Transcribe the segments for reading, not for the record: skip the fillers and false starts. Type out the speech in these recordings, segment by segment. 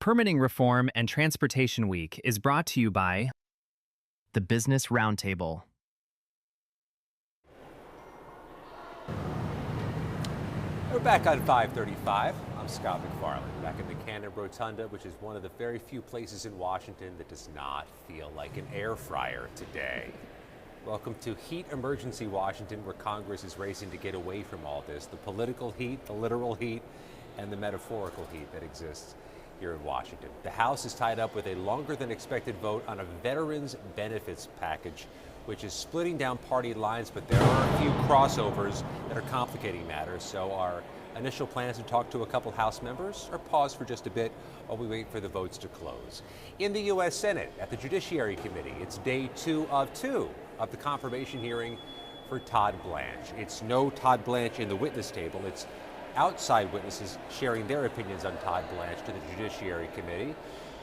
Permitting Reform and Transportation Week is brought to you by the Business Roundtable. We're back on 535. I'm Scott McFarland, back at Buchanan Rotunda, which is one of the very few places in Washington that does not feel like an air fryer today. Welcome to Heat Emergency Washington, where Congress is racing to get away from all this, the political heat, the literal heat, and the metaphorical heat that exists here in Washington. The House is tied up with a longer than expected vote on a veterans benefits package, which is splitting down party lines, but there are a few crossovers that are complicating matters. So our initial plans to talk to a couple House members are paused for just a bit while we wait for the votes to close. In the U.S. Senate, at the Judiciary Committee, it's day two of the confirmation hearing for Todd Blanche. It's no Todd Blanche in the witness table. It's outside witnesses sharing their opinions on Todd Blanche to the Judiciary Committee.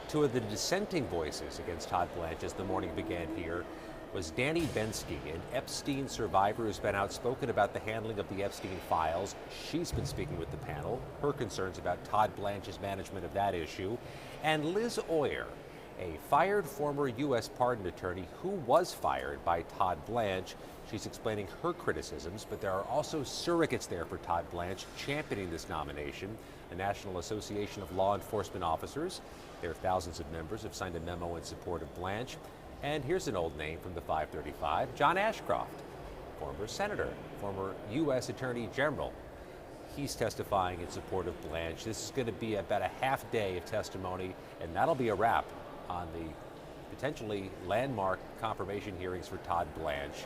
Two of the dissenting voices against Todd Blanche as the morning began here was Danny Bensky, an Epstein survivor who's been outspoken about the handling of the Epstein files. She's been speaking with the panel, her concerns about Todd Blanche's management of that issue. And Liz Oyer, a fired former U.S. pardon attorney who was fired by Todd Blanche. She's explaining her criticisms, but there are also surrogates there for Todd Blanche championing this nomination. The National Association of Law Enforcement Officers, their thousands of members, have signed a memo in support of Blanche. And here's an old name from the 535, John Ashcroft, former senator, former U.S. Attorney General. He's testifying in support of Blanche. This is going to be about a half day of testimony, and that'll be a wrap on the potentially landmark confirmation hearings for Todd Blanche,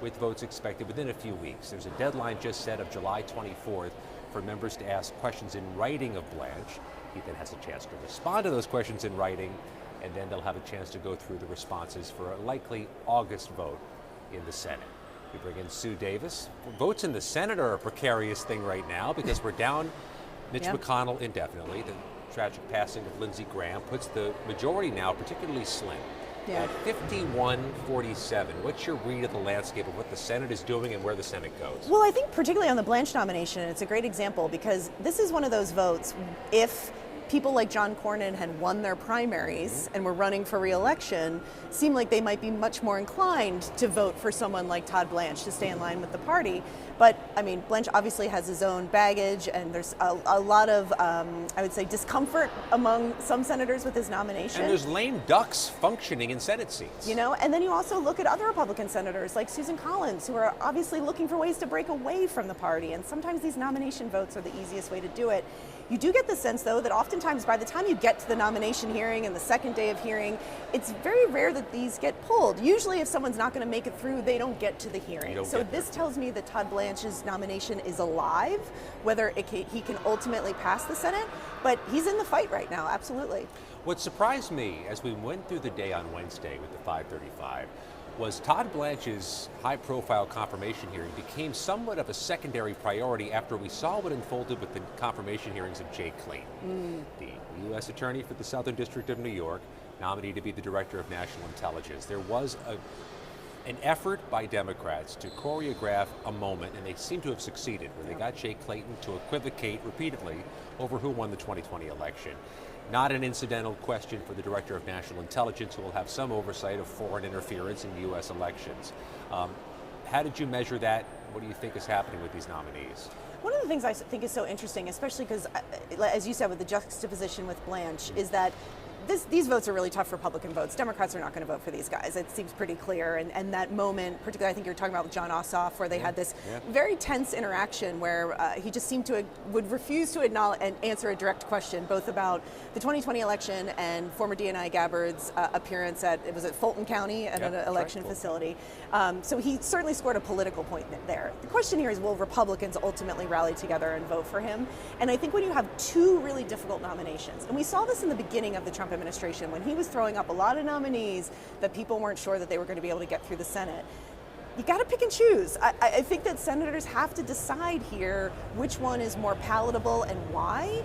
with votes expected within a few weeks. There's a deadline just set of July 24th for members to ask questions in writing of Blanche. He then has a chance to respond to those questions in writing, and then they'll have a chance to go through the responses for a likely August vote in the Senate. We bring in Sue Davis. Votes in the Senate are a precarious thing right now because we're down Mitch McConnell indefinitely. The tragic passing of Lindsey Graham puts the majority now particularly slim at 51-47. What's your read of the landscape of what the Senate is doing and where the Senate goes? Well, I think particularly on the Blanche nomination, it's a great example because this is one of those votes, if people like John Cornyn had won their primaries and were running for re-election, seem like they might be much more inclined to vote for someone like Todd Blanche to stay in line with the party. But I mean, Blanche obviously has his own baggage, and there's a lot of, I would say, discomfort among some senators with his nomination. And there's lame ducks functioning in Senate seats. You know, and then you also look at other Republican senators like Susan Collins, who are obviously looking for ways to break away from the party. And sometimes these nomination votes are the easiest way to do it. You do get the sense, though, that oftentimes by the time you get to the nomination hearing and the second day of hearing, it's very rare that these get pulled. Usually if someone's not going to make it through, they don't get to the hearing. So this tells me that Todd Blanche's nomination is alive, whether he can ultimately pass the Senate, but he's in the fight right now, absolutely. What surprised me as we went through the day on Wednesday with the 535 was Todd Blanche's high-profile confirmation hearing became somewhat of a secondary priority after we saw what unfolded with the confirmation hearings of Jay Clayton, the U.S. Attorney for the Southern District of New York, nominee to be the Director of National Intelligence. There was an effort by Democrats to choreograph a moment, and they seem to have succeeded, where they got Jay Clayton to equivocate repeatedly over who won the 2020 election. Not an incidental question for the Director of National Intelligence, who will have some oversight of foreign interference in U.S. elections. How did you measure that? What do you think is happening with these nominees? One of the things I think is so interesting, especially because, as you said, with the juxtaposition with Blanche, is that these votes are really tough Republican votes. Democrats are not going to vote for these guys. It seems pretty clear. And that moment, particularly I think you're talking about with John Ossoff, where they had this very tense interaction where he just seemed to would refuse to acknowledge and answer a direct question, both about the 2020 election and former DNI Gabbard's appearance at Fulton County at an election facility. So he certainly scored a political point there. The question here is, will Republicans ultimately rally together and vote for him? And I think when you have two really difficult nominations, and we saw this in the beginning of the Trump administration when he was throwing up a lot of nominees that people weren't sure that they were going to be able to get through the Senate. You got to pick and choose. I think that senators have to decide here which one is more palatable and why.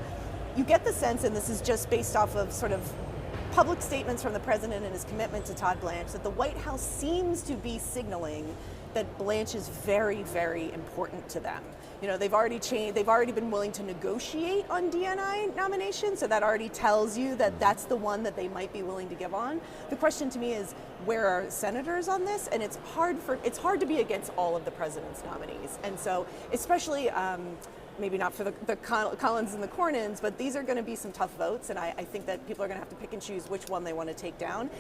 You get the sense, and this is just based off of sort of public statements from the president and his commitment to Todd Blanche, that the White House seems to be signaling that Blanche is very, very important to them. You know, they've already been willing to negotiate on DNI nominations, so that already tells you that that's the one that they might be willing to give on. The question to me is, where are senators on this? And it's hard to be against all of the president's nominees. And so, especially, maybe not for the Collins and the Cornyn's, but these are going to be some tough votes, and I think that people are going to have to pick and choose which one they want to take down.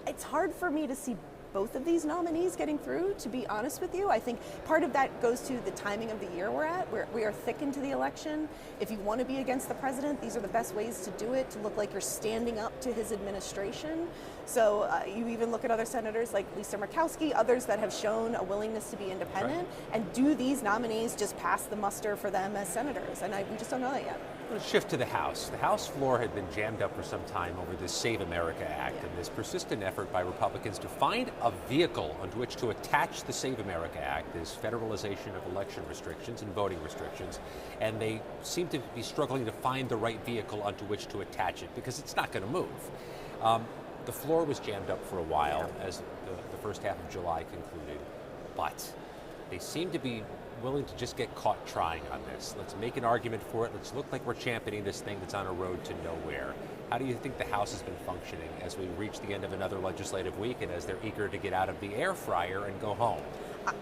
It's hard for me to see both of these nominees getting through, to be honest with you. I think part of that goes to the timing of the year we're at. We are thick into the election. If you want to be against the president, these are the best ways to do it, to look like you're standing up to his administration. So you even look at other senators like Lisa Murkowski, others that have shown a willingness to be independent. Right. And do these nominees just pass the muster for them as senators? And we just don't know that yet. Let's shift to the House. The House floor had been jammed up for some time over this Save America Act and this persistent effort by Republicans to find a vehicle onto which to attach the Save America Act, this federalization of election restrictions and voting restrictions. And they seem to be struggling to find the right vehicle onto which to attach it because it's not going to move. The floor was jammed up for a while as the first half of July concluded, but they seem to be willing to just get caught trying on this. Let's make an argument for it. Let's look like we're championing this thing that's on a road to nowhere. How do you think the House has been functioning as we reach the end of another legislative week and as they're eager to get out of the air fryer and go home?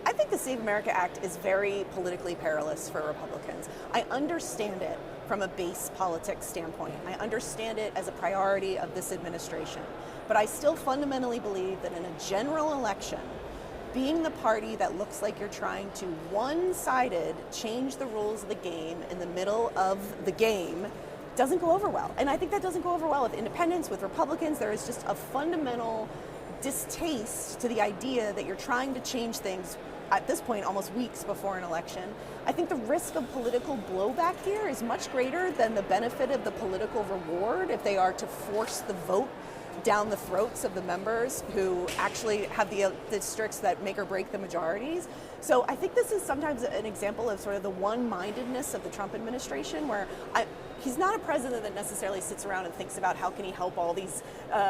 I think the Save America Act is very politically perilous for Republicans. I understand it from a base politics standpoint. I understand it as a priority of this administration. But I still fundamentally believe that in a general election, being the party that looks like you're trying to one-sided change the rules of the game in the middle of the game doesn't go over well. And I think that doesn't go over well with independents, with Republicans. There is just a fundamental distaste to the idea that you're trying to change things at this point almost weeks before an election. I think the risk of political blowback here is much greater than the benefit of the political reward if they are to force the vote down the throats of the members who actually have the districts that make or break the majorities. So I think this is sometimes an example of sort of the one-mindedness of the Trump administration, where he's not a president that necessarily sits around and thinks about how can he help all these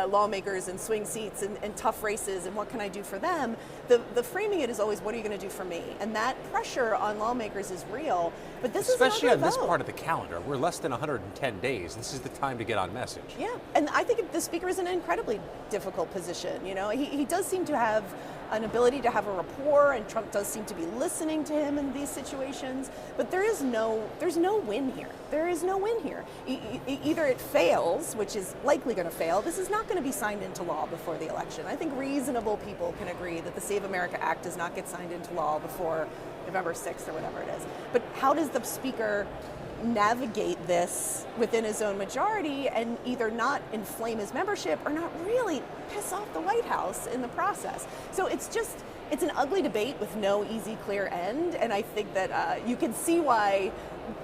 lawmakers and swing seats and tough races and what can I do for them. The framing it is always, what are you going to do for me? And that pressure on lawmakers is real. But this especially is on this part of the calendar. We're less than 110 days. This is the time to get on message. Yeah, and I think the speaker is in an incredibly difficult position. You know, he does seem to have an ability to have a rapport, and Trump does seem to be listening to him in these situations. But there's no win here. There is no win here. Either it fails, which is likely going to fail. This is not going to be signed into law before the election. I think reasonable people can agree that the Save America Act does not get signed into law before November 6th or whatever it is. But how does the speaker navigate this within his own majority and either not inflame his membership or not really piss off the White House in the process? So it's an ugly debate with no easy, clear end. And I think that you can see why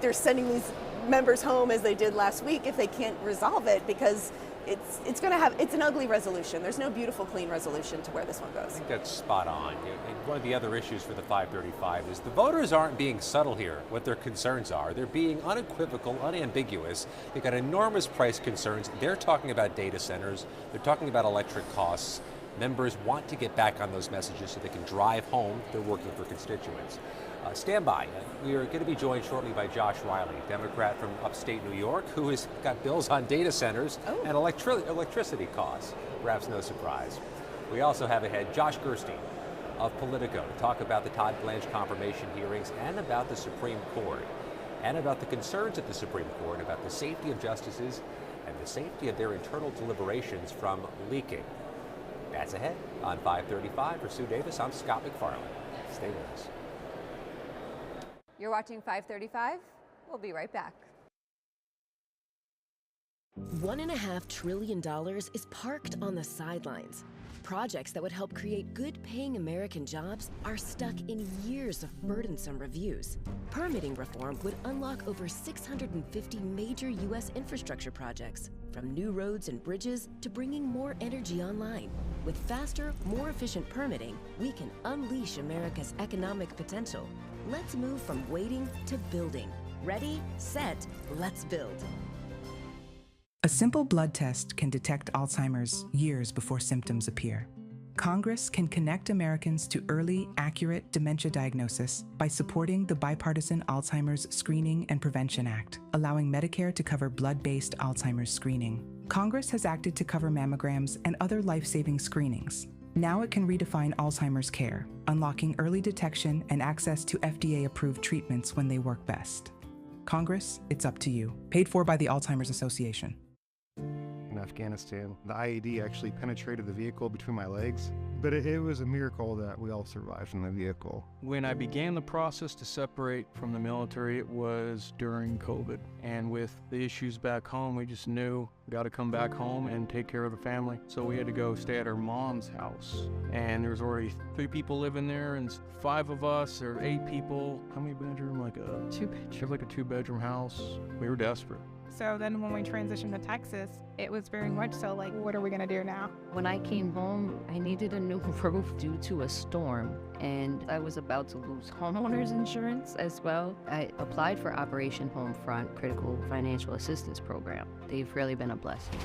they're sending these members home as they did last week if they can't resolve it, because it's an ugly resolution. There's no beautiful, clean resolution to where this one goes. I think that's spot on. And one of the other issues for the 535 is the voters aren't being subtle here, what their concerns are. They're being unequivocal, unambiguous. They've got enormous price concerns. They're talking about data centers. They're talking about electric costs. Members want to get back on those messages so they can drive home their working for constituents. Stand by. We are going to be joined shortly by Josh Riley, Democrat from upstate New York, who has got bills on data centers and electricity costs. Perhaps no surprise. We also have ahead Josh Gerstein of Politico to talk about the Todd Blanche confirmation hearings and about the Supreme Court, and about the concerns at the Supreme Court about the safety of justices and the safety of their internal deliberations from leaking. That's ahead on 535. For Sue Davis, I'm Scott McFarland. Stay with us. You're watching 535. We'll be right back. $1.5 trillion is parked on the sidelines. Projects that would help create good-paying American jobs are stuck in years of burdensome reviews. Permitting reform would unlock over 650 major U.S. infrastructure projects, from new roads and bridges to bringing more energy online. With faster, more efficient permitting, we can unleash America's economic potential. Let's move from waiting to building. Ready, set, let's build. A simple blood test can detect Alzheimer's years before symptoms appear. Congress can connect Americans to early, accurate dementia diagnosis by supporting the Bipartisan Alzheimer's Screening and Prevention Act, allowing Medicare to cover blood-based Alzheimer's screening. Congress has acted to cover mammograms and other life-saving screenings. Now it can redefine Alzheimer's care, unlocking early detection and access to FDA-approved treatments when they work best. Congress, it's up to you. Paid for by the Alzheimer's Association. In Afghanistan, the IED actually penetrated the vehicle between my legs, but it was a miracle that we all survived in the vehicle. When I began the process to separate from the military, it was during COVID. And with the issues back home, we just knew we got to come back home and take care of the family. So we had to go stay at our mom's house. And there was already 3 people living there, and 5 of us, or 8 people. How many bedroom? Like a 2-bedroom. Like a 2-bedroom house. We were desperate. So then when we transitioned to Texas, it was very much so like, what are we gonna do now? When I came home, I needed a new roof due to a storm, and I was about to lose homeowners insurance as well. I applied for Operation Homefront Critical Financial Assistance Program. They've really been a blessing.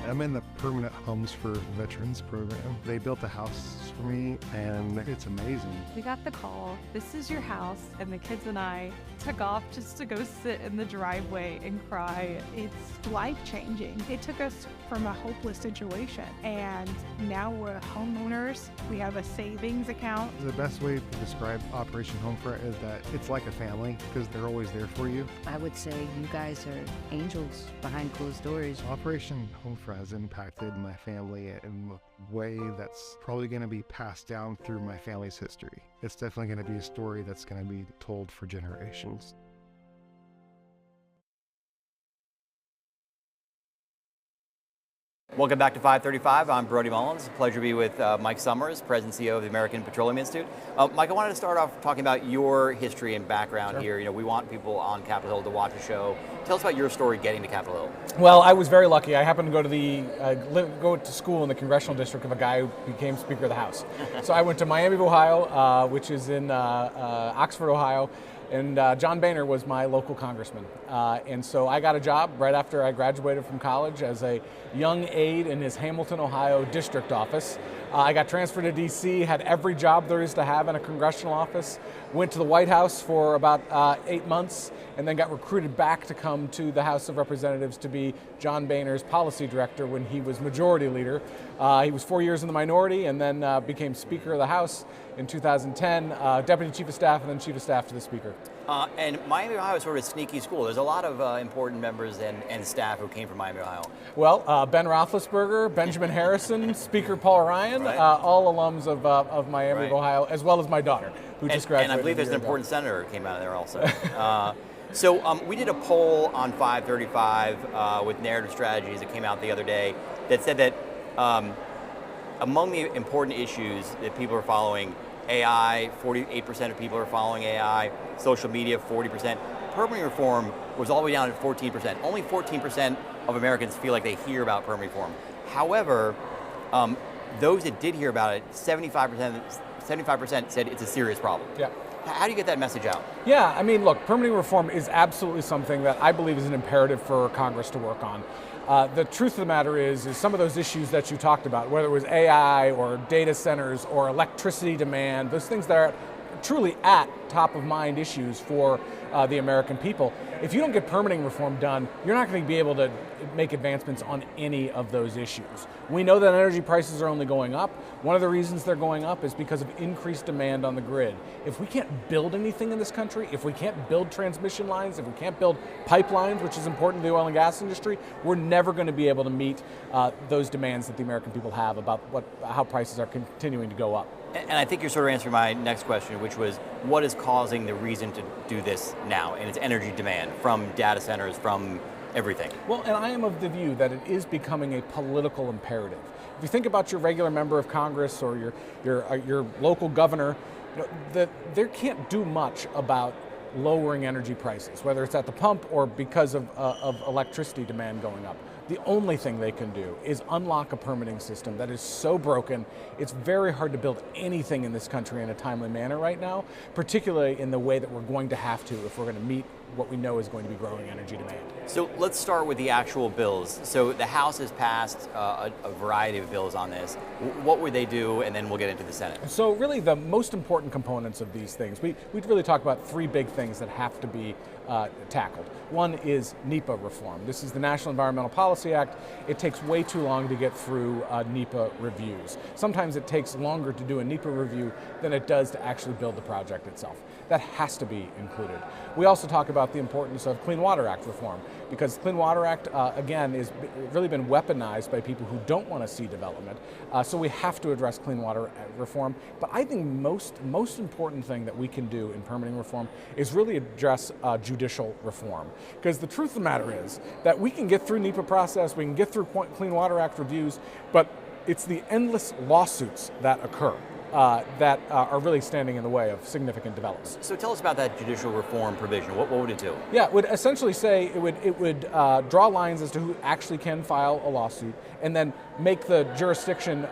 I'm in the Permanent Homes for Veterans program. They built a house for me, and it's amazing. We got the call, this is your house, and the kids and I took off just to go sit in the driveway and cry. It's life-changing. It took us from a hopeless situation, and now we're homeowners. We have a savings account. The best way to describe Operation Homefront is that it's like a family, because they're always there for you. I would say you guys are angels behind closed doors. Operation Homefront has impacted my family in a way that's probably going to be passed down through my family's history. It's definitely going to be a story that's going to be told for generations. Welcome back to 535. I'm Brody Mullins. A pleasure to be with Mike Summers, President and CEO of the American Petroleum Institute. Mike, I wanted to start off talking about your history and background here. You know, we want people on Capitol Hill to watch the show. Tell us about your story getting to Capitol Hill. Well, I was very lucky. I happened to go to go to school in the congressional district of a guy who became Speaker of the House. So I went to Miami of Ohio, which is in Oxford, Ohio. And John Boehner was my local congressman. And so I got a job right after I graduated from college as a young aide in his Hamilton, Ohio district office. I got transferred to DC, had every job there is to have in a congressional office, went to the White House for about 8 months, and then got recruited back to come to the House of Representatives to be John Boehner's policy director when he was majority leader. He was 4 years in the minority and then became Speaker of the House in 2010, Deputy Chief of Staff, and then Chief of Staff to the Speaker. And Miami, Ohio is sort of a sneaky school. There's a lot of important members and staff who came from Miami, Ohio. Well, Ben Roethlisberger, Benjamin Harrison, Speaker Paul Ryan, right. All alums of Miami, right. Ohio, as well as my daughter, who just graduated. And I believe there's an important senator who came out of there also. So we did a poll on 535 with Narrative Strategies that came out the other day that said that among the important issues that people are following, AI, 48% of people are following AI, social media, 40%. Permitting reform was all the way down at 14%. Only 14% of Americans feel like they hear about permitting reform. However, those that did hear about it, 75% said it's a serious problem. Yeah. How do you get that message out? Yeah, I mean, look, permitting reform is absolutely something that I believe is an imperative for Congress to work on. The truth of the matter is some of those issues that you talked about, whether it was AI or data centers or electricity demand, those things that are truly at top of mind issues for the American people. If you don't get permitting reform done, you're not going to be able to make advancements on any of those issues. We know that energy prices are only going up. One of the reasons they're going up is because of increased demand on the grid. If we can't build anything in this country, if we can't build transmission lines, if we can't build pipelines, which is important to the oil and gas industry, we're never going to be able to meet those demands that the American people have about how prices are continuing to go up. And I think you're sort of answering my next question, which was, what is causing the reason to do this now? And it's energy demand from data centers, from everything. Well, and I am of the view that it is becoming a political imperative. If you think about your regular member of Congress or your local governor, they can't do much about lowering energy prices, whether it's at the pump or because of electricity demand going up. the only thing they can do is unlock a permitting system that is so broken, it's very hard to build anything in this country in a timely manner right now, particularly in the way that we're going to have to if we're going to meet what we know is going to be growing energy demand. So let's start with the actual bills. So the House has passed a variety of bills on this. What would they do, and then we'll get into the Senate? So really the most important components of these things, we'd really talk about three big things that have to be tackled. One is NEPA reform. This is the National Environmental Policy Act. It takes way too long to get through NEPA reviews. Sometimes it takes longer to do a NEPA review than it does to actually build the project itself. That has to be included. We also talk about the importance of Clean Water Act reform, because Clean Water Act, again, is really been weaponized by people who don't want to see development. So we have to address Clean Water reform. But I think most important thing that we can do in permitting reform is really address judicial reform. Because the truth of the matter is that we can get through NEPA process, we can get through Clean Water Act reviews, but it's the endless lawsuits that occur that are really standing in the way of significant developments. So tell us about that judicial reform provision. What would it do? Yeah, it would essentially say it would draw lines as to who actually can file a lawsuit, and then make the jurisdiction,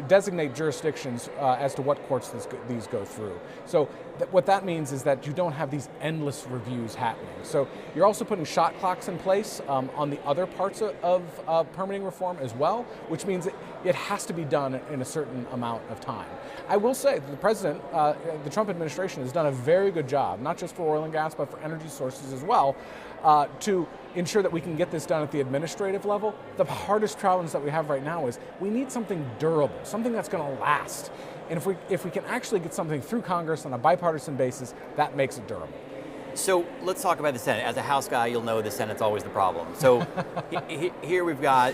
designate jurisdictions as to what courts these go through. So what that means is that you don't have these endless reviews happening. So you're also putting shot clocks in place on the other parts of permitting reform as well, which means it has to be done in a certain amount of time. I will say that the president, the Trump administration has done a very good job, not just for oil and gas, but for energy sources as well, to ensure that we can get this done at the administrative level. The hardest challenge that we have right now is we need something durable, something that's going to last. And if we can actually get something through Congress on a bipartisan basis, that makes it durable. So let's talk about the Senate. As a House guy, you'll know the Senate's always the problem. So here we've got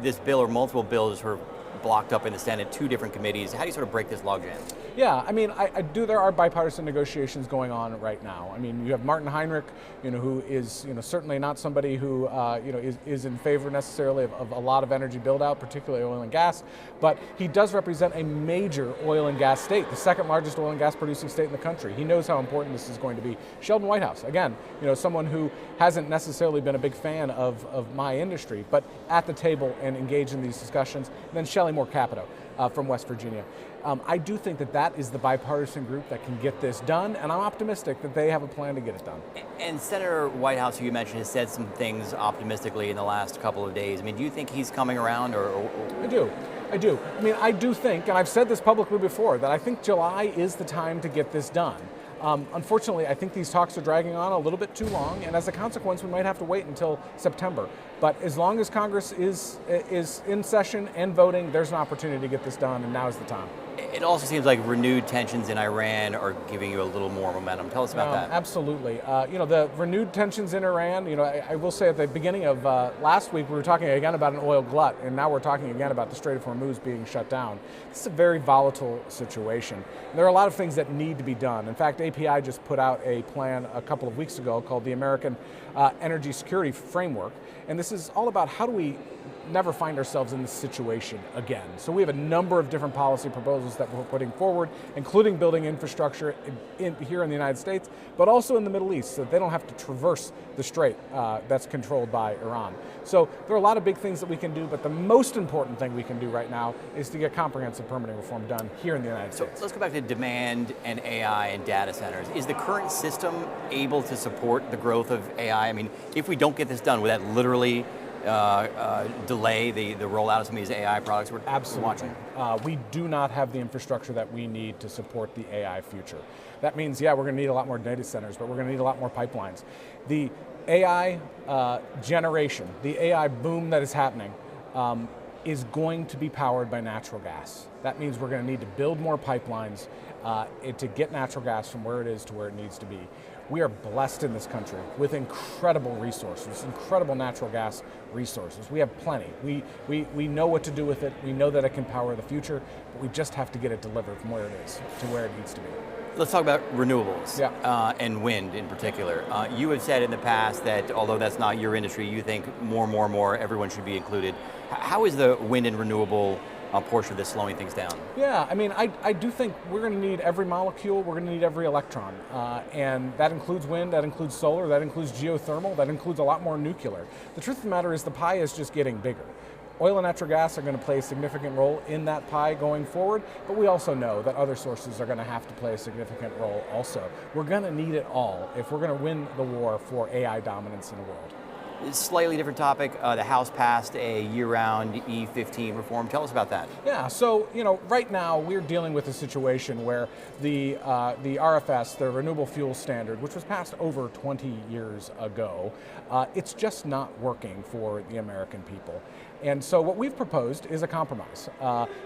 this bill, or multiple bills, sort of blocked up in the Senate, two different committees. How do you sort of break this logjam? Yeah, I mean, there are bipartisan negotiations going on right now. I mean, you have Martin Heinrich, who is, certainly not somebody who, is in favor necessarily of a lot of energy build out, particularly oil and gas, but he does represent a major oil and gas state, the second largest oil and gas producing state in the country. He knows how important this is going to be. Sheldon Whitehouse, again, someone who hasn't necessarily been a big fan of my industry, but at the table and engaged in these discussions. And then Shelley Moore Capito from West Virginia. I do think that is the bipartisan group that can get this done, and I'm optimistic that they have a plan to get it done. And Senator Whitehouse, who you mentioned, has said some things optimistically in the last couple of days. I mean, do you think he's coming around, or? I do. I mean, I do think, and I've said this publicly before, that I think July is the time to get this done. Unfortunately, I think these talks are dragging on a little bit too long, and as a consequence, we might have to wait until September. But as long as Congress is in session and voting, there's an opportunity to get this done, and now is the time. It also seems like renewed tensions in Iran are giving you a little more momentum. Tell us about that. Absolutely. The renewed tensions in Iran, I will say at the beginning of last week, we were talking again about an oil glut, and now we're talking again about the Strait of Hormuz being shut down. This is a very volatile situation. And there are a lot of things that need to be done. In fact, API just put out a plan a couple of weeks ago called the American Energy Security Framework. And this is all about how do we never find ourselves in this situation again. So we have a number of different policy proposals that we're putting forward, including building infrastructure here in the United States, but also in the Middle East, so that they don't have to traverse the strait that's controlled by Iran. So there are a lot of big things that we can do, but the most important thing we can do right now is to get comprehensive permitting reform done here in the United States. So let's go back to demand and AI and data centers. Is the current system able to support the growth of AI? I mean, if we don't get this done, would that literally delay the rollout of some of these AI products we're watching? We do not have the infrastructure that we need to support the AI future. That means, we're going to need a lot more data centers, but we're going to need a lot more pipelines. The AI generation, the AI boom that is happening, is going to be powered by natural gas. That means we're going to need to build more pipelines to get natural gas from where it is to where it needs to be. We are blessed in this country with incredible resources, incredible natural gas resources. We have plenty. We know what to do with it. We know that it can power the future, but we just have to get it delivered from where it is to where it needs to be. Let's talk about renewables and wind in particular. You have said in the past that although that's not your industry, you think more, everyone should be included. How is the wind and renewable portion of this slowing things down? Yeah, I mean, I do think we're going to need every molecule, we're going to need every electron. And that includes wind, that includes solar, that includes geothermal, that includes a lot more nuclear. The truth of the matter is the pie is just getting bigger. Oil and natural gas are going to play a significant role in that pie going forward, but we also know that other sources are going to have to play a significant role also. We're going to need it all if we're going to win the war for AI dominance in the world. Slightly different topic. The House passed a year-round E15 reform. Tell us about that. Yeah, so right now we're dealing with a situation where the RFS, the Renewable Fuel Standard, which was passed over 20 years ago, it's just not working for the American people. And so what we've proposed is a compromise.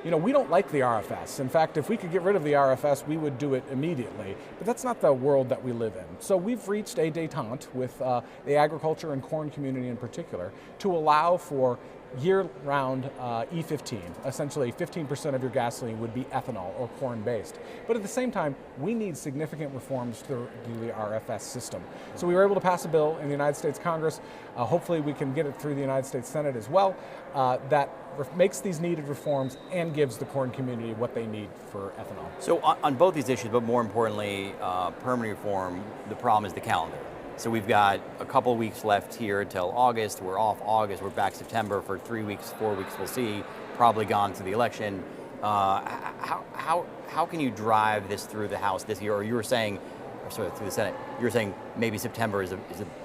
We don't like the RFS. In fact, if we could get rid of the RFS, we would do it immediately. But that's not the world that we live in. So we've reached a détente with the agriculture and corn community in particular to allow for year-round E15. Essentially, 15% of your gasoline would be ethanol or corn-based. But at the same time, we need significant reforms through the RFS system. So we were able to pass a bill in the United States Congress. Hopefully we can get it through the United States Senate as well, that makes these needed reforms and gives the corn community what they need for ethanol. So on both these issues, but more importantly, permitting reform, the problem is the calendar. So we've got a couple of weeks left here until August. We're off August. We're back September for 3 weeks, 4 weeks. We'll see. Probably gone to the election. How can you drive this through the House this year? Or you were saying, through the Senate. You were saying maybe September is a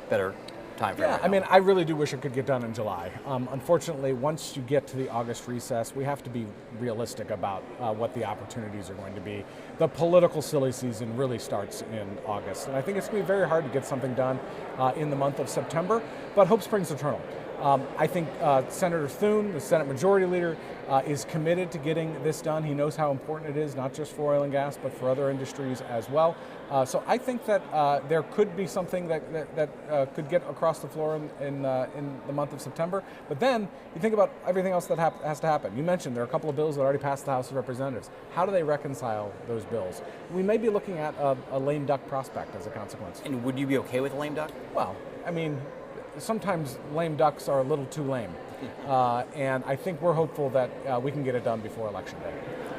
better time frame. Yeah, I mean, I really do wish it could get done in July. Unfortunately, once you get to the August recess, we have to be realistic about what the opportunities are going to be. The political silly season really starts in August, and I think it's going to be very hard to get something done in the month of September, but hope springs eternal. I think Senator Thune, the Senate Majority Leader, is committed to getting this done. He knows how important it is, not just for oil and gas, but for other industries as well. So I think that there could be something that could get across the floor in the month of September. But then you think about everything else that has to happen. You mentioned there are a couple of bills that already passed the House of Representatives. How do they reconcile those bills? We may be looking at a lame duck prospect as a consequence. And would you be okay with a lame duck? Well, I mean, sometimes lame ducks are a little too lame. And I think we're hopeful that we can get it done before Election Day.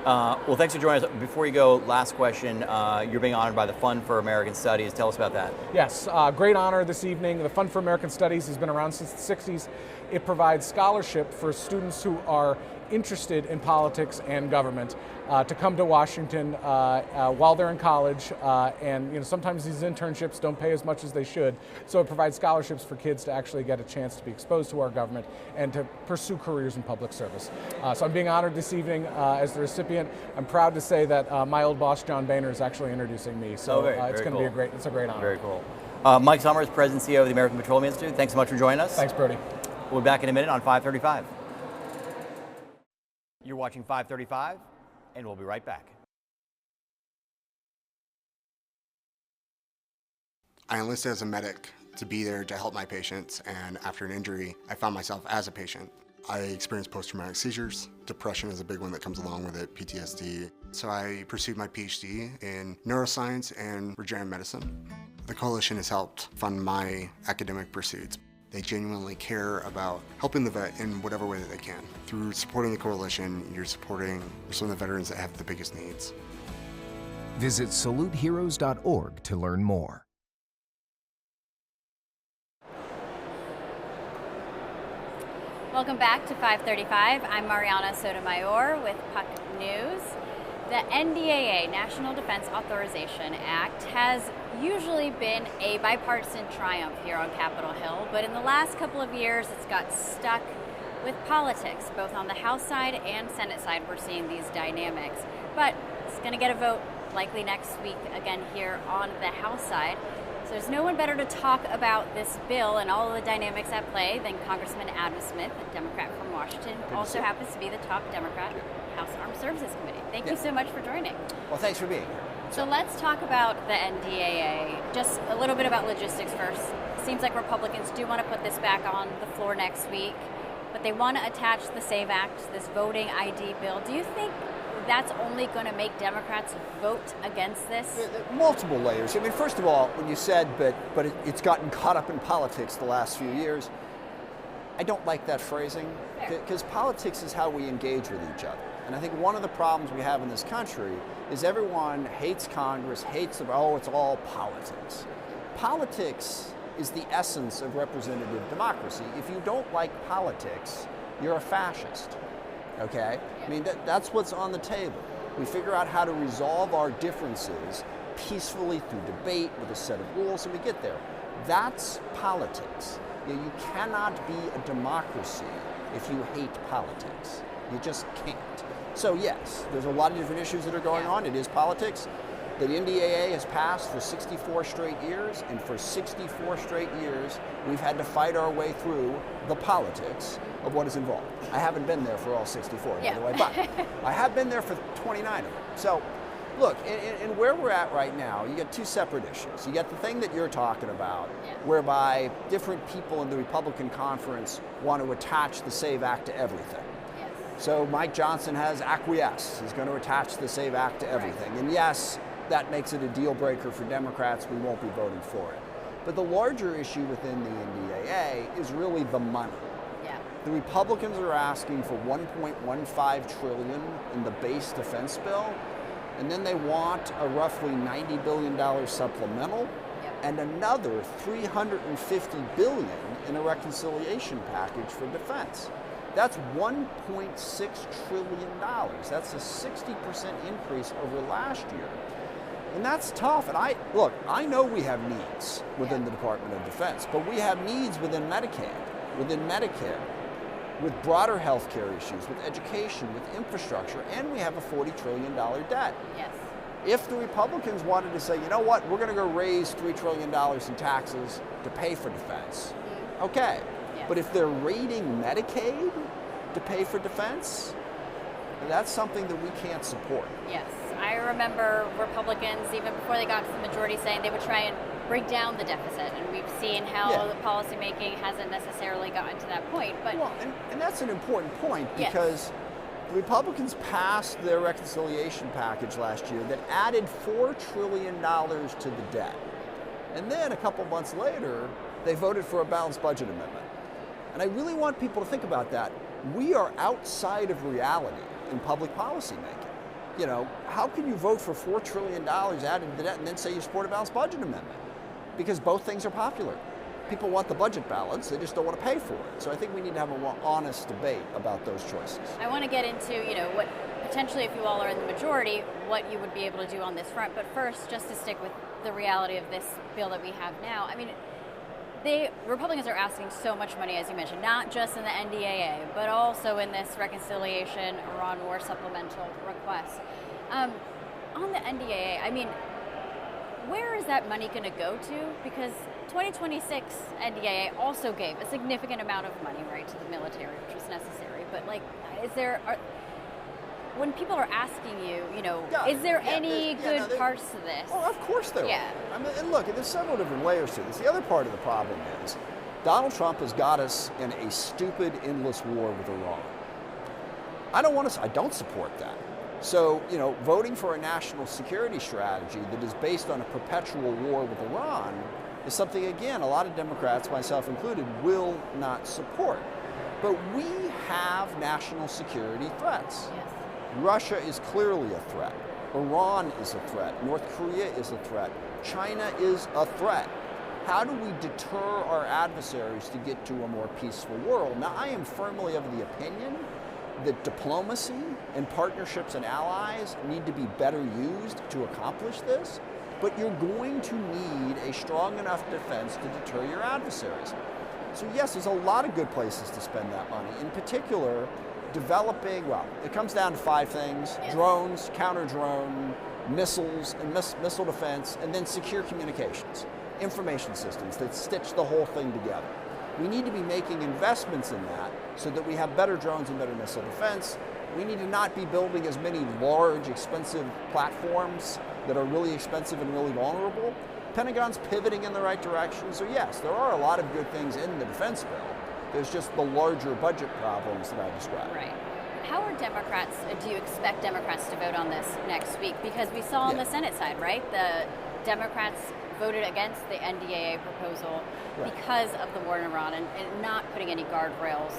Well, thanks for joining us. Before you go, last question. You're being honored by the Fund for American Studies. Tell us about that. Yes, great honor this evening. The Fund for American Studies has been around since the 60s. It provides scholarship for students who are interested in politics and government to come to Washington while they're in college, and sometimes these internships don't pay as much as they should, so it provides scholarships for kids to actually get a chance to be exposed to our government and to pursue careers in public service. So I'm being honored this evening as the recipient. I'm proud to say that my old boss John Boehner is actually introducing me, so it's going to be a great honor. Very cool. Mike Summers, President and CEO of the American Petroleum Institute. Thanks so much for joining us. Thanks, Brody. We'll be back in a minute on 535. You're watching 535, and we'll be right back. I enlisted as a medic to be there to help my patients, and after an injury, I found myself as a patient. I experienced post-traumatic seizures. Depression is a big one that comes along with it, PTSD. So I pursued my PhD in neuroscience and regenerative medicine. The coalition has helped fund my academic pursuits. They genuinely care about helping the vet in whatever way that they can. Through supporting the coalition, you're supporting some of the veterans that have the biggest needs. Visit saluteheroes.org to learn more. Welcome back to 535. I'm Mariana Sotomayor with Puck News. The NDAA, National Defense Authorization Act, has usually been a bipartisan triumph here on Capitol Hill, but in the last couple of years it's got stuck with politics, both on the House side and Senate side. We're seeing these dynamics, but it's going to get a vote likely next week again here on the House side. So there's no one better to talk about this bill and all of the dynamics at play than Congressman Adam Smith, a Democrat from Washington, who also happens to be the top Democrat House Armed Services Committee. Thank you so much for joining. Well, thanks for being here. So let's talk about the NDAA. Just a little bit about logistics first. It seems like Republicans do want to put this back on the floor next week, but they want to attach the SAVE Act, this voting ID bill. Do you think that's only going to make Democrats vote against this? Multiple layers. I mean, first of all, when you said, but it's gotten caught up in politics the last few years, I don't like that phrasing, because politics is how we engage with each other. And I think one of the problems we have in this country is everyone hates Congress, hates it's all politics. Politics is the essence of representative democracy. If you don't like politics, you're a fascist, okay? I mean, that's what's on the table. We figure out how to resolve our differences peacefully through debate with a set of rules, and we get there. That's politics. You cannot be a democracy if you hate politics. You just can't. So yes, there's a lot of different issues that are going on. It is politics. The NDAA has passed for 64 straight years, and for 64 straight years, we've had to fight our way through the politics of what is involved. I haven't been there for all 64, by the way, but I have been there for 29 of them. So, look, in where we're at right now, you get two separate issues. You get the thing that you're talking about, whereby different people in the Republican conference want to attach the SAVE Act to everything. So Mike Johnson has acquiesced. He's going to attach the SAVE Act to everything. And yes, that makes it a deal breaker for Democrats. We won't be voting for it. But the larger issue within the NDAA is really the money. The Republicans are asking for $1.15 trillion in the base defense bill, and then they want a roughly $90 billion supplemental and another $350 billion in a reconciliation package for defense. That's $1.6 trillion. That's a 60% increase over last year. And that's tough. And I know we have needs within the Department of Defense, but we have needs within Medicaid, within Medicare, with broader health care issues, with education, with infrastructure, and we have a $40 trillion debt. If the Republicans wanted to say, you know what, we're going to go raise $3 trillion in taxes to pay for defense, okay. But if they're raiding Medicaid to pay for defense, that's something that we can't support. Yes, I remember Republicans, even before they got to the majority, saying they would try and bring down the deficit, and we've seen how the policymaking hasn't necessarily gotten to that point. But and that's an important point, because the Republicans passed their reconciliation package last year that added $4 trillion to the debt. And then a couple months later, they voted for a balanced budget amendment. And I really want people to think about that. We are outside of reality in public policy making. You know, how can you vote for $4 trillion added to the debt and then say you support a balanced budget amendment? Because both things are popular. People want the budget balance, they just don't want to pay for it. So I think we need to have a more honest debate about those choices. I want to get into, what potentially, if you all are in the majority, what you would be able to do on this front. But first, just to stick with the reality of this bill that we have now, I mean, Republicans are asking so much money, as you mentioned, not just in the NDAA, but also in this reconciliation Iran war supplemental request. On the NDAA, I mean, where is that money going to go to? Because 2026 NDAA also gave a significant amount of money, right, to the military, which was necessary. But when people are asking you, is there any good parts to this? Oh, of course there are. I mean, and look, there's several different layers to this. The other part of the problem is Donald Trump has got us in a stupid, endless war with Iran. I don't support that. So, voting for a national security strategy that is based on a perpetual war with Iran is something, again, a lot of Democrats, myself included, will not support. But we have national security threats. Russia is clearly a threat. Iran is a threat. North Korea is a threat. China is a threat. How do we deter our adversaries to get to a more peaceful world? Now, I am firmly of the opinion that diplomacy and partnerships and allies need to be better used to accomplish this, but you're going to need a strong enough defense to deter your adversaries. So yes, there's a lot of good places to spend that money. In particular, developing, it comes down to 5 things: drones, counter-drone, missiles, and missile defense, and then secure communications, information systems that stitch the whole thing together. We need to be making investments in that so that we have better drones and better missile defense. We need to not be building as many large, expensive platforms that are really expensive and really vulnerable. Pentagon's pivoting in the right direction. So yes, there are a lot of good things in the defense bill. There's just the larger budget problems that I described. Right. How are Democrats, do you expect Democrats to vote on this next week? Because we saw on the Senate side, right, the Democrats voted against the NDAA proposal because of the war in Iran and not putting any guardrails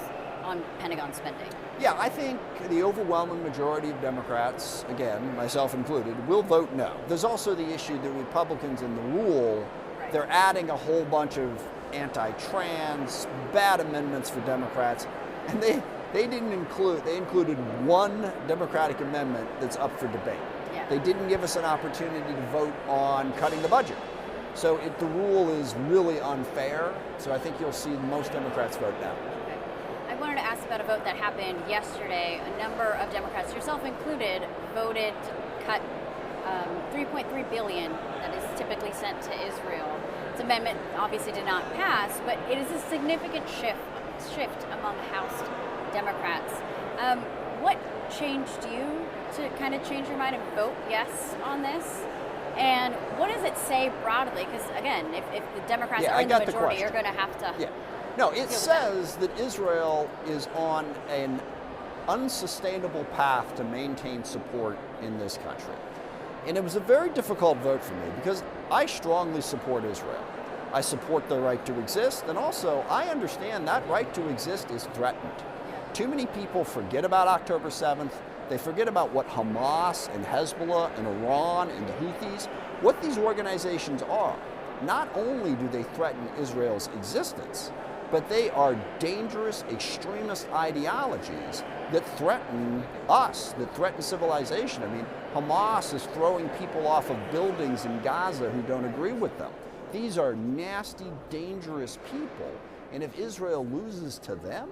on Pentagon spending? Yeah, I think the overwhelming majority of Democrats, again, myself included, will vote no. There's also the issue that Republicans in the rule, they're adding a whole bunch of anti-trans, bad amendments for Democrats, and they included one Democratic amendment that's up for debate. Yeah. They didn't give us an opportunity to vote on cutting the budget. So the rule is really unfair, so I think you'll see most Democrats vote no. Okay. I wanted to ask about a vote that happened yesterday. A number of Democrats, yourself included, voted to cut $3.3 billion that is typically sent to Israel. This amendment obviously did not pass, but it is a significant shift among House Democrats. What changed you to kind of change your mind and vote yes on this? And what does it say broadly? Because again, if the Democrats are in the majority, you're going to have to. Yeah. No, it says that Israel is on an unsustainable path to maintain support in this country. And it was a very difficult vote for me because I strongly support Israel. I support their right to exist, and also I understand that right to exist is threatened. Too many people forget about October 7th. They forget about what Hamas and Hezbollah and Iran and the Houthis, what these organizations are. Not only do they threaten Israel's existence, but they are dangerous extremist ideologies that threaten us, that threaten civilization. I mean, Hamas is throwing people off of buildings in Gaza who don't agree with them. These are nasty, dangerous people, and if Israel loses to them,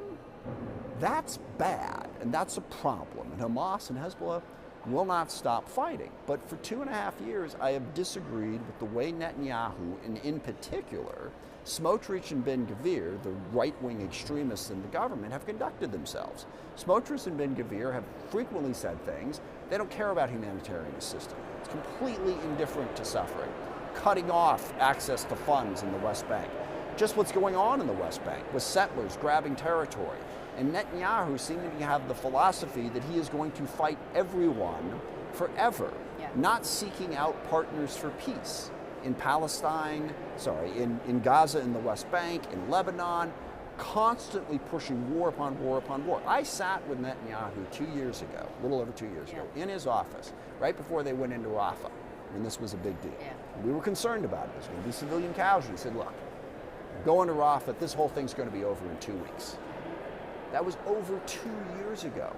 that's bad, and that's a problem. And Hamas and Hezbollah will not stop fighting. But for 2.5 years, I have disagreed with the way Netanyahu, and in particular, Smotrich and Ben-Gvir, the right-wing extremists in the government, have conducted themselves. Smotrich and Ben-Gvir have frequently said things. They don't care about humanitarian assistance. It's completely indifferent to suffering, cutting off access to funds in the West Bank. Just what's going on in the West Bank with settlers grabbing territory. And Netanyahu seeming to have the philosophy that he is going to fight everyone forever, not seeking out partners for peace in Palestine, in Gaza, in the West Bank, in Lebanon, constantly pushing war upon war upon war. I sat with Netanyahu 2 years ago, a little over 2 years ago, in his office, right before they went into Rafah, when this was a big deal. We were concerned about it. There's going to be civilian casualties. He said, look, go into Rafah, this whole thing's going to be over in 2 weeks. That was over 2 years ago.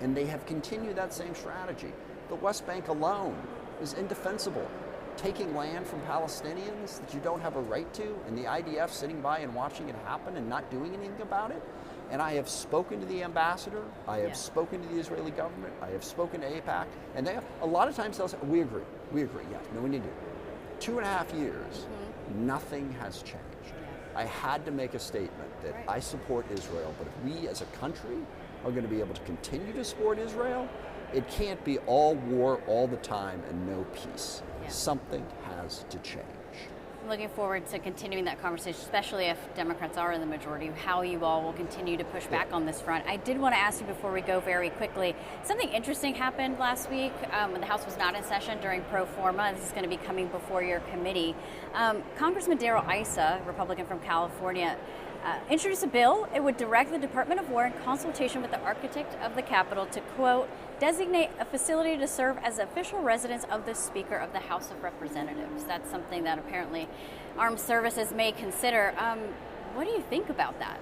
And they have continued that same strategy. The West Bank alone is indefensible. Taking land from Palestinians that you don't have a right to, and the IDF sitting by and watching it happen and not doing anything about it. And I have spoken to the ambassador, I have spoken to the Israeli government, I have spoken to AIPAC, and they a lot of times they'll say, we agree, yes, no, we need to. 2.5 years, nothing has changed. I had to make a statement that I support Israel, but if we as a country are going to be able to continue to support Israel, it can't be all war all the time and no peace. Something has to change. I'm looking forward to continuing that conversation, especially if Democrats are in the majority, how you all will continue to push back on this front. I did want to ask you before we go very quickly, something interesting happened last week when the House was not in session during pro forma. This is going to be coming before your committee. Congressman Darrell Issa, Republican from California, introduced a bill. It would direct the Department of War in consultation with the architect of the Capitol to, quote, designate a facility to serve as official residence of the Speaker of the House of Representatives. That's something that apparently armed services may consider. What do you think about that?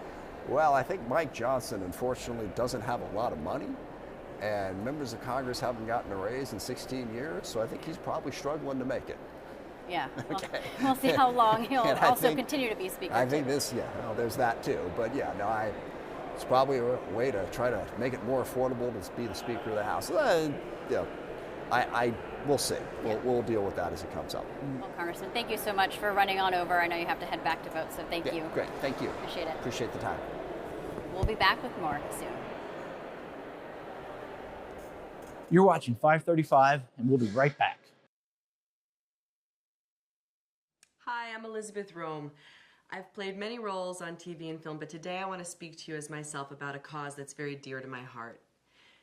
Well, I think Mike Johnson, unfortunately, doesn't have a lot of money, and members of Congress haven't gotten a raise in 16 years, so I think he's probably struggling to make it. Yeah, well, okay. We'll see how long he'll also continue to be Speaker. I think there's that too. But it's probably a way to try to make it more affordable to be the Speaker of the House. We'll see. We'll deal with that as it comes up. Well, Congressman, thank you so much for running on over. I know you have to head back to vote, so thank you. Great, thank you. Appreciate it. Appreciate the time. We'll be back with more soon. You're watching 535, and we'll be right back. Hi, I'm Elizabeth Rome. I've played many roles on TV and film, but today I want to speak to you as myself about a cause that's very dear to my heart.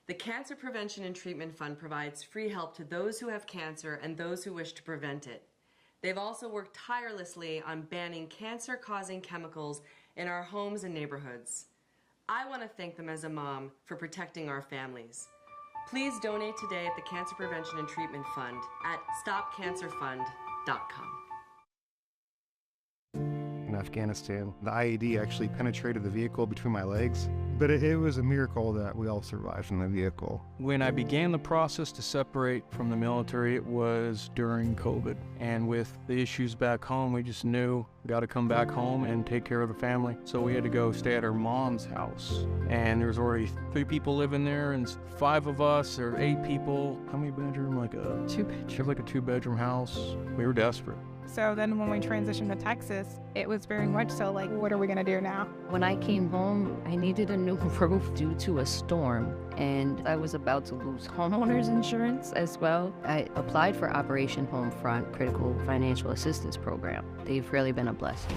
The Cancer Prevention and Treatment Fund provides free help to those who have cancer and those who wish to prevent it. They've also worked tirelessly on banning cancer-causing chemicals in our homes and neighborhoods. I want to thank them as a mom for protecting our families. Please donate today at the Cancer Prevention and Treatment Fund at stopcancerfund.com. In Afghanistan, the IED actually penetrated the vehicle between my legs, but it was a miracle that we all survived in the vehicle. When I began the process to separate from the military, it was during COVID. And with the issues back home, we just knew we got to come back home and take care of the family. So we had to go stay at our mom's house. And there's already 3 people living there, and 5 of us, or 8 people. How many bedroom? Like a 2-bedroom. Like a 2-bedroom house. We were desperate. So then when we transitioned to Texas, it was very much so like, what are we going to do now? When I came home, I needed a new roof due to a storm, and I was about to lose homeowners insurance as well. I applied for Operation Homefront Critical Financial Assistance Program. They've really been a blessing.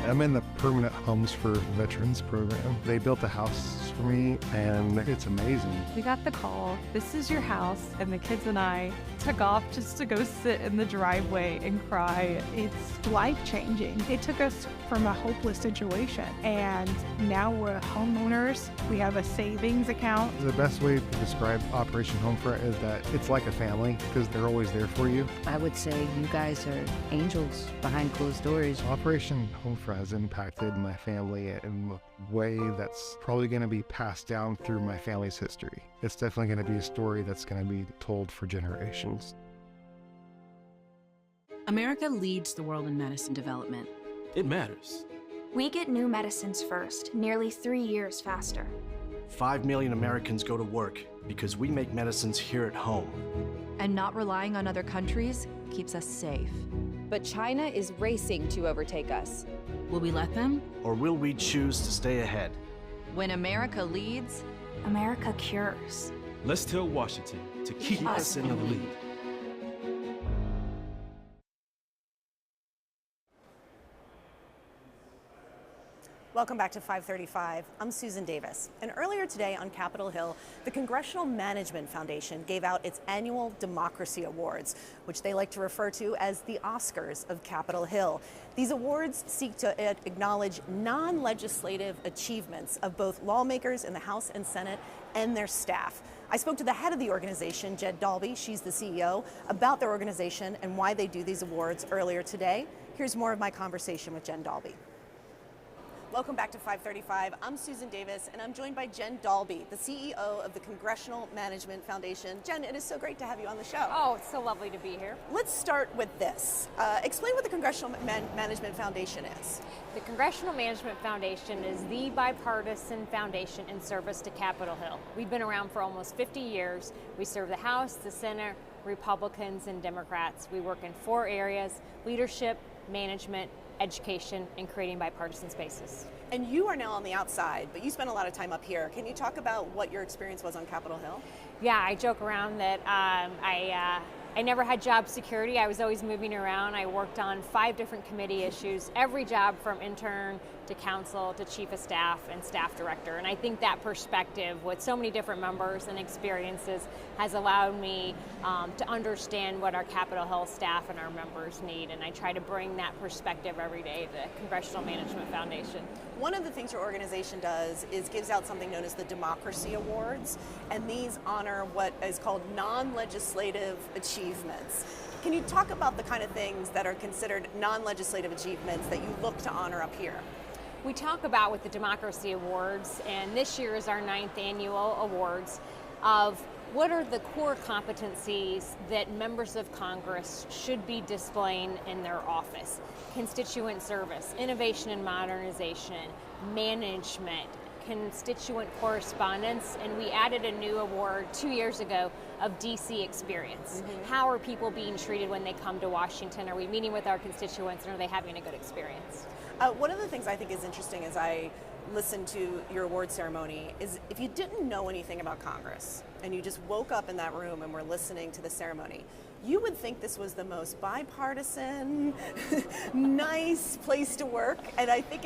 I'm in the Permanent Homes for Veterans program. They built a house for me, and it's amazing. We got the call, this is your house, and the kids and I took off just to go sit in the driveway and cry. It's life-changing. It took us from a hopeless situation, and now we're homeowners. We have a savings account. The best way to describe Operation Homefront is that it's like a family because they're always there for you. I would say you guys are angels behind closed doors. Operation Homefront has impacted my family in a way that's probably going to be passed down through my family's history. It's definitely going to be a story that's going to be told for generations. America leads the world in medicine development. It matters. We get new medicines first, nearly 3 years faster. 5 million Americans go to work because we make medicines here at home. And not relying on other countries keeps us safe. But China is racing to overtake us. Will we let them? Or will we choose to stay ahead? When America leads, America cures. Let's tell Washington to keep us in the lead. Welcome back to 535. I'm Susan Davis. And earlier today on Capitol Hill, the Congressional Management Foundation gave out its annual Democracy Awards, which they like to refer to as the Oscars of Capitol Hill. These awards seek to acknowledge non-legislative achievements of both lawmakers in the House and Senate and their staff. I spoke to the head of the organization, Jen Dalby, she's the CEO, about their organization and why they do these awards earlier today. Here's more of my conversation with Jen Dalby. Welcome back to 535. I'm Susan Davis, and I'm joined by Jen Dalby, the CEO of the Congressional Management Foundation. Jen, it is so great to have you on the show. Oh, it's so lovely to be here. Let's start with this. Explain what the Congressional Management Foundation is. The Congressional Management Foundation is the bipartisan foundation in service to Capitol Hill. We've been around for almost 50 years. We serve the House, the Senate, Republicans, and Democrats. We work in 4 areas: leadership, management, education, and creating bipartisan spaces. And you are now on the outside, but you spent a lot of time up here. Can you talk about what your experience was on Capitol Hill? Yeah, I joke around that I never had job security. I was always moving around. I worked on 5 different committee issues, every job from intern to counsel to chief of staff and staff director. And I think that perspective with so many different members and experiences has allowed me to understand what our Capitol Hill staff and our members need. And I try to bring that perspective every day to the Congressional Management Foundation. One of the things your organization does is gives out something known as the Democracy Awards, and these honor what is called non-legislative achievements. Can you talk about the kind of things that are considered non-legislative achievements that you look to honor up here? We talk about with the Democracy Awards, and this year is our 9th annual awards, of what are the core competencies that members of Congress should be displaying in their office. Constituent service, innovation and modernization, management, constituent correspondence, and we added a new award 2 years ago of DC experience. How are people being treated when they come to Washington? Are we meeting with our constituents, and are they having a good experience? One of the things I think is interesting as I listen to your award ceremony is if you didn't know anything about Congress and you just woke up in that room and were listening to the ceremony, you would think this was the most bipartisan, nice place to work. And I think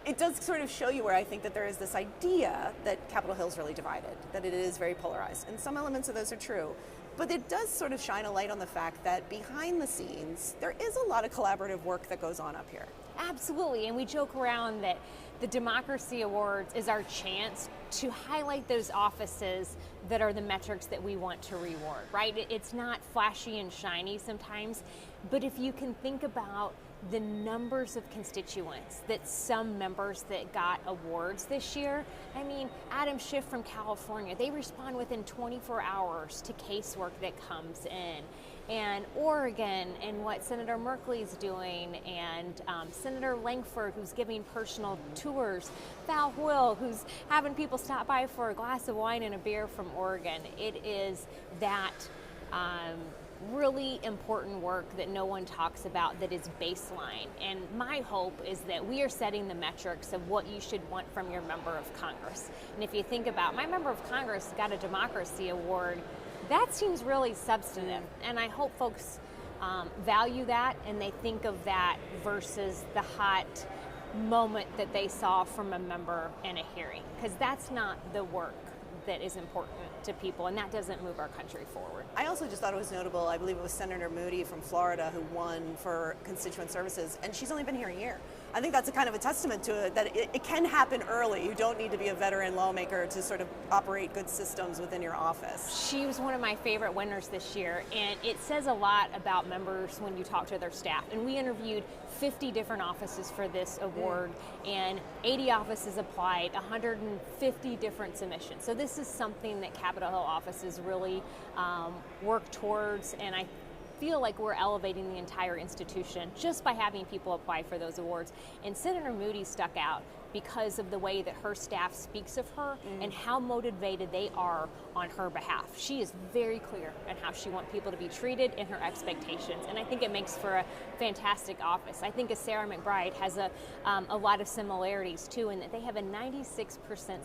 it does sort of show you where I think that there is this idea that Capitol Hill is really divided, that it is very polarized. And some elements of those are true. But it does sort of shine a light on the fact that behind the scenes, there is a lot of collaborative work that goes on up here. Absolutely, and we joke around that the Democracy Awards is our chance to highlight those offices that are the metrics that we want to reward, right? It's not flashy and shiny sometimes, but if you can think about the numbers of constituents that some members that got awards this year. I mean, Adam Schiff from California, they respond within 24 hours to casework that comes in. And Oregon and what Senator Merkley's doing, and Senator Langford, who's giving personal tours, Val Hoyle, who's having people stop by for a glass of wine and a beer from Oregon. It is that really important work that no one talks about that is baseline. And my hope is that we are setting the metrics of what you should want from your member of Congress. And if you think about, my member of Congress got a Democracy Award, that seems really substantive. And I hope folks value that and they think of that versus the hot moment that they saw from a member in a hearing, because that's not the work that is important to people, and that doesn't move our country forward. I also just thought it was notable, I believe it was Senator Moody from Florida who won for constituent services, and she's only been here a year. I think that's a kind of a testament to it, that it can happen early. You don't need to be a veteran lawmaker to sort of operate good systems within your office. She was one of my favorite winners this year, and it says a lot about members when you talk to their staff. And we interviewed 50 different offices for this award, and 80 offices applied, 150 different submissions. So this is something that Capitol Hill offices really work towards, and I feel like we're elevating the entire institution just by having people apply for those awards. And Senator Moody stuck out because of the way that her staff speaks of her and how motivated they are on her behalf. She is very clear on how she wants people to be treated and her expectations, and I think it makes for a fantastic office. I think Sarah McBride has a lot of similarities too, in that they have a 96%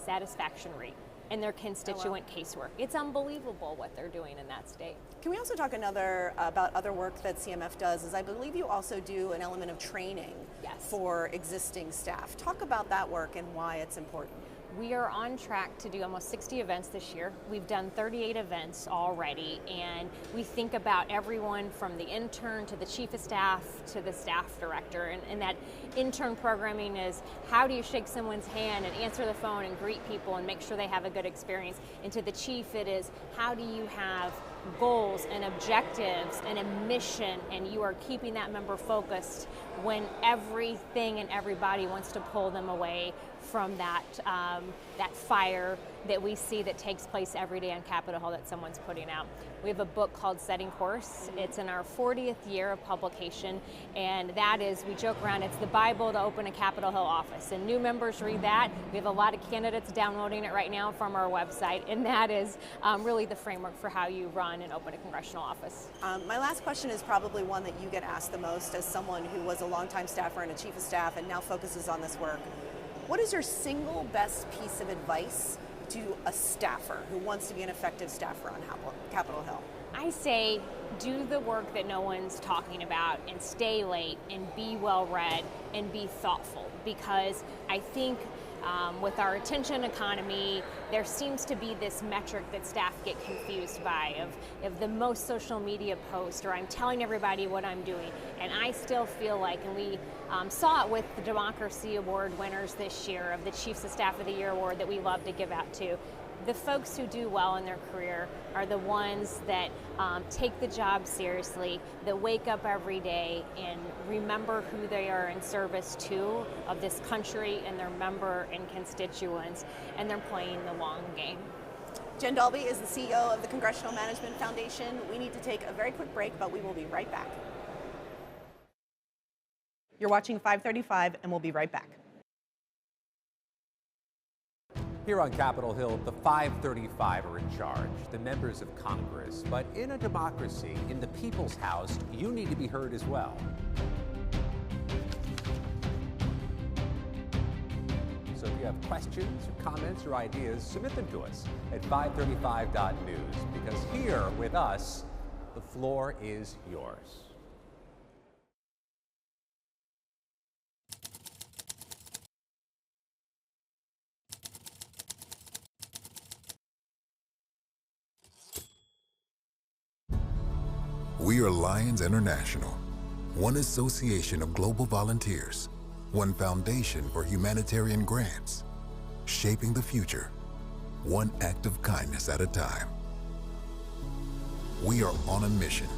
satisfaction rate in their constituent casework. It's unbelievable what they're doing in that state. Can we also talk about other work that CMF does? Is I believe you also do an element of training for existing staff. Talk about that work and why it's important. We are on track to do almost 60 events this year. We've done 38 events already, and we think about everyone from the intern to the chief of staff to the staff director. And that intern programming is, how do you shake someone's hand and answer the phone and greet people and make sure they have a good experience? And to the chief, it is, how do you have goals and objectives and a mission, and you are keeping that member focused when everything and everybody wants to pull them away from that fire that we see that takes place every day on Capitol Hill that someone's putting out. We have a book called Setting Course. It's in our 40th year of publication, and that is, we joke around, it's the Bible to open a Capitol Hill office. And new members read that. We have a lot of candidates downloading it right now from our website, and that is really the framework for how you run and open a congressional office. My last question is probably one that you get asked the most as someone who was a longtime staffer and a chief of staff and now focuses on this work. What is your single best piece of advice to a staffer who wants to be an effective staffer on Capitol Hill? I say, do the work that no one's talking about and stay late and be well read and be thoughtful, because I think with our attention economy, there seems to be this metric that staff get confused by of the most social media post, or I'm telling everybody what I'm doing. And I still feel like, and we saw it with the Democracy Award winners this year, of the Chiefs of Staff of the Year award that we love to give out to, the folks who do well in their career are the ones that take the job seriously, that wake up every day and remember who they are in service to, of this country and their member and constituents, and they're playing the long game. Jen Dalby is the CEO of the Congressional Management Foundation. We need to take a very quick break, but we will be right back. You're watching 535, and we'll be right back. Here on Capitol Hill, the 535 are in charge, the members of Congress. But in a democracy, in the people's house, you need to be heard as well. So if you have questions or comments or ideas, submit them to us at 535.news, because here with us, the floor is yours. We are Lions International, one association of global volunteers one foundation for humanitarian grants, shaping the future, one act of kindness at a time. We are on a mission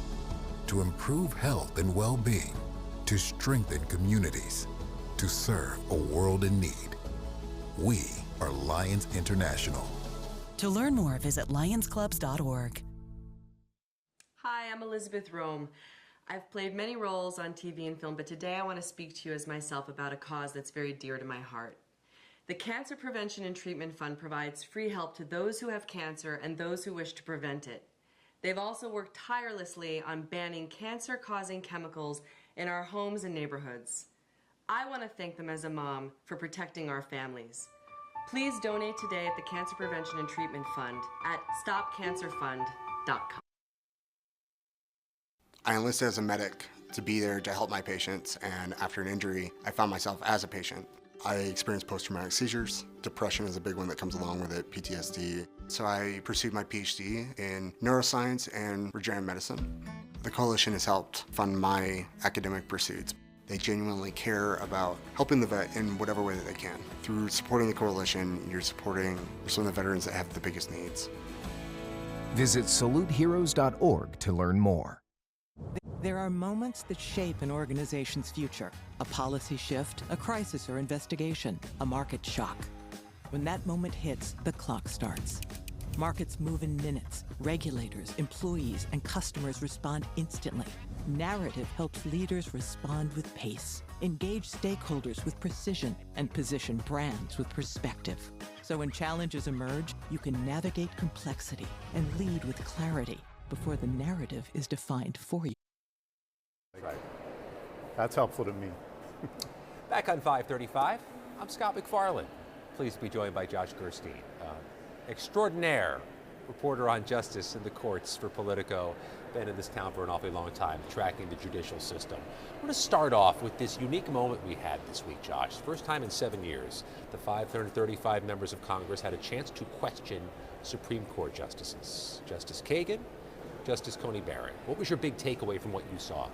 to improve health and well-being, to strengthen communities, to serve a world in need. We are Lions International. To learn more, visit lionsclubs.org. Hi, I'm Elizabeth Rome. I've played many roles on TV and film, but today I want to speak to you as myself about a cause that's very dear to my heart. The Cancer Prevention and Treatment Fund provides free help to those who have cancer and those who wish to prevent it. They've also worked tirelessly on banning cancer-causing chemicals in our homes and neighborhoods. I want to thank them as a mom for protecting our families. Please donate today at the Cancer Prevention and Treatment Fund at stopcancerfund.com. I enlisted as a medic to be there to help my patients, and after an injury, I found myself as a patient. I experienced post-traumatic seizures. Depression is a big one that comes along with it, PTSD. So I pursued my PhD in neuroscience and regenerative medicine. The coalition has helped fund my academic pursuits. They genuinely care about helping the vet in whatever way that they can. Through supporting the coalition, you're supporting some of the veterans that have the biggest needs. Visit saluteheroes.org to learn more. There are moments that shape an organization's future. A policy shift, a crisis or investigation, a market shock. When that moment hits, the clock starts. Markets move in minutes. Regulators, employees, and customers respond instantly. Narrative helps leaders respond with pace, engage stakeholders with precision, and position brands with perspective. So when challenges emerge, you can navigate complexity and lead with clarity before the narrative is defined for you. Right. That's helpful to me. Back on 535, I'm Scott McFarland. Pleased to be joined by Josh Gerstein, extraordinaire reporter on justice in the courts for Politico. Been in this town for an awfully long time, tracking the judicial system. I want to start off with this unique moment we had this week, Josh. First time in 7 years, the 535 members of Congress had a chance to question Supreme Court justices. Justice Kagan, Justice Coney Barrett. What was your big takeaway from what you saw?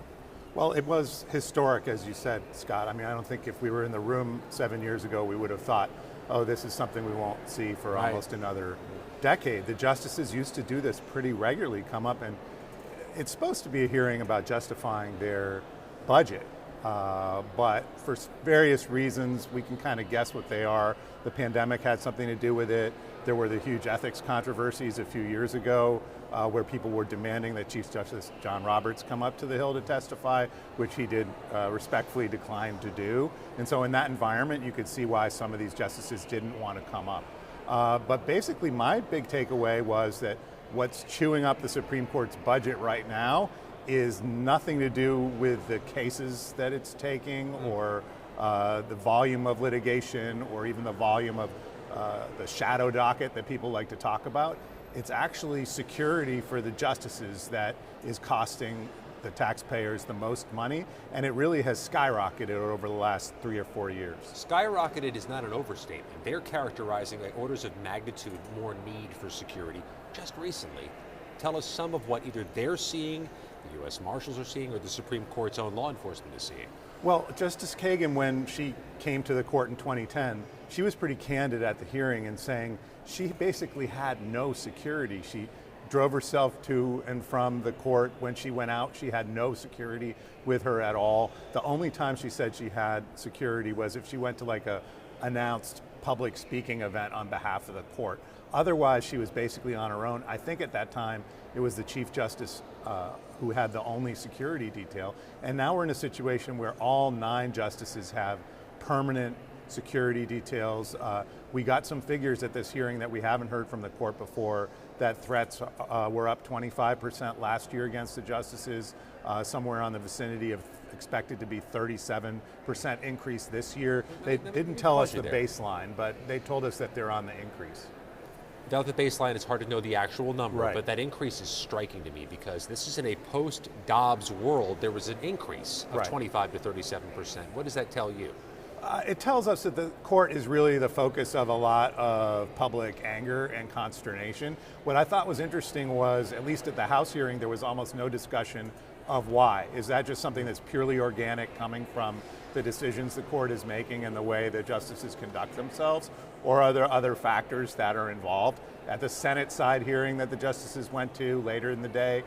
Well, it was historic, as you said, Scott. I mean, I don't think if we were in the room 7 years ago, we would have thought, oh, this is something we won't see for almost another decade. The justices used to do this pretty regularly, come up, and it's supposed to be a hearing about justifying their budget. But for various reasons, we can kind of guess what they are. The pandemic had something to do with it. There were the huge ethics controversies a few years ago where people were demanding that Chief Justice John Roberts come up to the Hill to testify, which he did respectfully decline to do. And so in that environment, you could see why some of these justices didn't want to come up. But basically, my big takeaway was that what's chewing up the Supreme Court's budget right now is nothing to do with the cases that it's taking or the volume of litigation or even the volume of the shadow docket that people like to talk about. It's actually security for the justices that is costing the taxpayers the most money, and it really has skyrocketed over the last 3 or 4 years. Skyrocketed is not an overstatement. They're characterizing like orders of magnitude more need for security just recently. Tell us some of what either they're seeing, the U.S. Marshals are seeing, or the Supreme Court's own law enforcement is seeing. Well, Justice Kagan, when she came to the court in 2010, she was pretty candid at the hearing in saying she basically had no security. She drove herself to and from the court. When she went out, she had no security with her at all. The only time she said she had security was if she went to like a announced public speaking event on behalf of the court. Otherwise, she was basically on her own. I think at that time, it was the Chief Justice who had the only security detail. And now we're in a situation where all 9 justices have permanent security details. We got some figures at this hearing that we haven't heard from the court before, that threats were up 25% last year against the justices, somewhere on the vicinity of expected to be 37% increase this year. They didn't tell us the baseline, but they told us that they're on the increase. Without the baseline, it's hard to know the actual number, Right. but that increase is striking to me because this is in a post-Dobbs world. There was an increase of 25 to 37%. What does that tell you? It tells us that the court is really the focus of a lot of public anger and consternation. What I thought was interesting was, at least at the House hearing, there was almost no discussion of why. Is that just something that's purely organic coming from the decisions the court is making and the way the justices conduct themselves? Or are there other factors that are involved? At the Senate side hearing that the justices went to later in the day,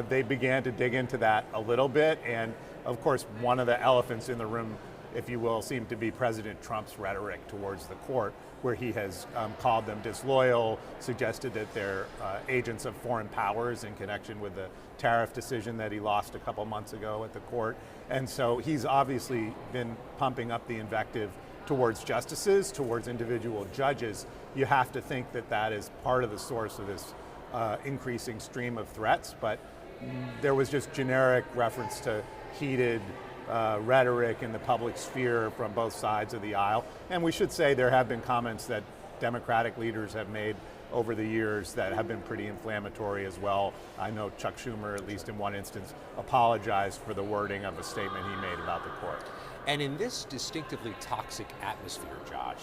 they began to dig into that a little bit. And of course, one of the elephants in the room, if you will, seemed to be President Trump's rhetoric towards the court, where he has called them disloyal, suggested that they're agents of foreign powers in connection with the tariff decision that he lost a couple months ago at the court. And so he's obviously been pumping up the invective towards justices, towards individual judges. You have to think that that is part of the source of this increasing stream of threats, but there was just generic reference to heated rhetoric in the public sphere from both sides of the aisle. And we should say there have been comments that Democratic leaders have made over the years that have been pretty inflammatory as well. I know Chuck Schumer, at least in one instance, apologized for the wording of a statement he made about the court. And in this distinctively toxic atmosphere, Josh,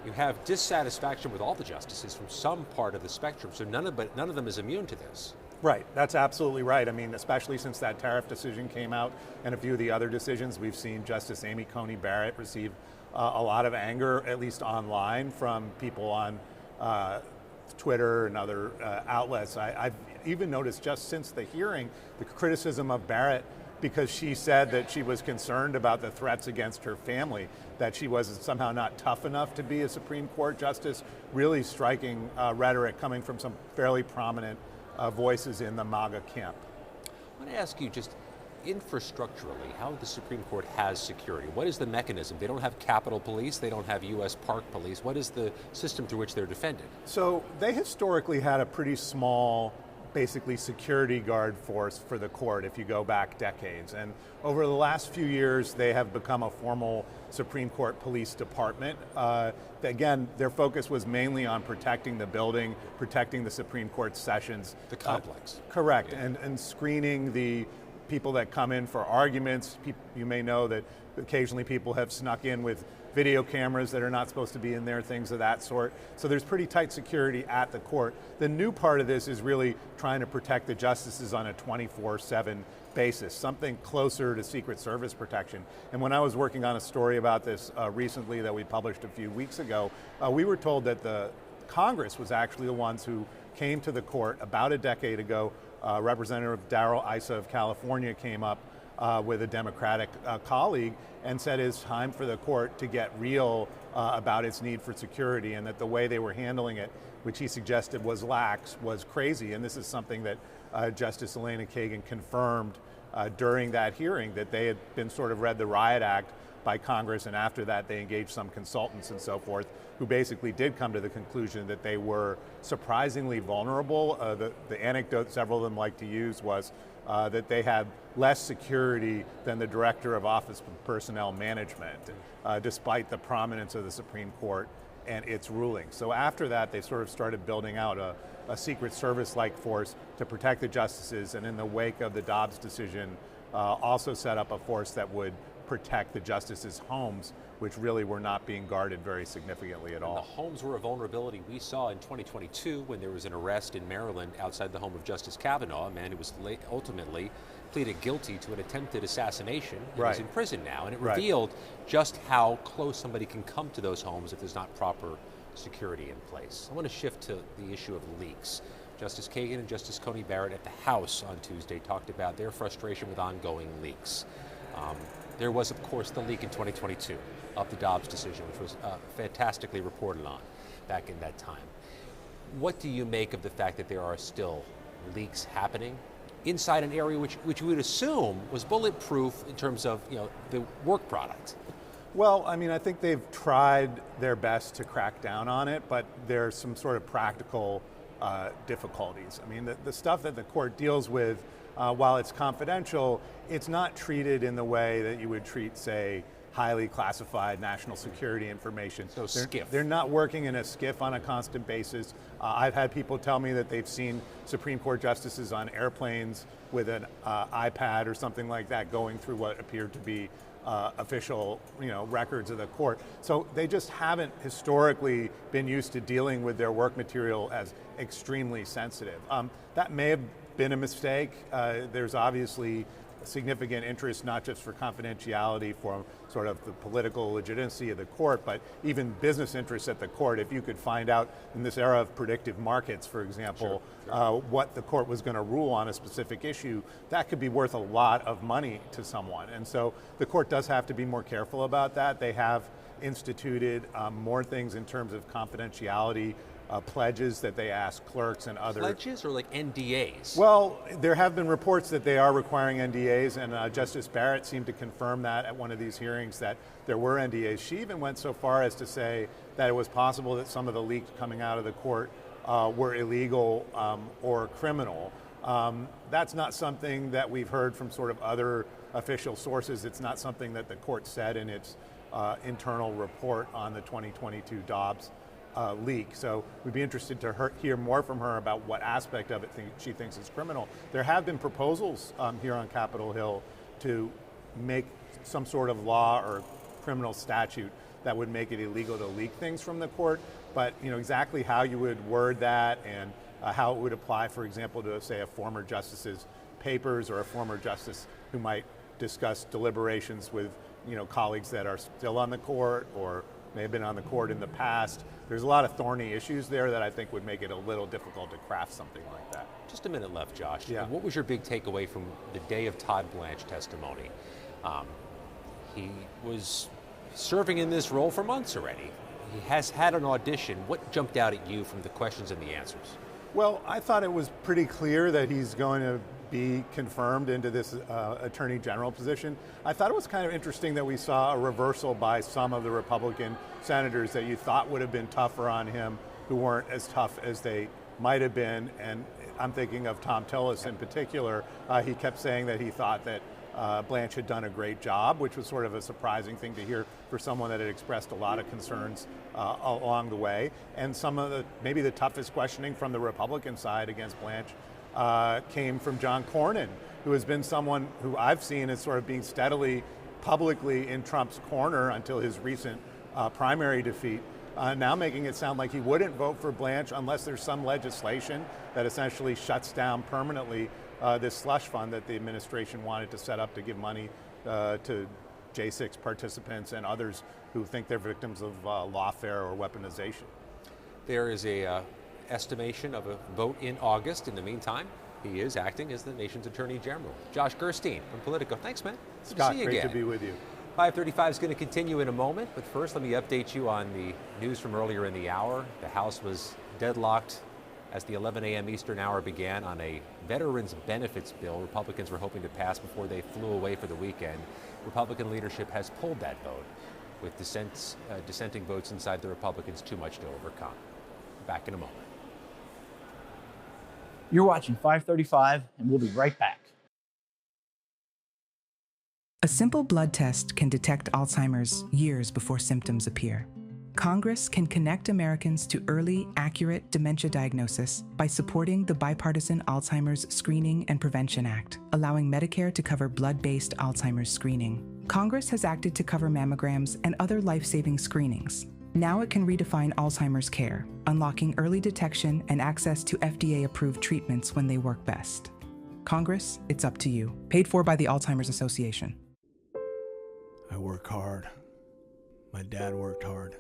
you have dissatisfaction with all the justices from some part of the spectrum, so none of them is immune to this. Right, that's absolutely right. I mean, especially since that tariff decision came out and a few of the other decisions, we've seen Justice Amy Coney Barrett receive a lot of anger, at least online, from people on Twitter and other outlets. I've even noticed just since the hearing, the criticism of Barrett, because she said that she was concerned about the threats against her family, that she was somehow not tough enough to be a Supreme Court justice. Really striking rhetoric coming from some fairly prominent voices in the MAGA camp. I want to ask you just infrastructurally, how the Supreme Court has security. What is the mechanism? They don't have Capitol Police, they don't have U.S. Park Police. What is the system through which they're defended? So they historically had a pretty small, basically security guard force for the court if you go back decades. And over the last few years, they have become a formal Supreme Court police department. Again, their focus was mainly on protecting the building, protecting the Supreme Court sessions. The complex. Correct, Yeah. and screening the people that come in for arguments. You may know that occasionally people have snuck in with video cameras that are not supposed to be in there, things of that sort. So there's pretty tight security at the court. The new part of this is really trying to protect the justices on a 24/7 basis, something closer to Secret Service protection. And when I was working on a story about this recently that we published a few weeks ago, we were told that the Congress was actually the ones who came to the court about a decade ago. Representative Darrell Issa of California came up with a Democratic colleague and said it's time for the court to get real about its need for security, and that the way they were handling it, which he suggested was lax, was crazy. And this is something that Justice Elena Kagan confirmed during that hearing, that they had been sort of read the Riot Act by Congress, and after that they engaged some consultants and so forth, who basically did come to the conclusion that they were surprisingly vulnerable. The anecdote several of them like to use was that they had less security than the Director of Office of Personnel Management, despite the prominence of the Supreme Court and its ruling. So after that, they sort of started building out a Secret Service-like force to protect the justices, and in the wake of the Dobbs decision, also set up a force that would protect the justices' homes, which really were not being guarded very significantly at all. The homes were a vulnerability we saw in 2022 when there was an arrest in Maryland outside the home of Justice Kavanaugh, a man who was ultimately pleaded guilty to an attempted assassination and is in prison now. And it revealed just how close somebody can come to those homes if there's not proper security in place. I want to shift to the issue of leaks. Justice Kagan and Justice Coney Barrett at the House on Tuesday talked about their frustration with ongoing leaks. There was, of course, the leak in 2022 of the Dobbs decision, which was fantastically reported on back in that time. What do you make of the fact that there are still leaks happening inside an area which you would assume was bulletproof in terms of the work product? Well, I mean, I think they've tried their best to crack down on it, but there's some sort of practical difficulties. I mean, the stuff that the court deals with, while it's confidential, it's not treated in the way that you would treat, say, highly classified national security information. So SCIF. They're not working in a SCIF on a constant basis. I've had people tell me that they've seen Supreme Court justices on airplanes with an iPad or something like that going through what appeared to be official, records of the court. So they just haven't historically been used to dealing with their work material as extremely sensitive. That may have been a mistake. There's obviously significant interest, not just for confidentiality, for sort of the political legitimacy of the court, but even business interests at the court. If you could find out in this era of predictive markets, for example, what the court was going to rule on a specific issue, that could be worth a lot of money to someone. And so the court does have to be more careful about that. They have instituted more things in terms of confidentiality, pledges that they ask clerks and other... Pledges or like NDAs? Well, there have been reports that they are requiring NDAs, and Justice Barrett seemed to confirm that at one of these hearings, that there were NDAs. She even went so far as to say that it was possible that some of the leaks coming out of the court were illegal or criminal. That's not something that we've heard from sort of other official sources. It's not something that the court said in its internal report on the 2022 Dobbs leak. So we'd be interested to hear more from her about what aspect of it she thinks is criminal. There have been proposals here on Capitol Hill to make some sort of law or criminal statute that would make it illegal to leak things from the court, but exactly how you would word that and how it would apply, for example, to say a former justice's papers or a former justice who might discuss deliberations with colleagues that are still on the court or may have been on the court in the past. There's a lot of thorny issues there that I think would make it a little difficult to craft something like that. Just a minute left, Josh. Yeah. What was your big takeaway from the day of Todd Blanche testimony? He was serving in this role for months already. He has had an audition. What jumped out at you from the questions and the answers? Well, I thought it was pretty clear that he's going to be confirmed into this Attorney General position. I thought it was kind of interesting that we saw a reversal by some of the Republican senators that you thought would have been tougher on him, who weren't as tough as they might have been. And I'm thinking of Tom Tillis in particular. He kept saying that he thought that Blanche had done a great job, which was sort of a surprising thing to hear for someone that had expressed a lot of concerns along the way. And some of maybe the toughest questioning from the Republican side against Blanche came from John Cornyn, who has been someone who I've seen as sort of being steadily publicly in Trump's corner until his recent primary defeat, now making it sound like he wouldn't vote for Blanche unless there's some legislation that essentially shuts down permanently this slush fund that the administration wanted to set up to give money to J6 participants and others who think they're victims of lawfare or weaponization. There is a estimation of a vote in August. In the meantime, he is acting as the nation's Attorney General. Josh Gerstein from Politico. Thanks, man. Scott, see you great again. to be with you. 5:35 is going to continue in a moment, but first let me update you on the news from earlier in the hour. The House was deadlocked as the 11 a.m. Eastern hour began on a veterans benefits bill Republicans were hoping to pass before they flew away for the weekend. Republican leadership has pulled that vote, with dissenting votes inside the Republicans too much to overcome. Back in a moment. You're watching 535, and we'll be right back. A simple blood test can detect Alzheimer's years before symptoms appear. Congress can connect Americans to early, accurate dementia diagnosis by supporting the Bipartisan Alzheimer's Screening and Prevention Act, allowing Medicare to cover blood-based Alzheimer's screening. Congress has acted to cover mammograms and other life-saving screenings. Now it can redefine Alzheimer's care, unlocking early detection and access to FDA-approved treatments when they work best. Congress, it's up to you. Paid for by the Alzheimer's Association. I work hard. My dad worked hard.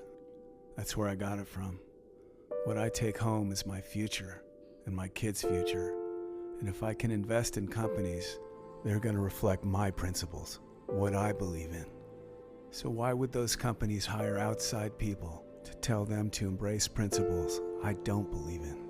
That's where I got it from. What I take home is my future and my kids' future. And if I can invest in companies, they're going to reflect my principles, what I believe in. So why would those companies hire outside people to tell them to embrace principles I don't believe in?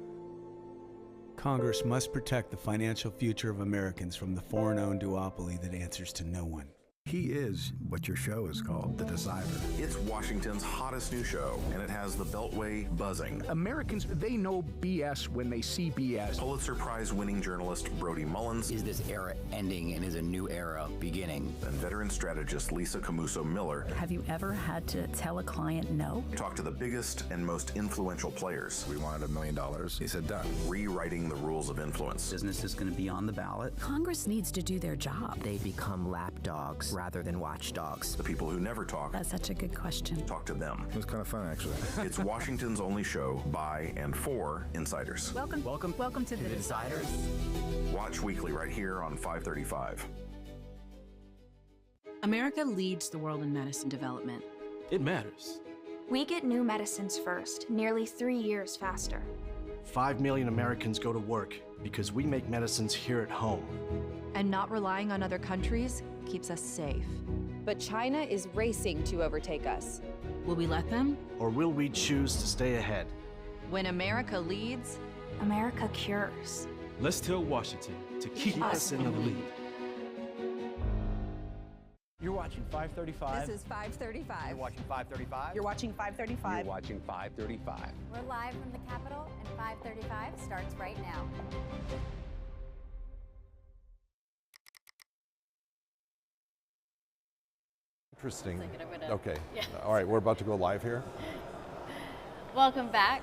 Congress must protect the financial future of Americans from the foreign-owned duopoly that answers to no one. He is what your show is called, The Decider. It's Washington's hottest new show, and it has the Beltway buzzing. Americans, they know BS when they see BS. Pulitzer Prize-winning journalist Brody Mullins. Is this era ending and is a new era beginning? And veteran strategist Lisa Camuso Miller. Have you ever had to tell a client no? Talk to the biggest and most influential players. We wanted $1 million. He said done. Rewriting the rules of influence. Business is going to be on the ballot. Congress needs to do their job. They become lapdogs. rather than watchdogs? The people who never talk. That's such a good question. Talk to them. It was kind of fun, actually. It's Washington's only show by and for insiders. Welcome to the Deciders. Watch weekly right here on 535. America leads the world in medicine development. It matters. We get new medicines first, nearly 3 years faster. 5 million Americans go to work because we make medicines here at home. And not relying on other countries keeps us safe. But China is racing to overtake us. Will we let them? Or will we choose to stay ahead? When America leads, America cures. Let's tell Washington to keep us in the lead. You're watching 535. This is 535. You're watching 535. You're watching 535. You're watching 535. We're live from the Capitol, and 535 starts right now. Interesting. Okay. Yeah. All right, we're about to go live here. Welcome back.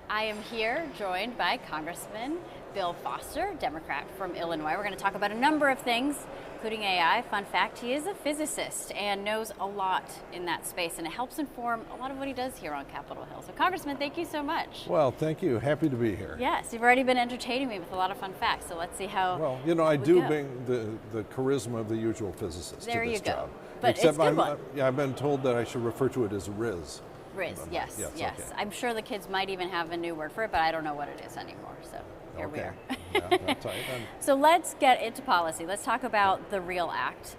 I am here joined by Congressman Bill Foster, Democrat from Illinois. We're going to talk about a number of things, including AI. Fun fact, he is a physicist and knows a lot in that space, and it helps inform a lot of what he does here on Capitol Hill. So Congressman, thank you so much. Well, thank you. Happy to be here. Yes, you've already been entertaining me with a lot of fun facts, so let's see how. Well, you know, I do bring the charisma of the usual physicist there to this you go. job. But Except it's a good one. I've been told that I should refer to it as Riz. Riz, yes. Okay. I'm sure the kids might even have a new word for it, but I don't know what it is anymore, so here we are. Yeah, that's right. So let's get into policy. Let's talk about the REAL Act.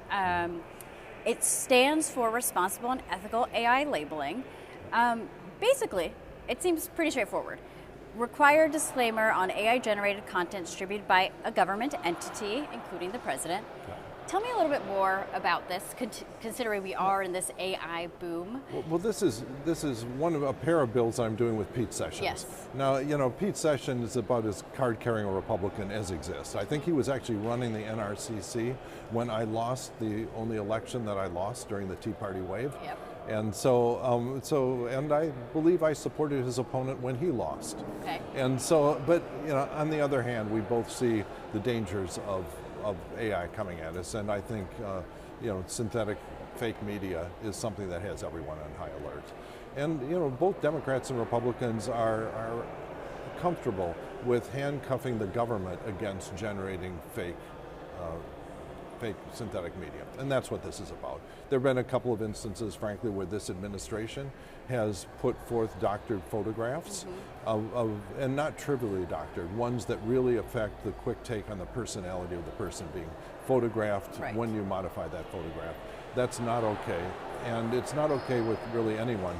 It stands for Responsible and Ethical AI Labeling. Basically, it seems pretty straightforward. Required disclaimer on AI-generated content distributed by a government entity, including the president. Tell me a little bit more about this, considering we are in this AI boom. Well, this is one of a pair of bills I'm doing with Pete Sessions. Yes. Now, you know, Pete Sessions is about as card-carrying a Republican as exists. I think he was actually running the NRCC when I lost the only election that I lost during the Tea Party wave. Yep. And and I believe I supported his opponent when he lost. Okay. And so, but you know, on the other hand, we both see the dangers of AI coming at us, and I think you know, synthetic fake media is something that has everyone on high alert. And you know, both Democrats and Republicans are comfortable with handcuffing the government against generating fake synthetic media, and that's what this is about. There have been a couple of instances, frankly, where this administration has put forth doctored photographs and not trivially doctored, ones that really affect the quick take on the personality of the person being photographed when you modify that photograph. That's not okay, and it's not okay with really anyone.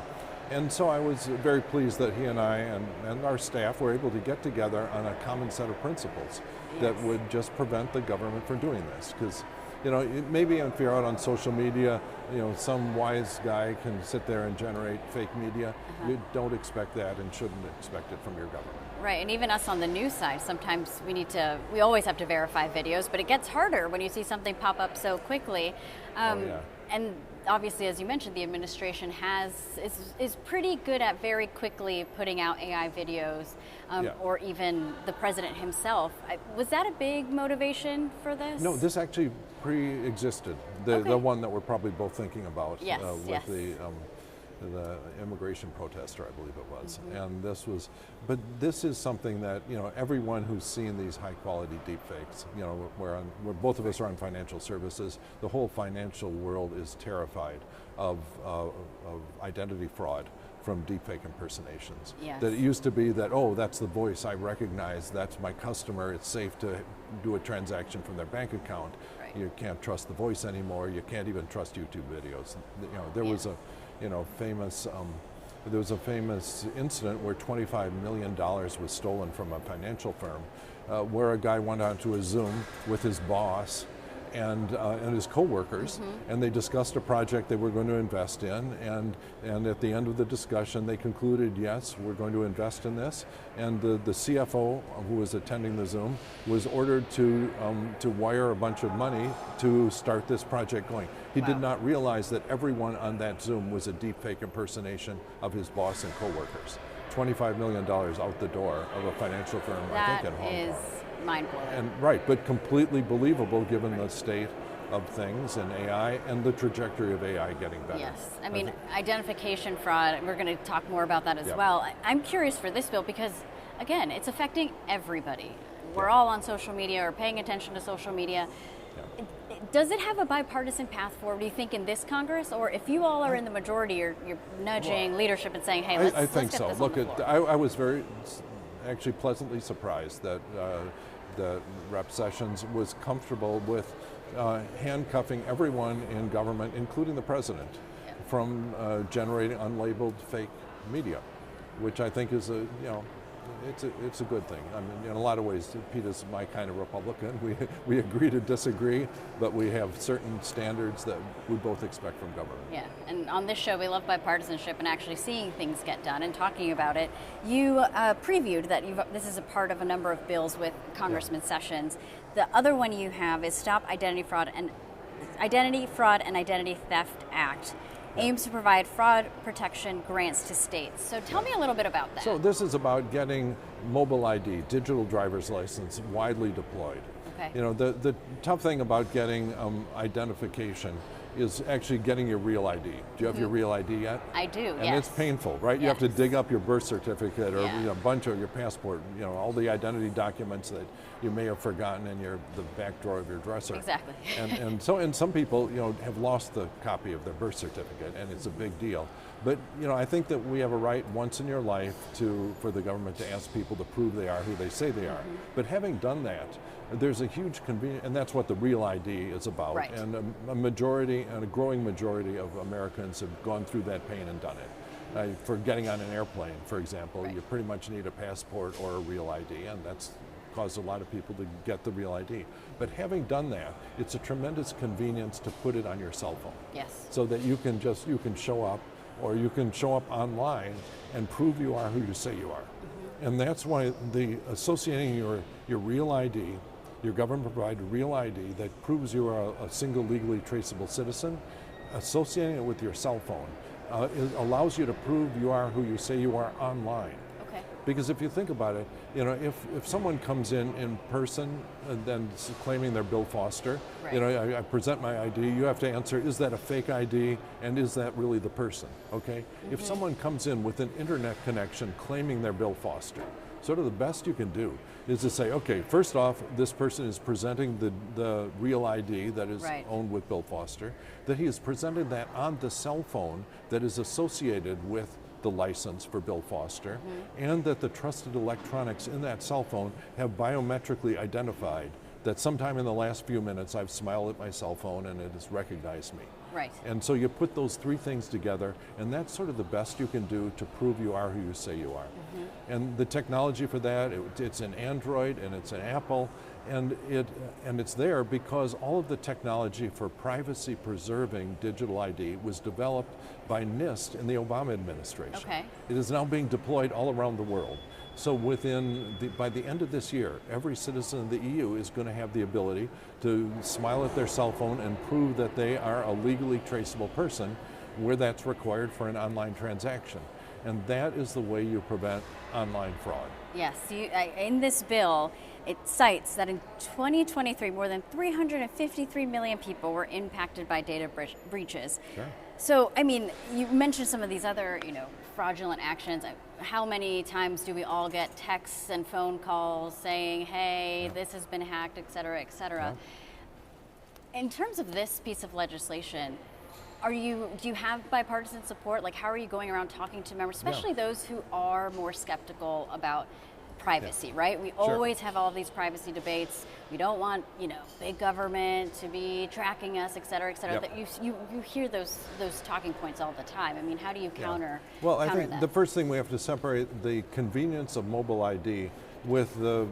And so I was very pleased that he and I and our staff were able to get together on a common set of principles that would just prevent the government from doing this. Because, you know, maybe if you're out on social media, you know, some wise guy can sit there and generate fake media. You don't expect that and shouldn't expect it from your government. Right, and even us on the news side, sometimes we always have to verify videos, but it gets harder when you see something pop up so quickly. And obviously, as you mentioned, the administration is pretty good at very quickly putting out AI videos, or even the president himself. Was that a big motivation for this? No, this actually pre-existed. The one that we're probably both thinking about with the immigration protester, I believe it was. And but this is something that, you know, everyone who's seen these high quality deep fakes, you know, where both of us are on financial services, the whole financial world is terrified of identity fraud from deepfake impersonations. Yes. That it used to be that, oh, that's the voice I recognize, that's my customer, it's safe to do a transaction from their bank account. Right. You can't trust the voice anymore, you can't even trust YouTube videos. You know, there was a famous incident where $25 million was stolen from a financial firm, where a guy went onto a Zoom with his boss and his coworkers, and they discussed a project they were going to invest in, and at the end of the discussion they concluded, yes, we're going to invest in this, and the CFO who was attending the Zoom was ordered to wire a bunch of money to start this project going. He did not realize that everyone on that Zoom was a deepfake impersonation of his boss and coworkers. $25 million out the door of a financial firm, I think in Hong Kong. That is mind-blowing. And but completely believable given the state of things and AI and the trajectory of AI getting better. Yes, I mean, identification fraud, we're going to talk more about that as well. I'm curious for this bill because, again, it's affecting everybody. We're all on social media or paying attention to social media. Does it have a bipartisan path forward, do you think, in this Congress? Or if you all are in the majority, you're nudging leadership and saying, hey, let's I think get so. this Look, on the floor. I was actually pleasantly surprised that Rep. Sessions was comfortable with handcuffing everyone in government, including the president, from generating unlabeled fake media, which I think is it's a good thing. I mean, in a lot of ways, Pete is my kind of Republican. We agree to disagree, but we have certain standards that we both expect from government. Yeah, and on this show, we love bipartisanship and actually seeing things get done and talking about it. You previewed that this is a part of a number of bills with Congressman Sessions. The other one you have is Stop Identity Fraud and Identity Theft Act. Aims to provide fraud protection grants to states. So tell me a little bit about that. So this is about getting mobile ID, digital driver's license, widely deployed. Okay. You know, the tough thing about getting identification is actually getting your real ID. Do you have your real ID yet? I do, and it's painful, right? Yes. You have to dig up your birth certificate or a bunch of your passport, all the identity documents that you may have forgotten in the back drawer of your dresser. Exactly. and some people, have lost the copy of their birth certificate, and it's a big deal. But I think that we have a right once in your life for the government to ask people to prove they are who they say they are. But having done that, there's a huge convenience, and that's what the real ID is about. Right. And a growing majority of Americans have gone through that pain and done it. For getting on an airplane, for example, you pretty much need a passport or a real ID, and that's caused a lot of people to get the real ID. But having done that, it's a tremendous convenience to put it on your cell phone. Yes. So that you can show up, or you can show up online and prove you are who you say you are. And that's why associating your real ID, your government-provided real ID that proves you are a single legally traceable citizen, associating it with your cell phone allows you to prove you are who you say you are online. Okay. Because if you think about it, if someone comes in person and then claiming they're Bill Foster, I present my ID, you have to answer, is that a fake ID and is that really the person, okay? If someone comes in with an internet connection claiming they're Bill Foster, sort of the best you can do is to say, okay, first off, this person is presenting the real ID that is owned with Bill Foster, that he has presented that on the cell phone that is associated with the license for Bill Foster, and that the trusted electronics in that cell phone have biometrically identified that sometime in the last few minutes I've smiled at my cell phone and it has recognized me. Right. And so you put those three things together, and that's sort of the best you can do to prove you are who you say you are. And the technology for that, it's an Android and it's an Apple, and it's there because all of the technology for privacy preserving digital ID was developed by NIST in the Obama administration. Okay. It is now being deployed all around the world. So by the end of this year, every citizen of the EU is going to have the ability to smile at their cell phone and prove that they are a legally traceable person where that's required for an online transaction. And that is the way you prevent online fraud. Yes, in this bill, it cites that in 2023, more than 353 million people were impacted by data breaches. Sure. So, I mean, you mentioned some of these other, fraudulent actions. How many times do we all get texts and phone calls saying, hey, this has been hacked, et cetera, et cetera? Yeah. In terms of this piece of legislation, do you have bipartisan support? Like, how are you going around talking to members, especially those who are more skeptical about privacy, right? We always have all these privacy debates. We don't want, big government to be tracking us, et cetera, et cetera. That you hear those talking points all the time. I mean, how do you counter Well, I counter think that? the first thing we have to separate the convenience of mobile ID with the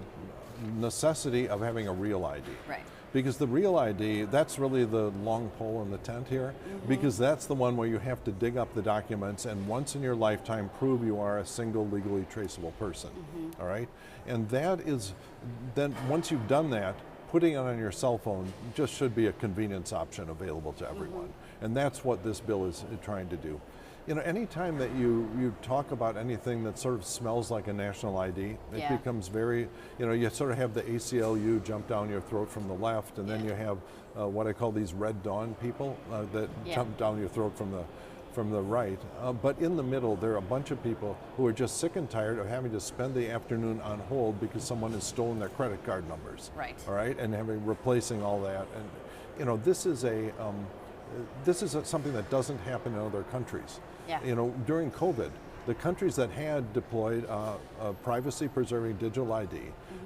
necessity of having a real ID. Right. Because the real ID, that's really the long pole in the tent here, because that's the one where you have to dig up the documents and once in your lifetime prove you are a single legally traceable person, all right? And that is, then once you've done that, putting it on your cell phone just should be a convenience option available to everyone. And that's what this bill is trying to do. You know, anytime that you talk about anything that sort of smells like a national ID, it becomes very, you know, you sort of have the ACLU jump down your throat from the left, and then you have what I call these Red Dawn people that jump down your throat from the right. But in the middle, there are a bunch of people who are just sick and tired of having to spend the afternoon on hold because someone has stolen their credit card numbers. Right. All right, and replacing all that, and you know, this is something that doesn't happen in other countries. Yeah. You know, during COVID, the countries that had deployed a privacy-preserving digital ID,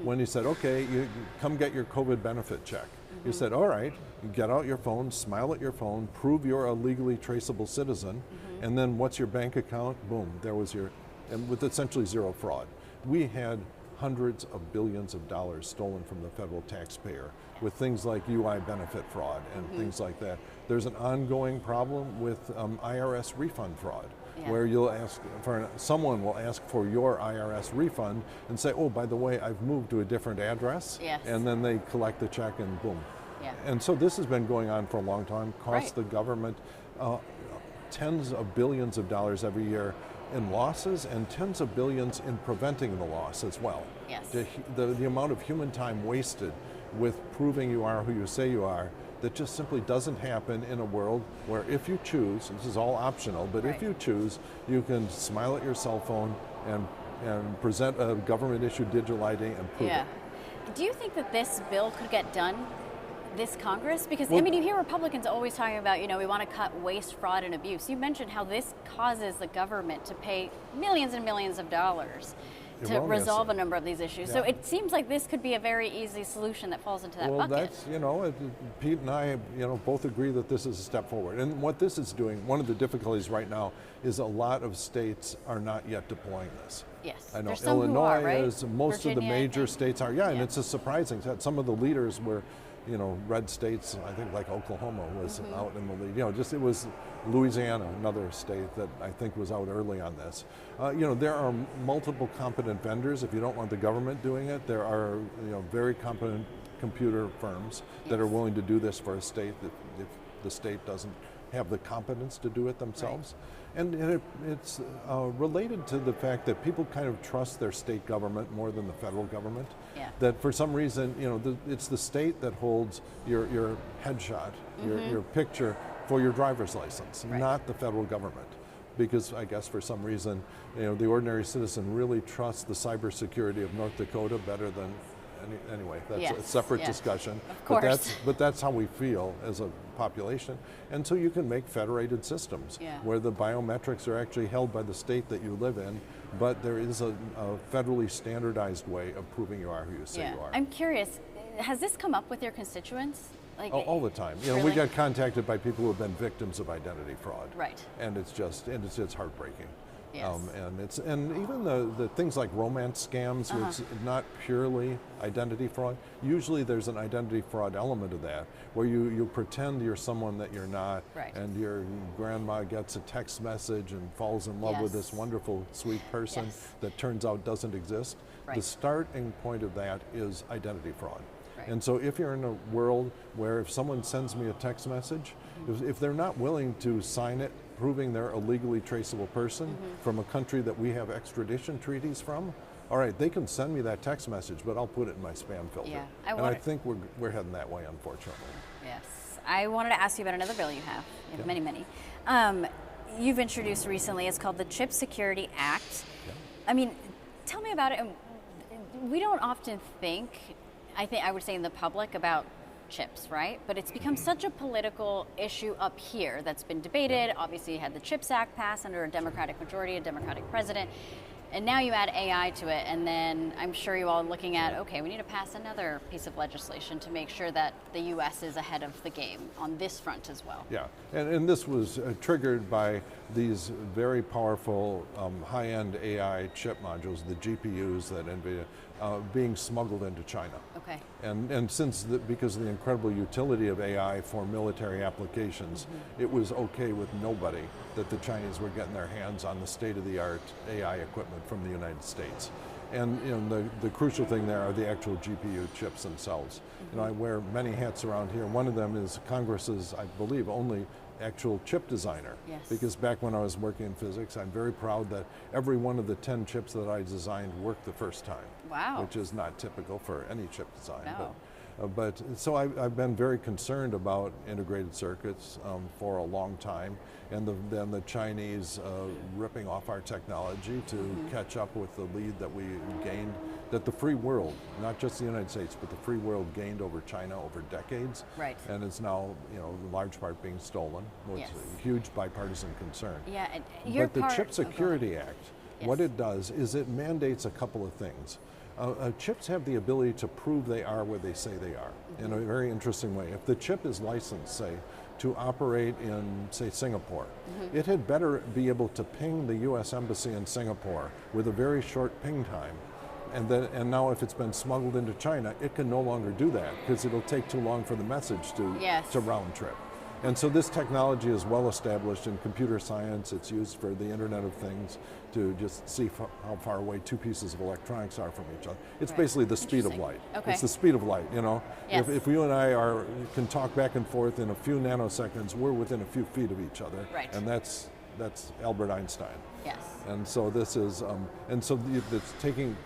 when you said, okay, you come get your COVID benefit check, you said, all right, you get out your phone, smile at your phone, prove you're a legally traceable citizen, and then what's your bank account? Boom, there was and with essentially zero fraud. We had hundreds of billions of dollars stolen from the federal taxpayer with things like UI benefit fraud and things like that. There's an ongoing problem with IRS refund fraud, where someone will ask for your IRS refund and say, oh, by the way, I've moved to a different address, and then they collect the check and boom. And so this has been going on for a long time, costs the government tens of billions of dollars every year in losses and tens of billions in preventing the loss as well. The amount of human time wasted with proving you are who you say you are, that just simply doesn't happen in a world where if you choose, this is all optional, but if you choose, you can smile at your cell phone and present a government-issued digital ID and prove it. Do you think that this bill could get done this Congress? Because, I mean, you hear Republicans always talking about, you know, we want to cut waste, fraud, and abuse. You mentioned how this causes the government to pay millions and millions of dollars to resolve a number of these issues. So it seems like this could be a very easy solution that falls into that bucket. Well, that's, you know, Pete and I, you know, both agree that this is a step forward. And what this is doing, one of the difficulties right now is a lot of states are not yet deploying this. Yes, I know there's some Illinois who are, right? is, most Virginia, of the major states are, and it's a surprising that some of the leaders were, you know, red states. I think like Oklahoma was out in the lead. You know, just it was Louisiana, another state that I think was out early on this. You know, there are multiple competent vendors. If you don't want the government doing it, there are, you know, very competent computer firms that are willing to do this for a state if the state doesn't have the competence to do it themselves. And it's related to the fact that people kind of trust their state government more than the federal government. That for some reason, you know, it's the state that holds your headshot, your picture for your driver's license, not the federal government. Because I guess for some reason, you know, the ordinary citizen really trusts the cybersecurity of North Dakota better than anyway, that's a separate discussion. Of course. But that's how we feel as a population. And so you can make federated systems where the biometrics are actually held by the state that you live in, but there is a federally standardized way of proving you are who you say you are. I'm curious, has this come up with your constituents? Like, all the time. You know, we got contacted by people who have been victims of identity fraud. And it's just heartbreaking. And even the things like romance scams, where it's not purely identity fraud. Usually there's an identity fraud element of that, where you pretend you're someone that you're not, and your grandma gets a text message and falls in love with this wonderful, sweet person that turns out doesn't exist. The starting point of that is identity fraud. And so if you're in a world where if someone sends me a text message, if they're not willing to sign it, proving they're a legally traceable person from a country that we have extradition treaties from, all right, they can send me that text message, but I'll put it in my spam filter. I think we're heading that way, unfortunately. Yes. I wanted to ask you about another bill you have. You have many. You've introduced recently, it's called the Chip Security Act. I mean, tell me about it. We don't often think, I would say in the public, about chips, right? But it's become such a political issue up here that's been debated. Obviously, you had the CHIPS Act pass under a Democratic majority, a Democratic president, and now you add AI to it, and then I'm sure you all are looking at, okay, we need to pass another piece of legislation to make sure that the U.S. is ahead of the game on this front as well. Yeah, and this was triggered by these very powerful high-end AI chip modules, the GPUs that NVIDIA, being smuggled into China. Okay. And because of the incredible utility of AI for military applications, it was okay with nobody that the Chinese were getting their hands on the state-of-the-art AI equipment from the United States. And the crucial thing there are the actual GPU chips themselves. I wear many hats around here. One of them is Congress's, I believe, only actual chip designer. Yes. Because back when I was working in physics, I'm very proud that every one of the 10 chips that I designed worked the first time. Wow. Which is not typical for any chip design. No. But so I've been very concerned about integrated circuits for a long time, and then the Chinese ripping off our technology to catch up with the lead that we gained, that the free world, not just the United States, but the free world gained over China over decades. Right. And it's now, in large part being stolen, which is a huge bipartisan concern. Yeah, but the Chip Security Act, what it does is it mandates a couple of things. Chips have the ability to prove they are where they say they are in a very interesting way. If the chip is licensed, say, to operate in, say, Singapore, it had better be able to ping the U.S. Embassy in Singapore with a very short ping time. And now if it's been smuggled into China, it can no longer do that because it'll take too long for the message to round trip. And so this technology is well established in computer science. It's used for the Internet of Things to just see how far away two pieces of electronics are from each other. It's basically the speed of light. Okay. It's the speed of light, Yes. If you and I can talk back and forth in a few nanoseconds, we're within a few feet of each other. Right. And that's Albert Einstein. Yes. And so this is, it's taking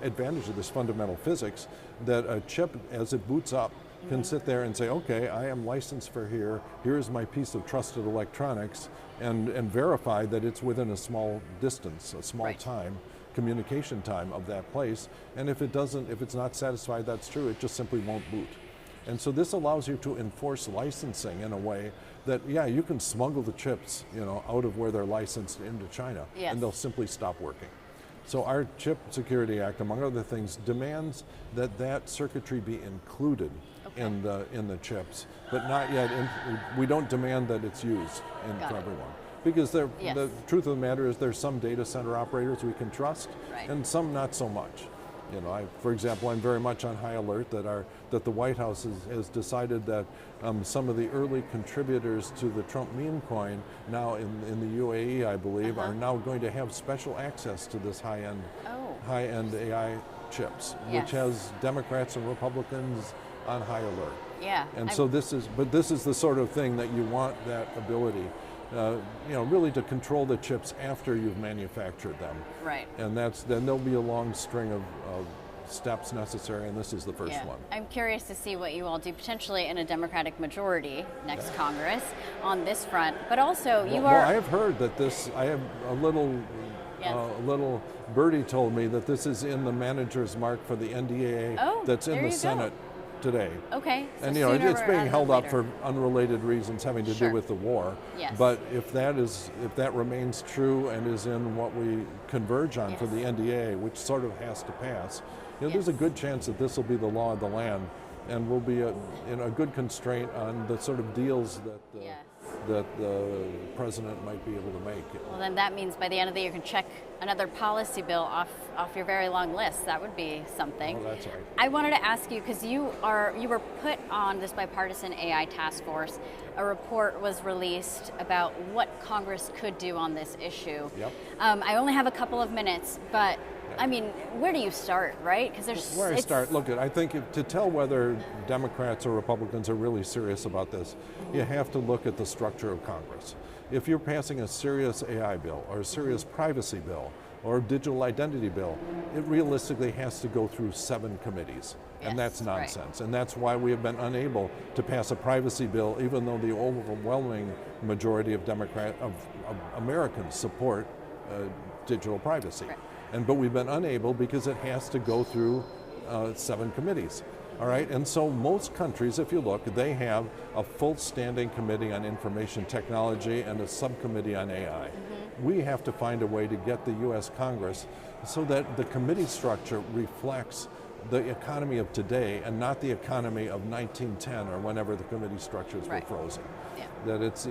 advantage of this fundamental physics that a chip, as it boots up, can sit there and say, okay, I am licensed for here, here's my piece of trusted electronics, and verify that it's within a small distance, a small time, communication time of that place. And if it's not satisfied that's true, it just simply won't boot. And so this allows you to enforce licensing in a way that, you can smuggle the chips, out of where they're licensed into China, and they'll simply stop working. So our Chip Security Act, among other things, demands that circuitry be included in the chips, but not yet. We don't demand that it's used for everyone, because the truth of the matter is there's some data center operators we can trust, and some not so much. For example, I'm very much on high alert that the White House has decided that some of the early contributors to the Trump meme coin now in the UAE, I believe, are now going to have special access to this high-end AI chips, which has Democrats and Republicans on high alert. Yeah. And so this is the sort of thing that you want, that ability, really to control the chips after you've manufactured them. Right. And then there'll be a long string of steps necessary, and this is the first one. I'm curious to see what you all do potentially in a Democratic majority next Congress on this front, but also Well, I have heard that I have a little birdie told me that this is in the manager's mark for the NDAA that's in the Senate today. Okay. So and it's being held up for unrelated reasons having to do with the war. Yes. But if that remains true and is in what we converge on for the NDAA, which sort of has to pass, there's a good chance that this will be the law of the land and will be a good constraint on the sort of deals that the president might be able to make. Well, then that means by the end of the year you can check another policy bill off your very long list. That would be something. Oh, that's right. I wanted to ask you, because you were put on this bipartisan AI task force. A report was released about what Congress could do on this issue. Yep. I only have a couple of minutes, but I mean, where do you start, right? Because look, I think to tell whether Democrats or Republicans are really serious about this, you have to look at the structure of Congress. If you're passing a serious AI bill or a serious privacy bill or a digital identity bill, it realistically has to go through 7 committees. And that's nonsense. And that's why we have been unable to pass a privacy bill, even though the overwhelming majority of Americans support digital privacy. But we've been unable because it has to go through 7 committees. All right, and so most countries, if you look, they have a full standing committee on information technology and a subcommittee on AI. We have to find a way to get the U.S. Congress so that the committee structure reflects the economy of today and not the economy of 1910 or whenever the committee structures were frozen. That it's,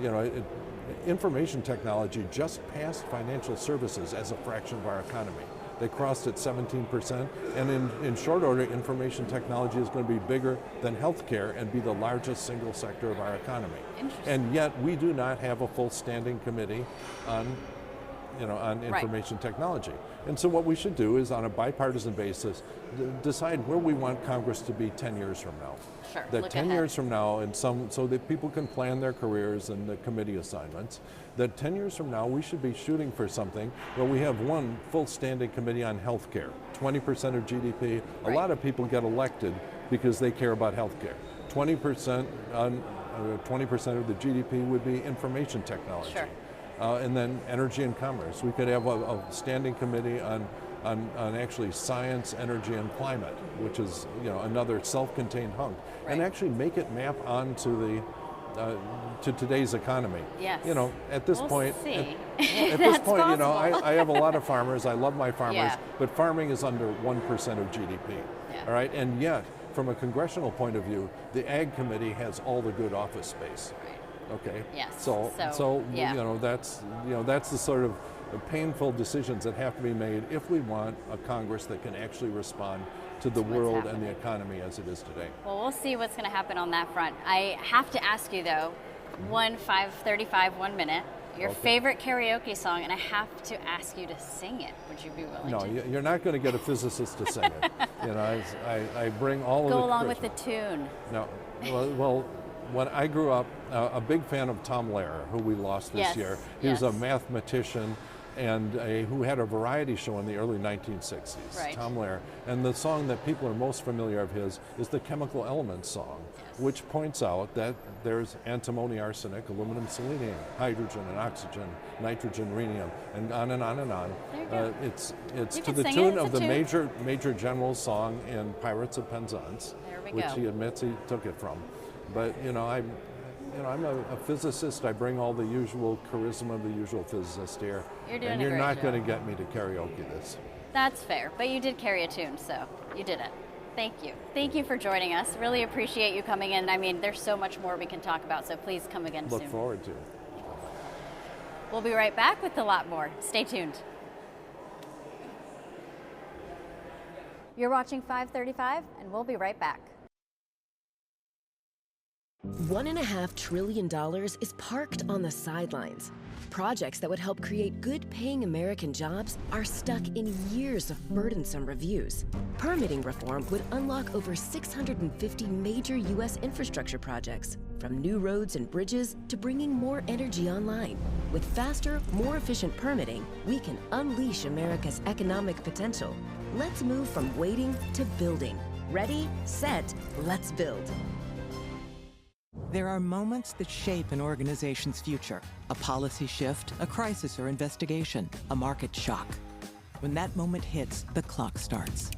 information technology just passed financial services as a fraction of our economy. They crossed at 17%, and in short order, information technology is going to be bigger than healthcare and be the largest single sector of our economy. And yet, we do not have a full standing committee on on information technology. And so what we should do is, on a bipartisan basis, decide where we want Congress to be 10 years from now. Sure. That 10 years from now, and so that people can plan their careers and the committee assignments, that 10 years from now we should be shooting for something where we have one full standing committee on health care, 20% of GDP. A lot of people get elected because they care about health care. 20% of the GDP would be information technology. Sure. And then energy and commerce. We could have a standing committee on actually science, energy, and climate, which is another self-contained hunk, and actually make it map onto to today's economy. Yes. At this point, see. at this point, possible. I have a lot of farmers. I love my farmers, Yeah. but farming is under 1% of GDP. Yeah. All right, and yet, from a congressional point of view, the Ag Committee has all the good office space. Okay. Yes. So yeah. that's the sort of painful decisions that have to be made if we want a Congress that can actually respond to the world and the economy as it is today. Well, we'll see what's going to happen on that front. I have to ask you though, 1 minute, your favorite karaoke song, and I have to ask you to sing it. Would you be willing to? No, you're not going to get a physicist to sing it. I bring all of the Go along with the tune. No, well, when I grew up, a big fan of Tom Lehrer, who we lost this year. He was a mathematician and who had a variety show in the early 1960s, Tom Lehrer. And the song that people are most familiar of his is the Chemical Elements song, which points out that there's antimony, arsenic, aluminum, selenium, hydrogen and oxygen, nitrogen, rhenium, and on and on and on. It's to the tune of the Major General's song in Pirates of Penzance, which he admits he took it from. But I'm a physicist. I bring all the usual charisma of the usual physicist here. You're You're not going to get me to karaoke this. That's fair, but you did carry a tune, so you did it. Thank you. Thank you for joining us. Really appreciate you coming in. I mean, there's so much more we can talk about, so please come again soon. Look forward to it. We'll be right back with a lot more. Stay tuned. You're watching 535, and we'll be right back. $1.5 trillion is parked on the sidelines. Projects that would help create good-paying American jobs are stuck in years of burdensome reviews. Permitting reform would unlock over 650 major U.S. infrastructure projects, from new roads and bridges to bringing more energy online. With faster, more efficient permitting, we can unleash America's economic potential. Let's move from waiting to building. Ready, set, let's build. There are moments that shape an organization's future. A policy shift, a crisis or investigation, a market shock. When that moment hits, the clock starts.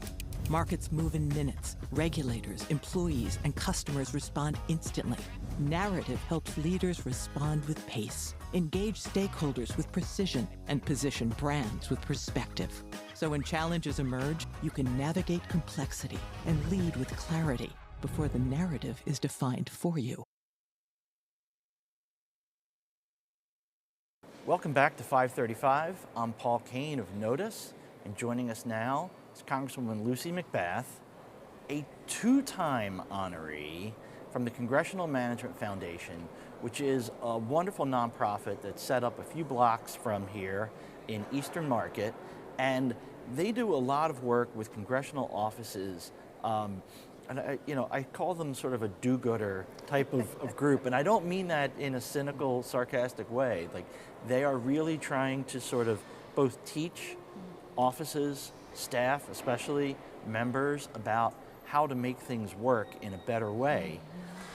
Markets move in minutes. Regulators, employees, and customers respond instantly. Narrative helps leaders respond with pace, engage stakeholders with precision, and position brands with perspective. So when challenges emerge, you can navigate complexity and lead with clarity before the narrative is defined for you. Welcome back to 535. I'm Paul Kane of Notice, and joining us now is Congresswoman Lucy McBath, a two-time honoree from the Congressional Management Foundation, which is a wonderful nonprofit that's set up a few blocks from here in Eastern Market, and they do a lot of work with congressional offices. And I call them sort of a do-gooder type of group, and I don't mean that in a cynical, sarcastic way. Like, they are really trying to sort of both teach offices, staff, especially members, about how to make things work in a better way.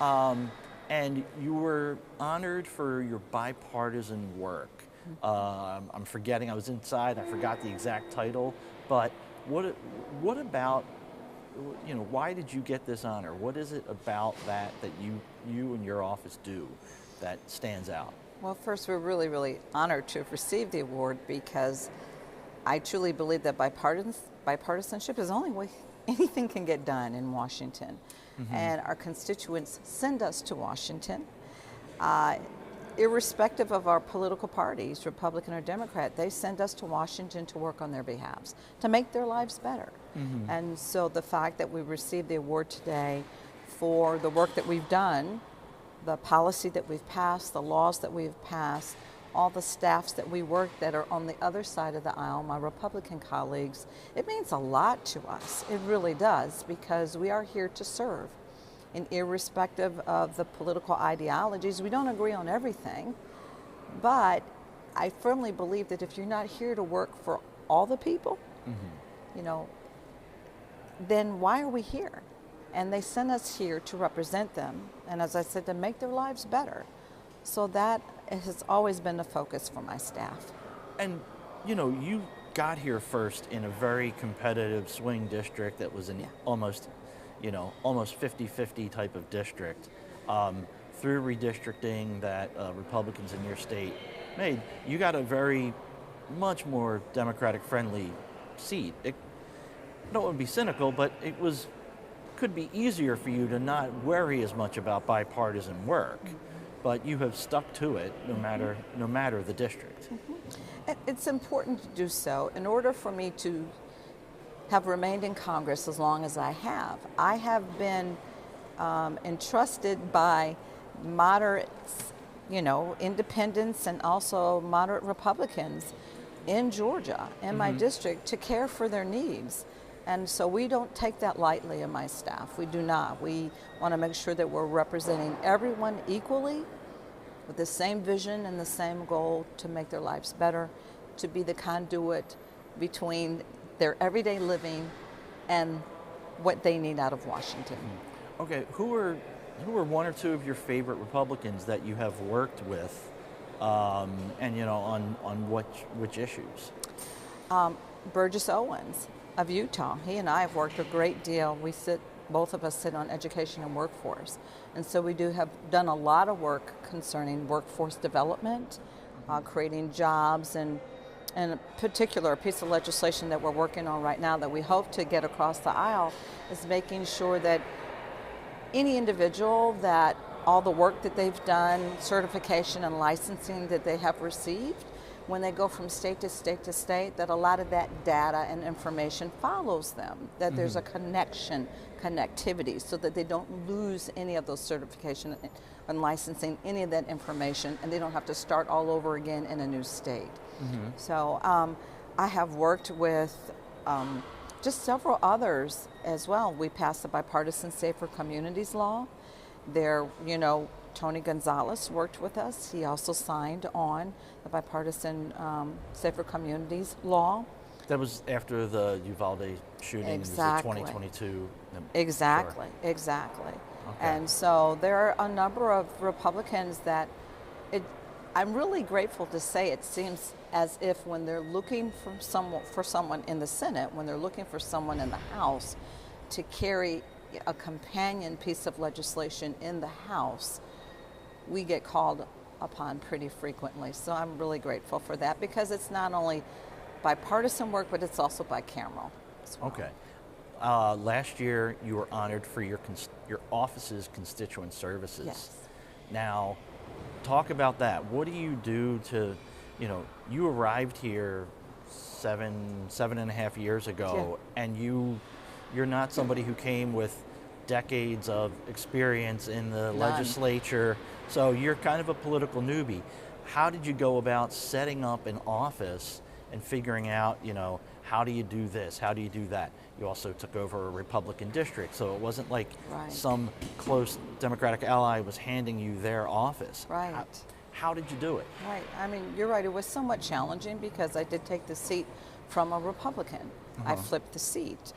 And you were honored for your bipartisan work. I'm forgetting, I was inside, I forgot the exact title, but what about, why did you get this honor? What is it about that you and your office do that stands out? Well, first, we're really, really honored to have received the award, because I truly believe that bipartisanship is the only way anything can get done in Washington. And our constituents send us to Washington. Irrespective of our political parties, Republican or Democrat, they send us to Washington to work on their behalves, to make their lives better. And so the fact that we received the award today for the work that we've done, the policy that we've passed, the laws that we've passed, all the staffs that we work that are on the other side of the aisle, my Republican colleagues, it means a lot to us. It really does, because we are here to serve. And irrespective of the political ideologies, we don't agree on everything, but I firmly believe that if you're not here to work for all the people, you know, then why are we here? And they sent us here to represent them, and as I said, to make their lives better. So that has always been the focus for my staff. And, you know, you got here first in a very competitive swing district that was an almost 50-50 type of district. Through redistricting that Republicans in your state made, you got a very much more Democratic-friendly seat. I don't want to be cynical, but it could be easier for you to not worry as much about bipartisan work. But you have stuck to it no matter the district. It's important to do so. In order for me to have remained in Congress as long as I have been entrusted by moderates, you know, independents and also moderate Republicans in Georgia, in my district, to care for their needs. And so we don't take that lightly in my staff. We do not. We want to make sure that we're representing everyone equally with the same vision and the same goal to make their lives better, to be the conduit between their everyday living and what they need out of Washington. Okay, who are one or two of your favorite Republicans that you have worked with, and you know, on which issues? Burgess Owens of Utah. He and I have worked a great deal. Both of us sit on education and workforce. And so we have done a lot of work concerning workforce development, creating jobs, and in particular, a piece of legislation that we're working on right now that we hope to get across the aisle is making sure that any individual that all the work that they've done, certification and licensing that they have received, when they go from state to state to state, that a lot of that data and information follows them, that there's a connectivity, so that they don't lose any of those certification and licensing, any of that information, and they don't have to start all over again in a new state. So I have worked with just several others as well. We passed the Bipartisan Safer Communities Law. There, you know, Tony Gonzalez worked with us. He also signed on the Bipartisan Safer Communities Law. That was after the Uvalde shooting. Exactly. It was the 2022. Exactly, Sure. exactly. Okay. And so there are a number of Republicans that I'm really grateful to say it seems as if when they're looking for someone in the Senate, when they're looking for someone in the House to carry a companion piece of legislation in the House, we get called upon pretty frequently. So I'm really grateful for that, because it's not only bipartisan work, but it's also bicameral as well. Okay. Last year, you were honored for your office's constituent services. Yes. Now, talk about that. What do you do to, you know, you arrived here seven and a half years ago, and you're not somebody who came with decades of experience in the legislature, so you're kind of a political newbie. How did you go about setting up an office and figuring out, you know, how do you do this, how do you do that? You also took over a Republican district, so it wasn't like some close Democratic ally was handing you their office. Right. How did you do it? Right. I mean, you're right. It was somewhat challenging because I did take the seat from a Republican. I flipped the seat,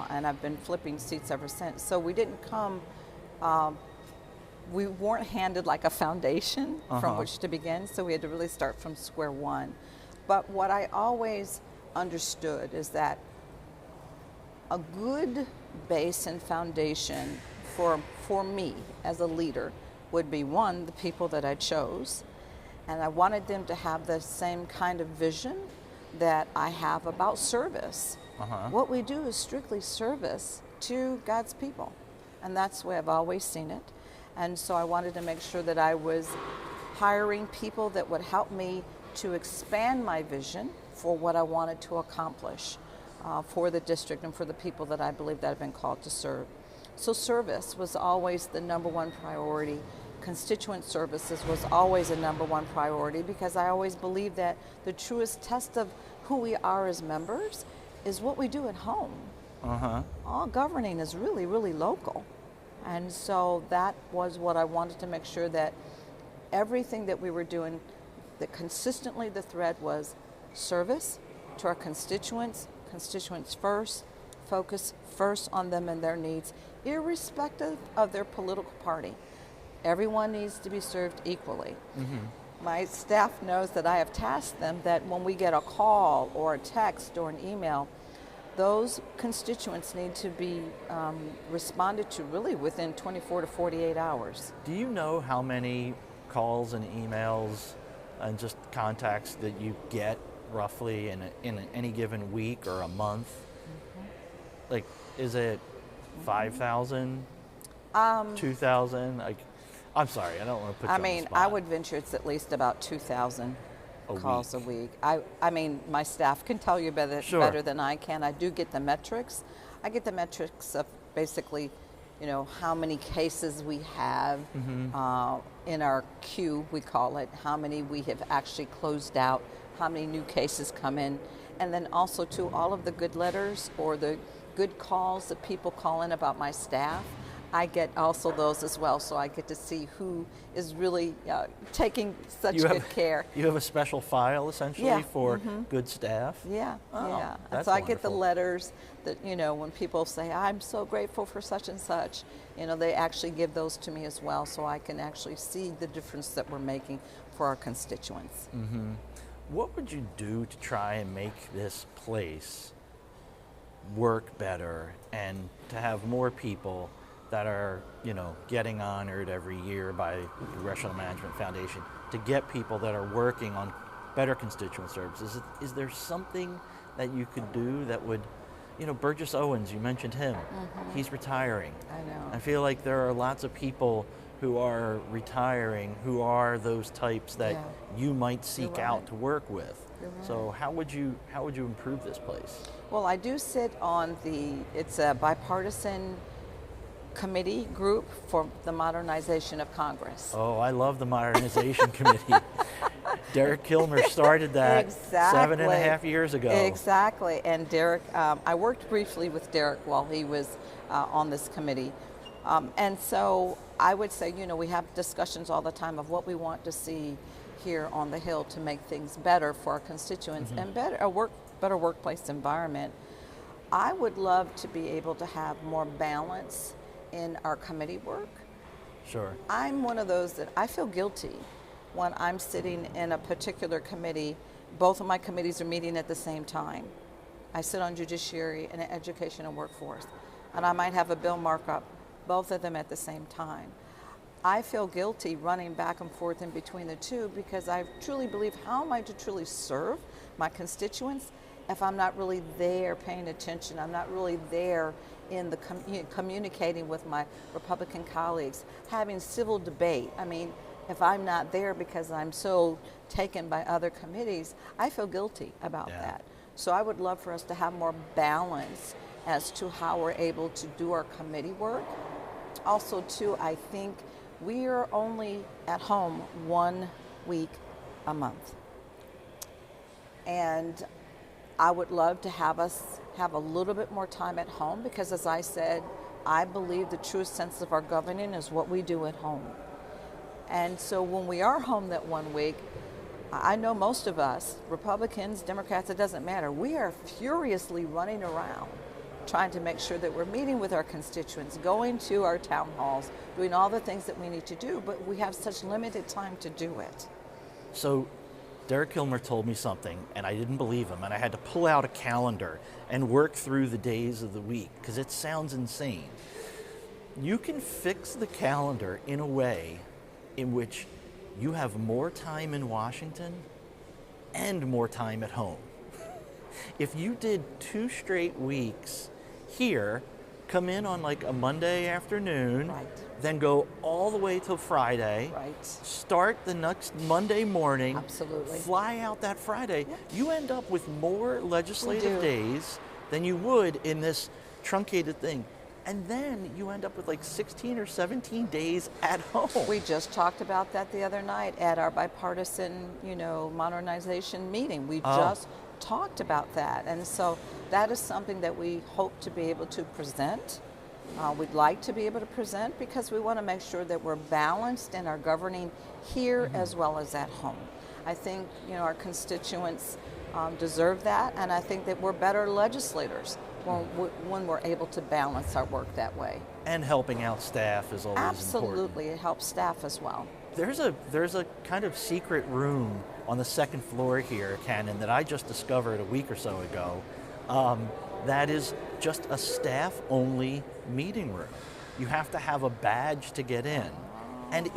and I've been flipping seats ever since. So we didn't come, we weren't handed like a foundation from which to begin, so we had to really start from square one. But what I always understood is that a good base and foundation for me as a leader would be, one, the people that I chose, and I wanted them to have the same kind of vision that I have about service. What we do is strictly service to God's people, and that's the way I've always seen it. And so I wanted to make sure that I was hiring people that would help me to expand my vision for what I wanted to accomplish for the district and for the people that I believe that I've been called to serve. So service was always the number one priority, constituent services was always a #1 priority, because I always believe that the truest test of who we are as members is what we do at home. All governing is really, really local. And so that was what I wanted to make sure, that everything that we were doing, that consistently the thread was service to our constituents, constituents first, focus first on them and their needs, irrespective of their political party. Everyone needs to be served equally. My staff knows that I have tasked them that when we get a call or a text or an email, those constituents need to be responded to really within 24 to 48 hours. Do you know how many calls and emails and just contacts that you get roughly in any given week or a month? Like, is it 5,000, 2,000? Like, I'm sorry, I don't want to put you on the spot. I would venture it's at least about 2,000 calls a week. I mean, my staff can tell you better than I can. I do get the metrics. I get the metrics of basically, you know, how many cases we have in our queue, we call it, how many we have actually closed out, how many new cases come in, and then also to all of the good letters or the good calls that people call in about my staff. I get also those as well, so I get to see who is really taking such good care. You have a special file, essentially, for good staff? Yeah, yeah. That's so I get the letters that, you know, when people say, I'm so grateful for such and such, you know, they actually give those to me as well, so I can actually see the difference that we're making for our constituents. What would you do to try and make this place work better and to have more people that are, you know, getting honored every year by the Congressional Management Foundation, to get people that are working on better constituent services? Is there something that you could do that would, you know, Burgess Owens, you mentioned him, he's retiring. I know. I feel like there are lots of people who are retiring who are those types that you might seek out to work with. So how would you improve this place? Well, I do sit on it's a bipartisan committee group for the modernization of Congress. Oh, I love the modernization committee. Derek Kilmer started that 7.5 years ago. Exactly, and Derek, I worked briefly with Derek while he was on this committee. And so I would say, you know, we have discussions all the time of what we want to see here on the Hill to make things better for our constituents and better workplace environment. I would love to be able to have more balance in our committee work. Sure. I'm one of those that I feel guilty when I'm sitting in a particular committee. Both of my committees are meeting at the same time. I sit on Judiciary and Education and Workforce, and I might have a bill markup, both of them at the same time. I feel guilty running back and forth in between the two, because I truly believe, how am I to truly serve my constituents if I'm not really there paying attention? I'm not really there in the communicating with my Republican colleagues, having civil debate. I mean, if I'm not there because I'm so taken by other committees, I feel guilty about that. So I would love for us to have more balance as to how we're able to do our committee work. Also, too, I think we are only at home 1 week a month. And I would love to have us have a little bit more time at home, because, as I said, I believe the truest sense of our governing is what we do at home. And so when we are home that 1 week, I know most of us, Republicans, Democrats, it doesn't matter, we are furiously running around trying to make sure that we're meeting with our constituents, going to our town halls, doing all the things that we need to do, but we have such limited time to do it. So Derek Kilmer told me something, and I didn't believe him, and I had to pull out a calendar and work through the days of the week, because it sounds insane. You can fix the calendar in a way in which you have more time in Washington and more time at home. If you did 2 straight weeks here, come in on like a Monday afternoon, then go all the way till Friday, start the next Monday morning, fly out that Friday, you end up with more legislative days than you would in this truncated thing. and then you end up with like 16 or 17 days at home. We just talked about that the other night at our bipartisan, modernization meeting. We just talked about that. And so that is something that we hope to be able to present. We'd like to be able to present because we want to make sure that we're balanced in our governing here as well as at home. I think, our constituents deserve that, and I think that we're better legislators when we're able to balance our work that way. And helping out staff is always Absolutely, important. it helps staff as well. There's a kind of secret room on the second floor here, Cannon, that I just discovered a week or so ago. That is just a staff-only meeting room. You have to have a badge to get in, and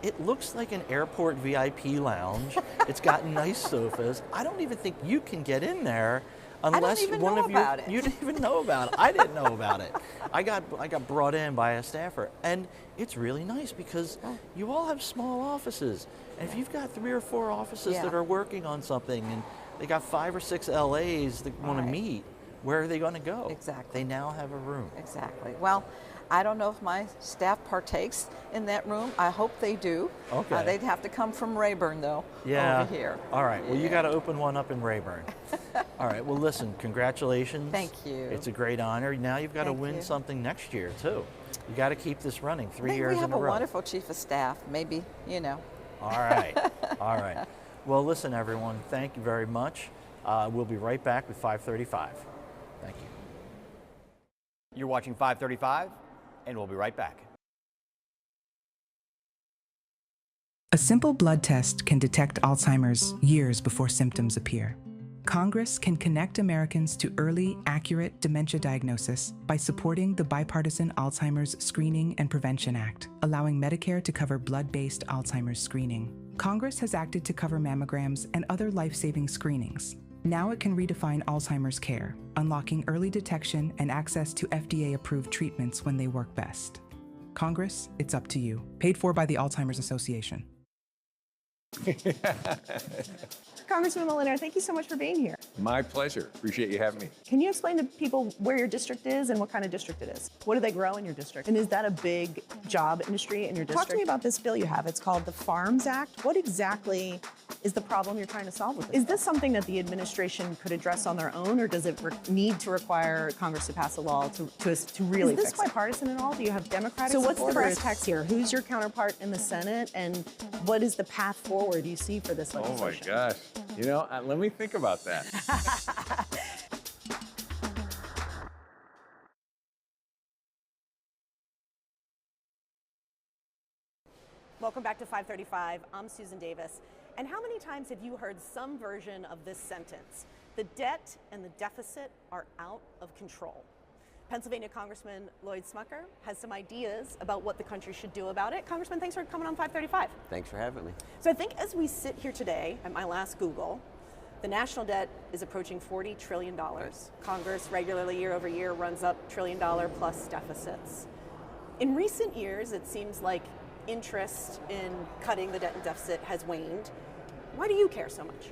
it looks like an airport VIP lounge. It's got nice sofas. I don't even think you can get in there unless one of you. You didn't even know about it. I didn't know about it. I got brought in by a staffer, and it's really nice because you all have small offices, and if you've got 3 or 4 offices that are working on something, and they got 5 or 6 LAs that want to meet, where are they going to go? Exactly. They now have a room. Exactly. Well, I don't know if my staff partakes in that room. I hope they do. Okay. They'd have to come from Rayburn, though, over here. All right. Well, you got to open one up in Rayburn. All right. Well, listen, congratulations. Thank you. It's a great honor. Now you've got to win something next year, too. You got to keep this running 3 years in a row. We have a wonderful chief of staff. Maybe, All right. All right. Well, listen, everyone, thank you very much. We'll be right back with 535. Thank you. You're watching 535, and we'll be right back. A simple blood test can detect Alzheimer's years before symptoms appear. Congress can connect Americans to early, accurate dementia diagnosis by supporting the Bipartisan Alzheimer's Screening and Prevention Act, allowing Medicare to cover blood-based Alzheimer's screening. Congress has acted to cover mammograms and other life-saving screenings. Now it can redefine Alzheimer's care, unlocking early detection and access to FDA-approved treatments when they work best. Congress, it's up to you. Paid for by the Alzheimer's Association. Congressman Moliner, thank you so much for being here. My pleasure. Appreciate you having me. Can you explain to people where your district is and what kind of district it is? What do they grow in your district? And is that a big job industry in your district? Talk to me about this bill you have. It's called the Farms Act. What exactly is the problem you're trying to solve with it? Is this something that the administration could address on their own, or does it need to require Congress to pass a law to really fix it? Is this bipartisan at all? Do you have Democratic support? So what's the brass tacks here? Who's your counterpart in the Senate, and what is the path forward you see for this legislation? Oh my gosh. Let me think about that. Welcome back to 535. I'm Susan Davis. And how many times have you heard some version of this sentence? The debt and the deficit are out of control. Pennsylvania Congressman Lloyd Smucker has some ideas about what the country should do about it. Congressman, thanks for coming on 535. Thanks for having me. So I think as we sit here today, at my last Google, the national debt is approaching $40 trillion. Congress regularly, year over year, runs up $1 trillion plus deficits. In recent years, it seems like interest in cutting the debt and deficit has waned. Why do you care so much?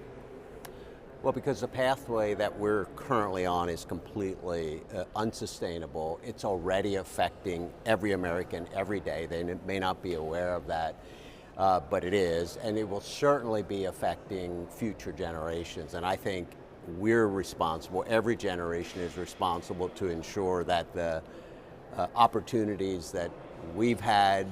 Well, because the pathway that we're currently on is completely unsustainable. It's already affecting every American every day. They may not be aware of that, but it is, and it will certainly be affecting future generations. And I think we're responsible, every generation is responsible to ensure that the opportunities that we've had,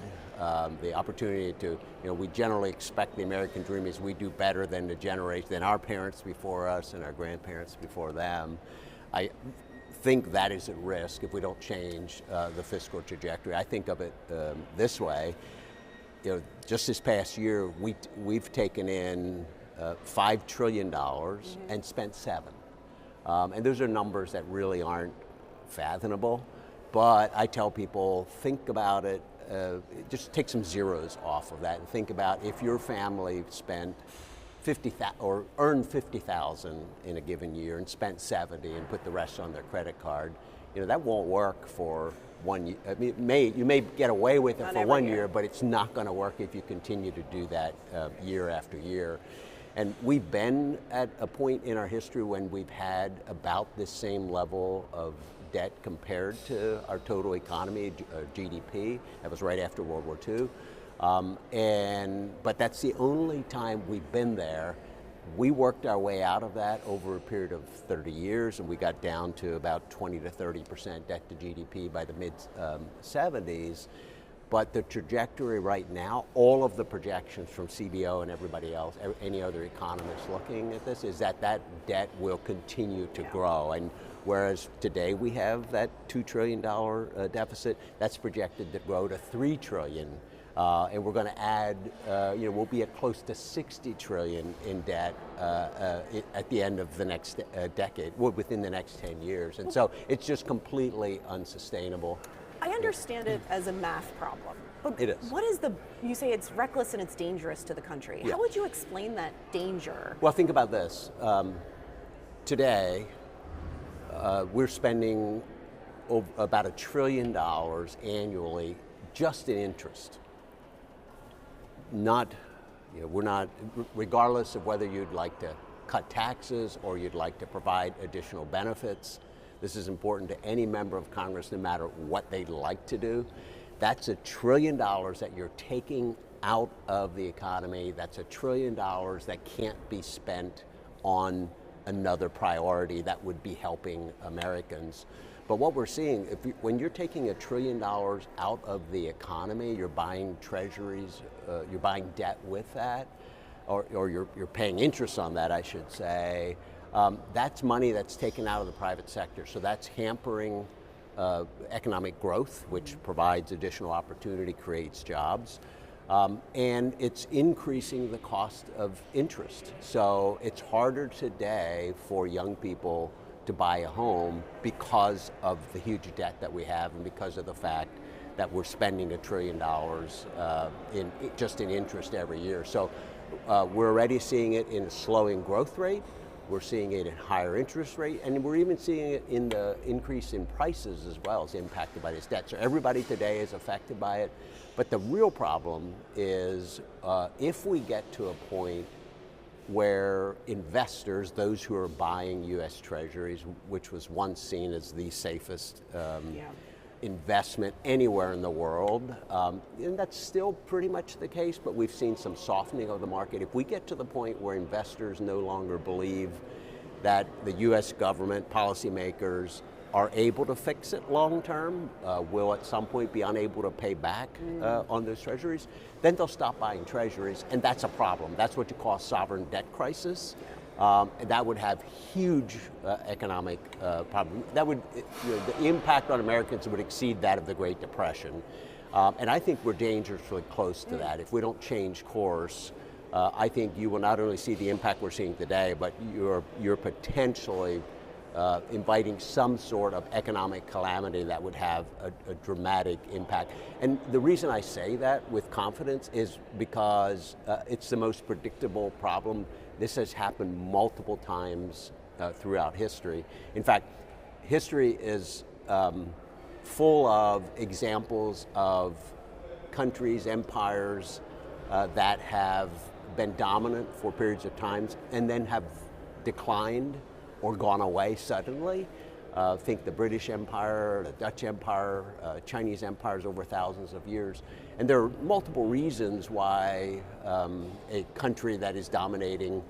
the opportunity to, we generally expect the American dream is we do better than than our parents before us and our grandparents before them. I think that is at risk if we don't change the fiscal trajectory. I think of it this way. Just this past year, we've taken in $5 trillion and spent $7. And those are numbers that really aren't fathomable. But I tell people, think about it. Just take some zeros off of that and think about if your family spent earned $50,000 in a given year and spent $70 and put the rest on their credit card. That won't work for 1 year. I mean, you may get away with it for 1 year, but it's not going to work if you continue to do that year after year. And we've been at a point in our history when we've had about this same level of debt compared to our total economy, GDP. That was right after World War II. But that's the only time we've been there. We worked our way out of that over a period of 30 years, and we got down to about 20 to 30% debt to GDP by the mid-70s. But the trajectory right now, all of the projections from CBO and everybody else, any other economists looking at this, is that that debt will continue to grow. And whereas today we have that $2 trillion deficit, that's projected to grow to $3 trillion. And we're going to add, we'll be at close to 60 trillion in debt at the end of the next decade, within the next 10 years. And so it's just completely unsustainable. I understand it as a math problem. But it is. What is you say it's reckless and it's dangerous to the country. Yeah. How would you explain that danger? Well, think about this. Today, we're spending about $1 trillion annually just in interest. We're not, regardless of whether you'd like to cut taxes or you'd like to provide additional benefits. This is important to any member of Congress, no matter what they'd like to do. That's $1 trillion that you're taking out of the economy. That's $1 trillion that can't be spent on another priority that would be helping Americans. But what we're seeing, when you're taking $1 trillion out of the economy, you're buying treasuries, you're buying debt with that, or you're paying interest on that, I should say. That's money that's taken out of the private sector. So that's hampering economic growth, which provides additional opportunity, creates jobs. And it's increasing the cost of interest. So it's harder today for young people to buy a home because of the huge debt that we have and because of the fact that we're spending $1 trillion just in interest every year. So we're already seeing it in a slowing growth rate. We're seeing it in higher interest rate, and we're even seeing it in the increase in prices as well as impacted by this debt. So everybody today is affected by it. But the real problem is if we get to a point where investors, those who are buying U.S. Treasuries, which was once seen as the safest investment anywhere in the world, and that's still pretty much the case, but we've seen some softening of the market. If we get to the point where investors no longer believe that the U.S. government, policymakers, are able to fix it long term, will at some point be unable to pay back on those treasuries, then they'll stop buying treasuries, and that's a problem. That's what you call a sovereign debt crisis. And that would have huge economic problem. That would, the impact on Americans would exceed that of the Great Depression. And I think we're dangerously close to that. If we don't change course, I think you will not only see the impact we're seeing today, but you're potentially inviting some sort of economic calamity that would have a dramatic impact. And the reason I say that with confidence is because it's the most predictable problem. This has happened multiple times throughout history. In fact, history is full of examples of countries, empires that have been dominant for periods of times and then have declined or gone away suddenly. Think the British Empire, the Dutch Empire, Chinese empires over thousands of years. And there are multiple reasons why a country that is dominating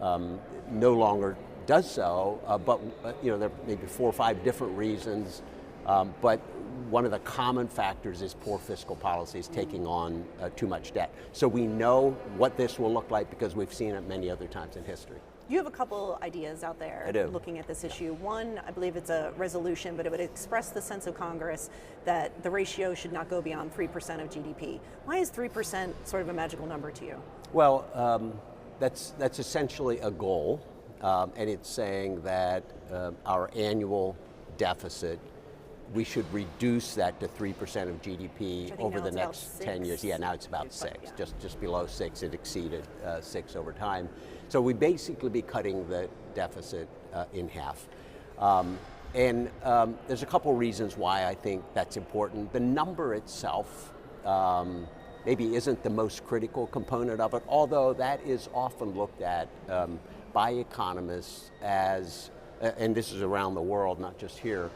no longer does so, but there are maybe 4 or 5 different reasons. But one of the common factors is poor fiscal policies, taking on too much debt. So we know what this will look like because we've seen it many other times in history. You have a couple ideas out there looking at this issue. One, I believe it's a resolution, but it would express the sense of Congress that the ratio should not go beyond 3% of GDP. Why is 3% sort of a magical number to you? Well, that's essentially a goal, and it's saying that our annual deficit, we should reduce that to 3% of GDP over the next 10 years. Yeah, now it's about 6, just below 6. It exceeded 6 over time. So we basically be cutting the deficit in half. And there's a couple reasons why I think that's important. The number itself maybe isn't the most critical component of it, although that is often looked at by economists as and this is around the world, not just here,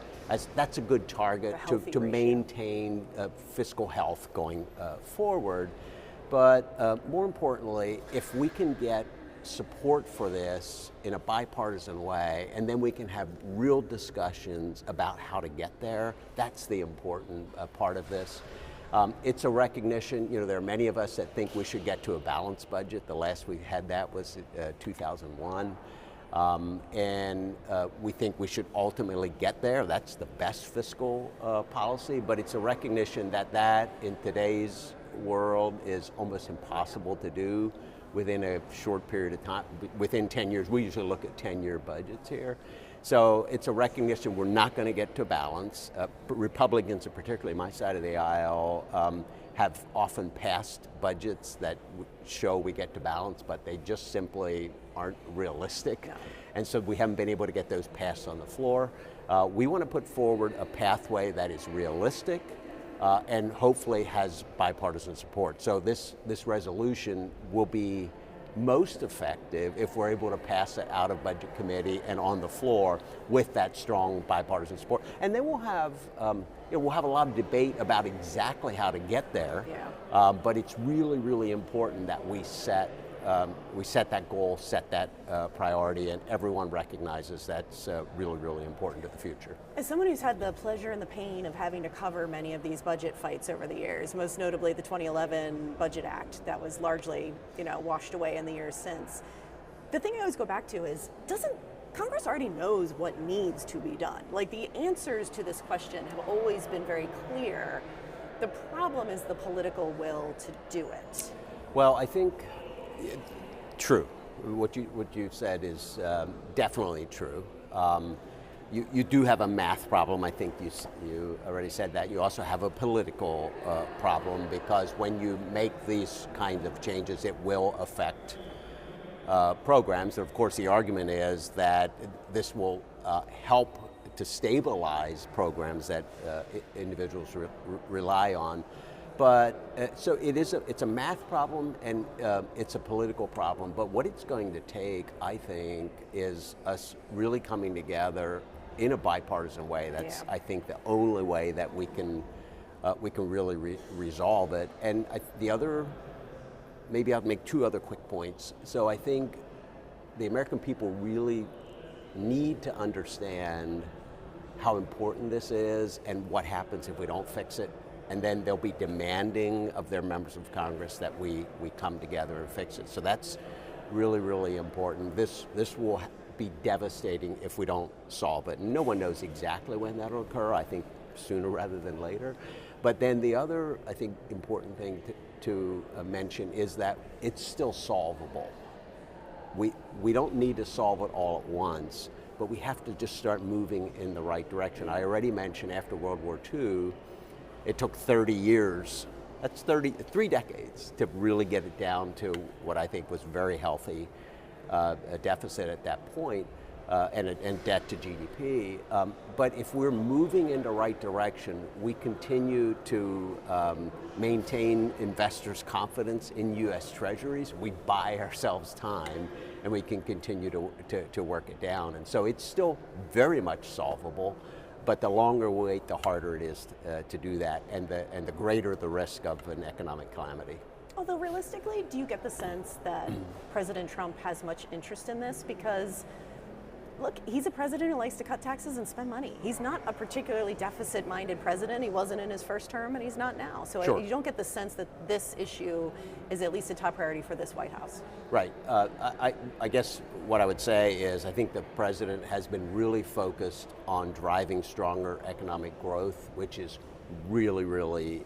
that's a good target to maintain fiscal health going forward. But more importantly, if we can get support for this in a bipartisan way, and then we can have real discussions about how to get there, that's the important part of this. It's a recognition, there are many of us that think we should get to a balanced budget. The last we had that was 2001. And we think we should ultimately get there. That's the best fiscal policy, but it's a recognition that in today's world is almost impossible to do within a short period of time, within 10 years. We usually look at 10-year budgets here. So it's a recognition we're not going to get to balance. Republicans, and particularly my side of the aisle, have often passed budgets that show we get to balance, but they just simply aren't realistic. No. And so we haven't been able to get those passed on the floor. We want to put forward a pathway that is realistic and hopefully has bipartisan support. So this resolution will be most effective if we're able to pass it out of Budget Committee and on the floor with that strong bipartisan support. And then we'll have a lot of debate about exactly how to get there. Yeah. But it's really, really important that we set that goal, set that priority, and everyone recognizes that's really, really important to the future. As someone who's had the pleasure and the pain of having to cover many of these budget fights over the years, most notably the 2011 Budget Act that was largely, washed away in the years since, the thing I always go back to is, Congress already knows what needs to be done. Like, the answers to this question have always been very clear. The problem is the political will to do it. Well, I think true. What you said is definitely true. You do have a math problem. I think you already said that. You also have a political problem, because when you make these kinds of changes, it will affect programs. And of course, the argument is that this will help to stabilize programs that individuals rely on. But so it's a math problem, and it's a political problem. But what it's going to take, I think, is us really coming together in a bipartisan way. That's, I think, the only way that we can really resolve it. And maybe I'll make two other quick points. So I think the American people really need to understand how important this is and what happens if we don't fix it. And then they'll be demanding of their members of Congress that we come together and fix it. So that's really, really important. This will be devastating if we don't solve it. And no one knows exactly when that'll occur. I think sooner rather than later. But then the other, I think, important thing to mention is that it's still solvable. We don't need to solve it all at once, but we have to just start moving in the right direction. I already mentioned after World War II, it took 30 years, that's 3 decades, to really get it down to what I think was very healthy, a deficit at that point, and debt to GDP. But if we're moving in the right direction, we continue to maintain investors' confidence in U.S. Treasuries. We buy ourselves time, and we can continue to work it down. And so it's still very much solvable. But the longer we wait, the harder it is to do that, and the greater the risk of an economic calamity. Although realistically, do you get the sense that President Trump has much interest in this? Because, look, he's a president who likes to cut taxes and spend money. He's not a particularly deficit-minded president. He wasn't in his first term, and he's not now. So sure. You don't get the sense that this issue is at least a top priority for this White House. Right. I guess what I would say is I think the president has been really focused on driving stronger economic growth, which is really, really,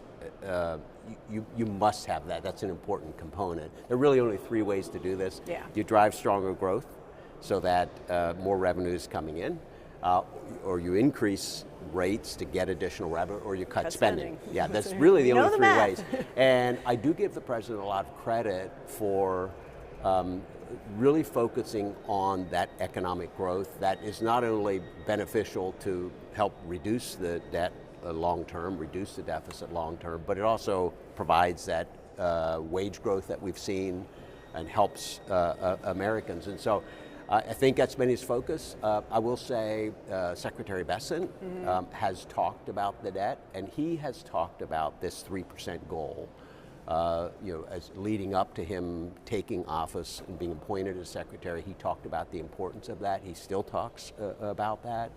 you must have that. That's an important component. There are really only 3 ways to do this. Yeah. You drive stronger growth so that more revenue is coming in, or you increase rates to get additional revenue, or you cut spending. Yeah, that's really the only 3 ways. And I do give the president a lot of credit for really focusing on that economic growth that is not only beneficial to help reduce the debt long-term, reduce the deficit long-term, but it also provides that wage growth that we've seen and helps Americans. And so I think that's been his focus. I will say Secretary Bessent has talked about the debt, and he has talked about this 3% goal. As leading up to him taking office and being appointed as secretary, he talked about the importance of that. He still talks about that.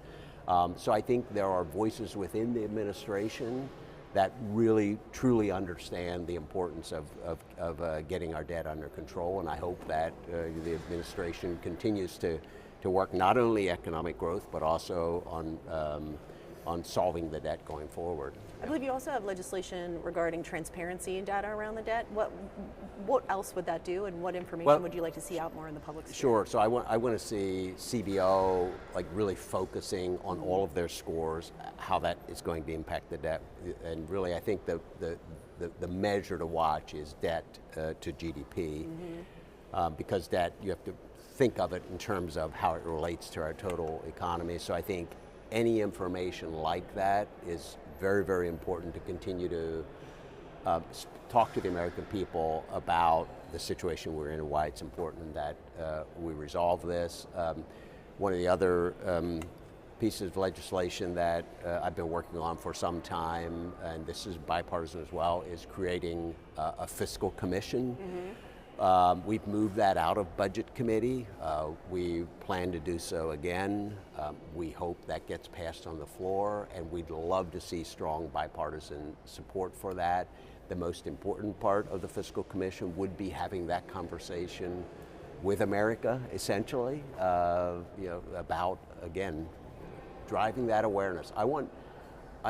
So I think there are voices within the administration that really, truly understand the importance of getting our debt under control, and I hope that the administration continues to work not only economic growth, but also on solving the debt going forward. I believe you also have legislation regarding transparency and data around the debt. What else would that do, and what information would you like to see out more in the public sphere? Sure. So I want to see CBO really focusing on all of their scores, how that is going to impact the debt, and really I think the measure to watch is debt to GDP, because debt, you have to think of it in terms of how it relates to our total economy. So I think any information like that is very, very important to continue to talk to the American people about the situation we're in and why it's important that we resolve this. One of the other pieces of legislation that I've been working on for some time, and this is bipartisan as well, is creating a fiscal commission. We've moved that out of Budget Committee. We plan to do so again. We hope that gets passed on the floor, and we'd love to see strong bipartisan support for that. The most important part of the Fiscal Commission would be having that conversation with America, essentially, about, again, driving that awareness. I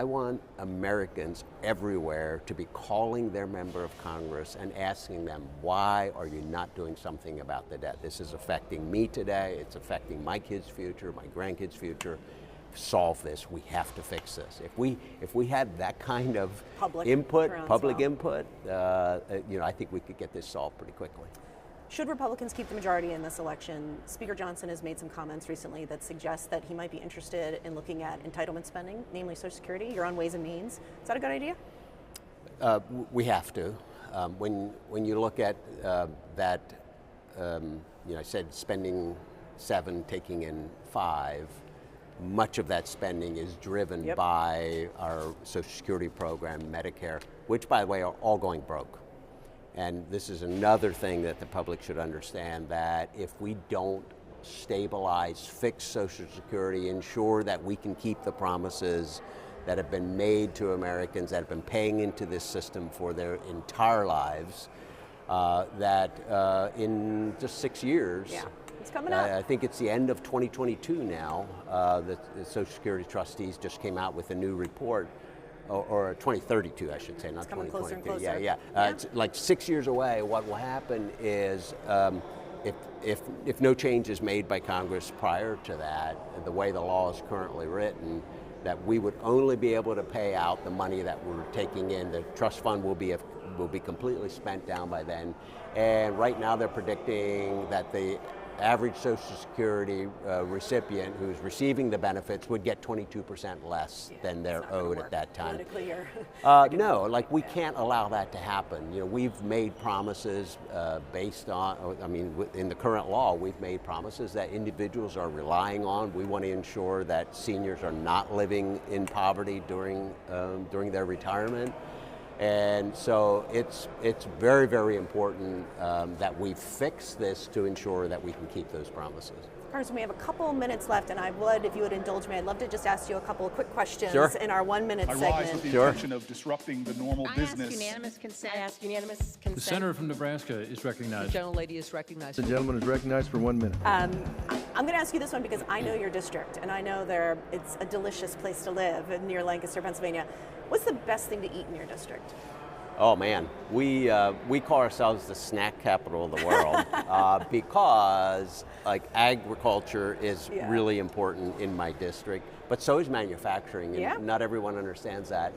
want Americans everywhere to be calling their member of Congress and asking them, why are you not doing something about the debt? This is affecting me today, it's affecting my kids' future, my grandkids' future. Solve this, we have to fix this. If we had that kind of public input, I think we could get this solved pretty quickly. Should Republicans keep the majority in this election, Speaker Johnson has made some comments recently that suggest that he might be interested in looking at entitlement spending, namely Social Security. You're on Ways and Means. Is that a good idea? We have to. When you look at that, I said spending 7, taking in 5, much of that spending is driven by our Social Security program, Medicare, which, by the way, are all going broke. And this is another thing that the public should understand, that if we don't stabilize, fix Social Security, ensure that we can keep the promises that have been made to Americans that have been paying into this system for their entire lives, that in just 6 years, it's coming up. I think it's the end of 2022 now, the Social Security trustees just came out with a new report, or 2032, I should say, not 2022. Closer and closer. Yeah. It's like 6 years away. What will happen is, if no change is made by Congress prior to that, the way the law is currently written, that we would only be able to pay out the money that we're taking in. The trust fund will be completely spent down by then. And right now they're predicting that the average Social Security recipient who's receiving the benefits would get 22% less than they're owed at that time. No, we can't allow that to happen. We've made promises based on, in the current law, we've made promises that individuals are relying on. We want to ensure that seniors are not living in poverty during their retirement. And so it's very, very important that we fix this to ensure that we can keep those promises. Congressman, we have a couple minutes left, and I would, if you would indulge me, I'd love to just ask you a couple of quick questions in our 1 minute segment. I rise with the intention of disrupting the normal business. I ask unanimous consent. The senator from Nebraska is recognized. The gentlelady is recognized. The gentleman is recognized for 1 minute. I'm going to ask you this one because I know your district, and I know it's a delicious place to live near Lancaster, Pennsylvania. What's the best thing to eat in your district? Oh man, we call ourselves the snack capital of the world because agriculture is really important in my district, but so is manufacturing, and not everyone understands that.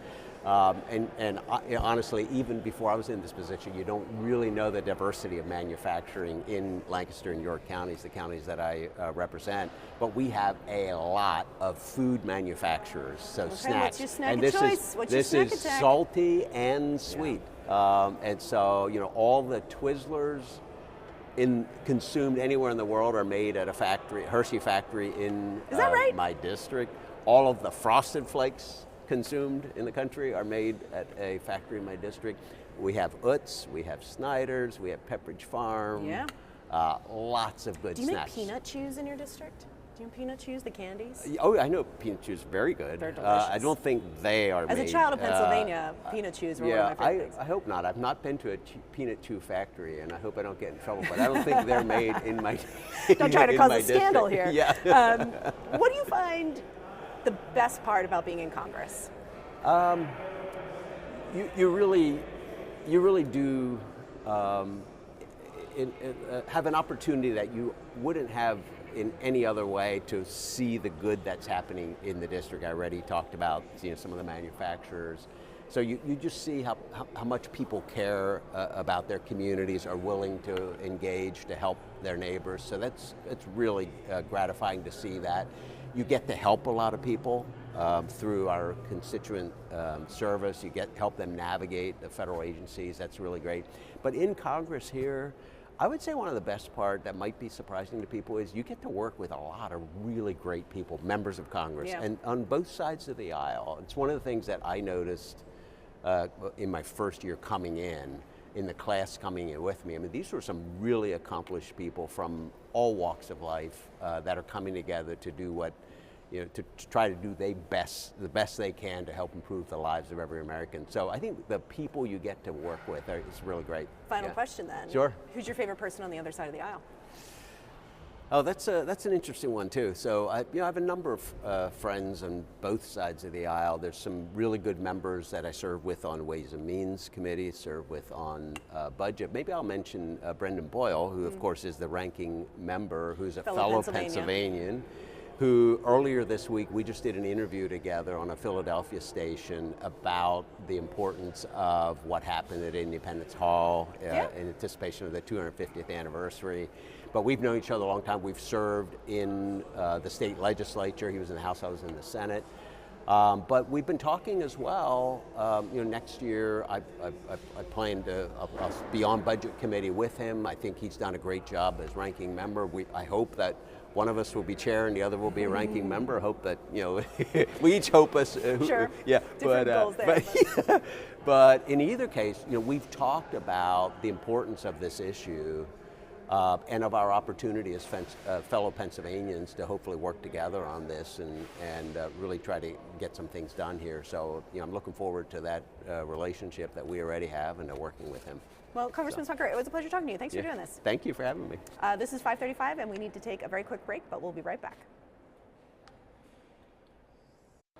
Honestly, even before I was in this position, you don't really know the diversity of manufacturing in Lancaster and York counties, the counties that I represent. But we have a lot of food manufacturers, so snacks. What's your snack and of choice? this is salty and sweet. And so, all the Twizzlers, consumed anywhere in the world are made at a factory, Hershey factory in Is that right? my district. All of the Frosted Flakes consumed in the country are made at a factory in my district. We have Utz, we have Snyder's, we have Pepperidge Farm. Yeah. Lots of good Do you snacks. make peanut chews in your district? Do you make peanut chews, the candies? Oh, I know peanut chews very good. They're delicious. I don't think they are As made. a child of Pennsylvania, peanut chews were one of my favorite things. I hope not. I've not been to a peanut chew factory, and I hope I don't get in trouble, but I don't think they're made in my Don't try to cause a district. scandal here. Yeah. What do you find the best part about being in Congress? You really do have an opportunity that you wouldn't have in any other way to see the good that's happening in the district. I already talked about some of the manufacturers. So you just see how much people care about their communities, are willing to engage to help their neighbors. So it's really gratifying to see that. You get to help a lot of people through our constituent service. You help them navigate the federal agencies. That's really great. But in Congress here, I would say one of the best part that might be surprising to people is you get to work with a lot of really great people, members of Congress, and on both sides of the aisle. It's one of the things that I noticed in my first year coming in the class coming in with me. I mean, these were some really accomplished people from all walks of life that are coming together to do what, to try to do the best they can to help improve the lives of every American. So I think the people you get to work with is really great. Final question then. Sure. Who's your favorite person on the other side of the aisle? Oh, that's an interesting one too. So I have a number of friends on both sides of the aisle. There's some really good members that I serve with on Ways and Means Committee, serve with on Budget. Maybe I'll mention Brendan Boyle, who of course is the ranking member, who's a fellow Pennsylvanian, who earlier this week we just did an interview together on a Philadelphia station about the importance of what happened at Independence Hall in anticipation of the 250th anniversary. But we've known each other a long time. We've served in the state legislature. He was in the House, I was in the Senate. But we've been talking as well. Next year I plan to I'll be on Budget Committee with him. I think he's done a great job as ranking member. I hope that one of us will be chair and the other will be a ranking member. I hope that we each hope us. Sure. Yeah. Different goals there. But in either case, we've talked about the importance of this issue. And of our opportunity as fellow Pennsylvanians to hopefully work together on this and really try to get some things done here. So I'm looking forward to that relationship that we already have and working with him. Well, Congressman Smucker, it was a pleasure talking to you. Thanks for doing this. Thank you for having me. This is 5:35 and we need to take a very quick break, but we'll be right back.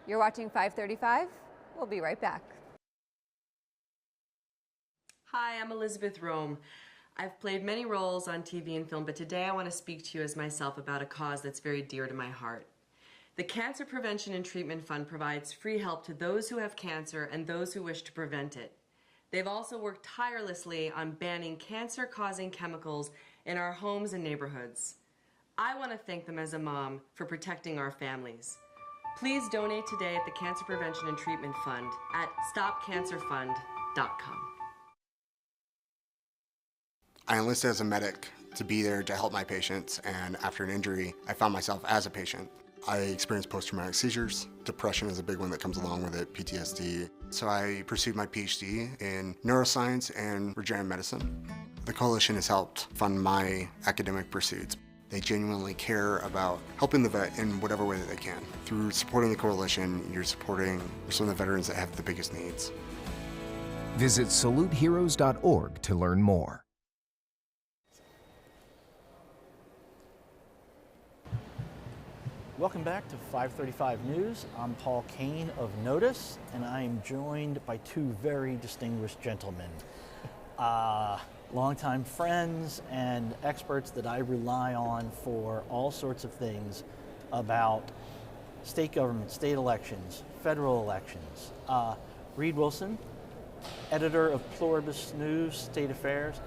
You're watching 535. We'll be right back. Hi, I'm Elizabeth Rome. I've played many roles on TV and film, but today I want to speak to you as myself about a cause that's very dear to my heart. The Cancer Prevention and Treatment Fund provides free help to those who have cancer and those who wish to prevent it. They've also worked tirelessly on banning cancer-causing chemicals in our homes and neighborhoods. I want to thank them as a mom for protecting our families. Please donate today at the Cancer Prevention and Treatment Fund at stopcancerfund.com. I enlisted as a medic to be there to help my patients, and after an injury, I found myself as a patient. I experienced post-traumatic seizures. Depression is a big one that comes along with it, PTSD. So I pursued my PhD in neuroscience and regenerative medicine. The coalition has helped fund my academic pursuits. They genuinely care about helping the vet in whatever way that they can. Through supporting the coalition, you're supporting some of the veterans that have the biggest needs. Visit saluteheroes.org to learn more. Welcome back to 535 News. I'm Paul Kane of Notice, and I am joined by two very distinguished gentlemen. Longtime friends and experts that I rely on for all sorts of things about state government, state elections, federal elections. Reed Wilson, editor of Pluribus News, State Affairs.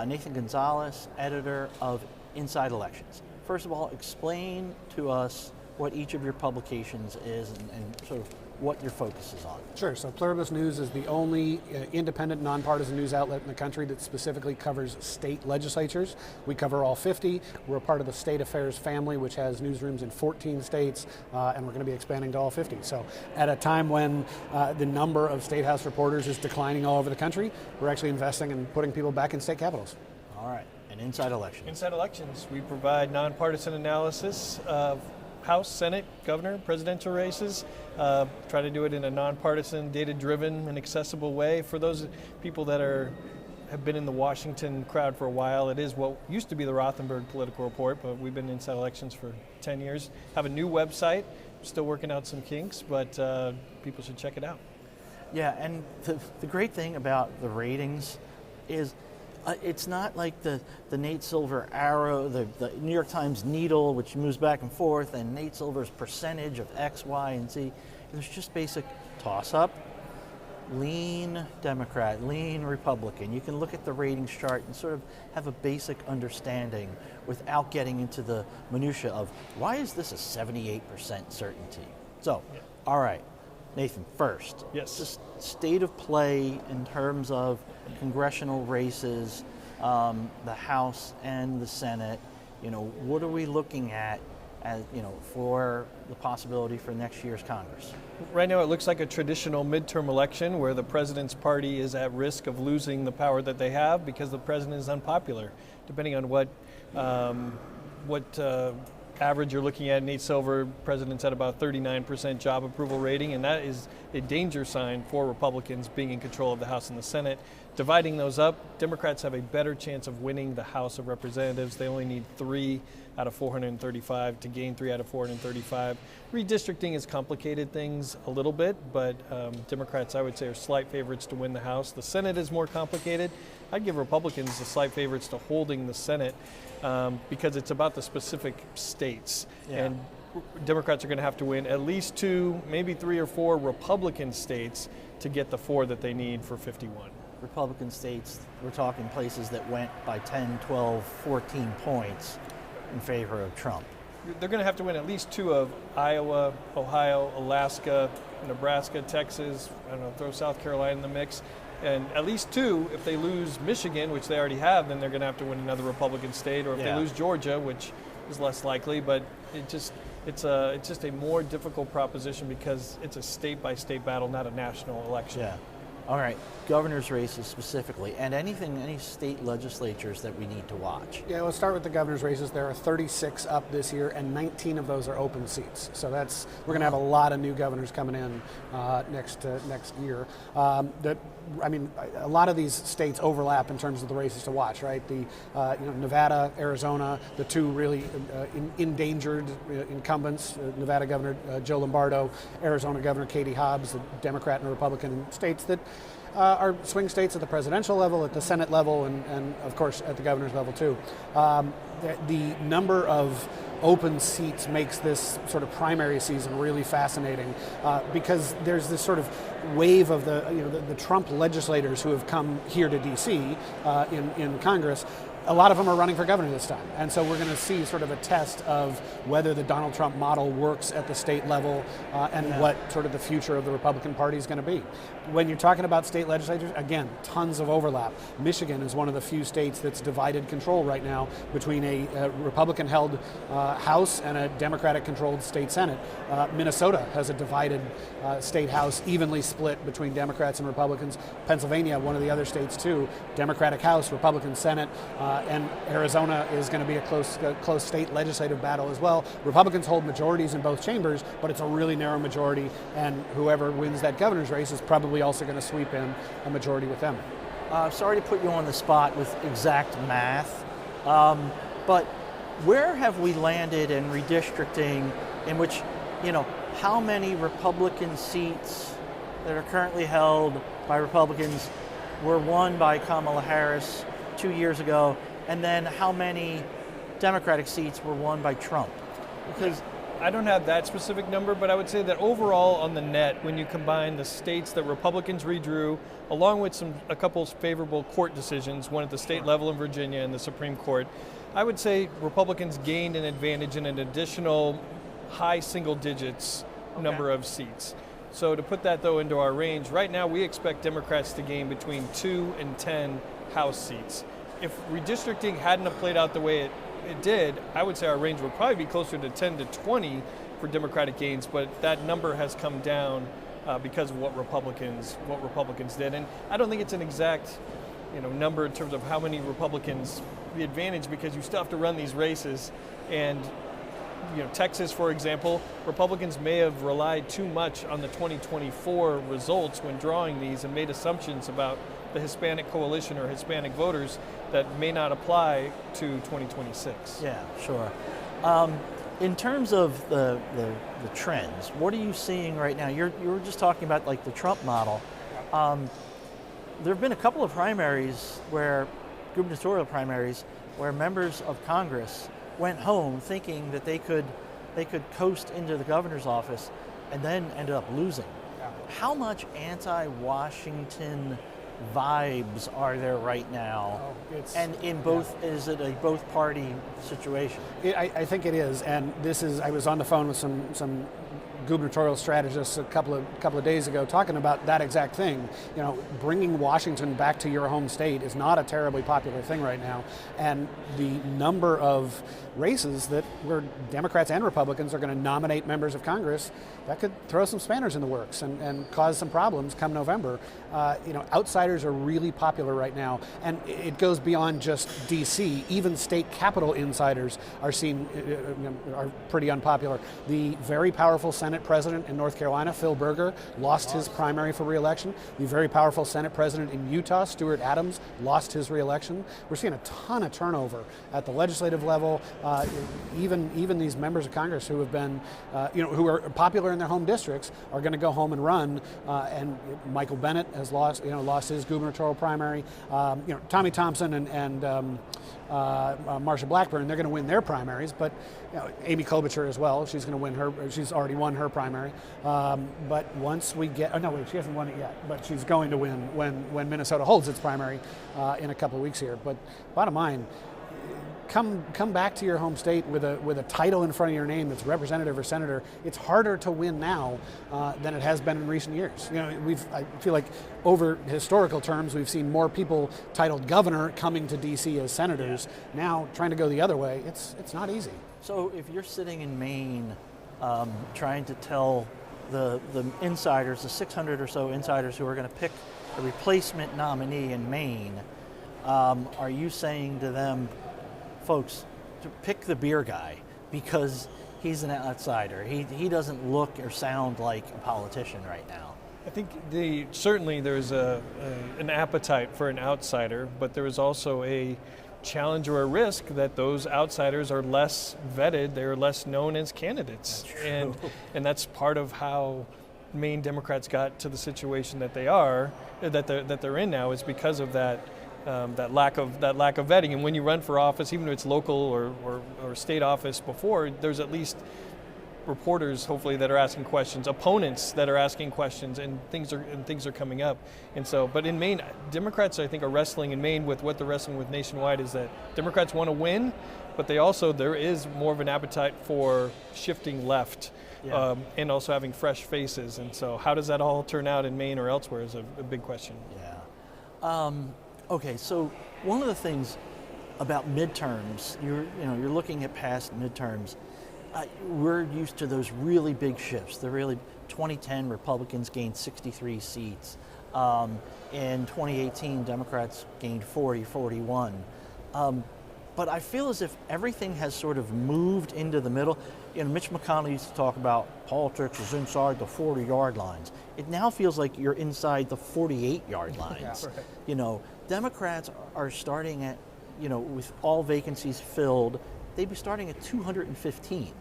Nathan Gonzalez, editor of Inside Elections. First of all, explain to us what each of your publications is and sort of what your focus is on. Sure. So Pluribus News is the only independent, nonpartisan news outlet in the country that specifically covers state legislatures. We cover all 50. We're a part of the State Affairs family, which has newsrooms in 14 states, and we're going to be expanding to all 50. So at a time when the number of State House reporters is declining all over the country, we're actually investing in putting people back in state capitals. All right. And Inside Elections. Inside Elections, we provide nonpartisan analysis of House, Senate, governor, presidential races. Try to do it in a nonpartisan, data-driven, and accessible way. For those people that have been in the Washington crowd for a while, it is what used to be the Rothenberg Political Report, but we've been Inside Elections for 10 years. Have a new website, still working out some kinks, but people should check it out. Yeah, and the great thing about the ratings is it's not like the Nate Silver arrow, the New York Times needle, which moves back and forth, and Nate Silver's percentage of X, Y, and Z. There's just basic toss-up, lean Democrat, lean Republican. You can look at the ratings chart and sort of have a basic understanding without getting into the minutia of why is this a 78% certainty? So, all right, Nathan, first, just state of play in terms of congressional races, the House and the Senate. What are we looking at as, for the possibility for next year's Congress? Right now it looks like a traditional midterm election where the president's party is at risk of losing the power that they have because the president is unpopular. Depending on what average you're looking at, Nate Silver, president's at about 39% job approval rating, and that is a danger sign for Republicans being in control of the House and the Senate. Dividing those up, Democrats have a better chance of winning the House of Representatives. They only need 3 out of 435 to gain 3 out of 435. Redistricting has complicated things a little bit, but Democrats, I would say, are slight favorites to win the House. The Senate is more complicated. I'd give Republicans the slight favorites to holding the Senate because it's about the specific states. Yeah. And Democrats are going to have to win at least 2, maybe 3 or 4 Republican states to get the 4 that they need for 51. Republican states, we're talking places that went by 10, 12, 14 points in favor of Trump. They're going to have to win at least 2 of Iowa, Ohio, Alaska, Nebraska, Texas, throw South Carolina in the mix. And at least 2, if they lose Michigan, which they already have, then they're going to have to win another Republican state. Or if they lose Georgia, which is less likely, but it's just a more difficult proposition because it's a state-by-state battle, not a national election. Yeah. All right, governor's races specifically, and any state legislatures that we need to watch. Yeah, we'll start with the governor's races. There are 36 up this year, and 19 of those are open seats. So we're going to have a lot of new governors coming in next year. A lot of these states overlap in terms of the races to watch, right? Nevada, Arizona, the 2 really endangered incumbents, Nevada Governor Joe Lombardo, Arizona Governor Katie Hobbs, the Democrat and Republican states that are swing states at the presidential level, at the Senate level, and of course at the governor's level too. The number of open seats makes this sort of primary season really fascinating because there's this sort of wave of the Trump legislators who have come here to D.C. In Congress. A lot of them are running for governor this time. And so we're going to see sort of a test of whether the Donald Trump model works at the state level and what sort of the future of the Republican Party is going to be. When you're talking about state legislatures, again, tons of overlap. Michigan is one of the few states that's divided control right now between a Republican-held House and a Democratic-controlled state Senate. Minnesota has a divided state House, evenly split between Democrats and Republicans. Pennsylvania, one of the other states too, Democratic House, Republican Senate. And Arizona is going to be a close state legislative battle as well. Republicans hold majorities in both chambers, but it's a really narrow majority, and whoever wins that governor's race is probably also going to sweep in a majority with them. Sorry to put you on the spot with exact math, but where have we landed in redistricting in which, how many Republican seats that are currently held by Republicans were won by Kamala Harris 2 years ago, and then how many Democratic seats were won by Trump? Because I don't have that specific number, but I would say that overall on the net, when you combine the states that Republicans redrew, along with a couple of favorable court decisions, one at the state level in Virginia and the Supreme Court, I would say Republicans gained an advantage in an additional high single digits number of seats. So to put that though into our range, right now we expect Democrats to gain between 2 and 10 House seats. If redistricting hadn't have played out the way it did, I would say our range would probably be closer to 10 to 20 for Democratic gains, but that number has come down because of what Republicans did. And I don't think it's an exact number in terms of how many Republicans the advantage, because you still have to run these races. And Texas, for example, Republicans may have relied too much on the 2024 results when drawing these and made assumptions about the Hispanic coalition or Hispanic voters that may not apply to 2026. Yeah, sure. In terms of the trends, what are you seeing right now? You were just talking about like the Trump model. There have been a couple of gubernatorial primaries, where members of Congress went home thinking that they could coast into the governor's office and then ended up losing. Yeah. How much anti-Washington vibes are there right now? And in both, is it a both party situation? I think it is, and I was on the phone with some gubernatorial strategists a couple of days ago talking about that exact thing. Bringing Washington back to your home state is not a terribly popular thing right now, and the number of races where Democrats and Republicans are going to nominate members of Congress, that could throw some spanners in the works and cause some problems come November. Outsiders are really popular right now, and it goes beyond just DC. Even state capital insiders are are pretty unpopular. The very powerful Senate president in North Carolina, Phil Berger, lost his primary for re-election. The very powerful Senate president in Utah, Stuart Adams, lost his re-election. We're seeing a ton of turnover at the legislative level. Even these members of Congress who have been, who are popular in their home districts are going to go home and run. And Michael Bennet has lost his gubernatorial primary. Tommy Thompson and Marsha Blackburn, they're going to win their primaries, but Amy Klobuchar as well. She's going to win she's already won her primary. But once we get, she hasn't won it yet, but she's going to win when Minnesota holds its primary in a couple of weeks here. But bottom line, come back to your home state with a title in front of your name that's representative or senator. It's harder to win now than it has been in recent years. I feel like over historical terms, we've seen more people titled governor coming to DC as senators. Yeah. Now, trying to go the other way, it's not easy. So if you're sitting in Maine, trying to tell the insiders, the 600 or so insiders who are going to pick a replacement nominee in Maine, are you saying to them, folks, to pick the beer guy because he's an outsider? He doesn't look or sound like a politician right now. I think certainly there's an appetite for an outsider, but there is also a challenge or a risk that those outsiders are less vetted, they're less known as candidates. And that's part of how Maine Democrats got to the situation that they are, that they're in now, is because of that lack of vetting. And when you run for office, even if it's local or state office before, there's at least reporters, hopefully, that are asking questions, opponents that are asking questions, and things are coming up. And so, but in Maine, Democrats, I think, are wrestling in Maine with what they're wrestling with nationwide, is that Democrats want to win, but there is more of an appetite for shifting left. Yeah. And also having fresh faces. And so how does that all turn out in Maine or elsewhere is a big question. Yeah. Okay, so one of the things about midterms, you're looking at past midterms. We're used to those really big shifts. 2010, Republicans gained 63 seats. In 2018, Democrats gained 41. But I feel as if everything has sort of moved into the middle. Mitch McConnell used to talk about politics is inside the 40-yard lines. It now feels like you're inside the 48-yard lines. Yeah, right. Democrats are starting at, with all vacancies filled, they'd be starting at 215.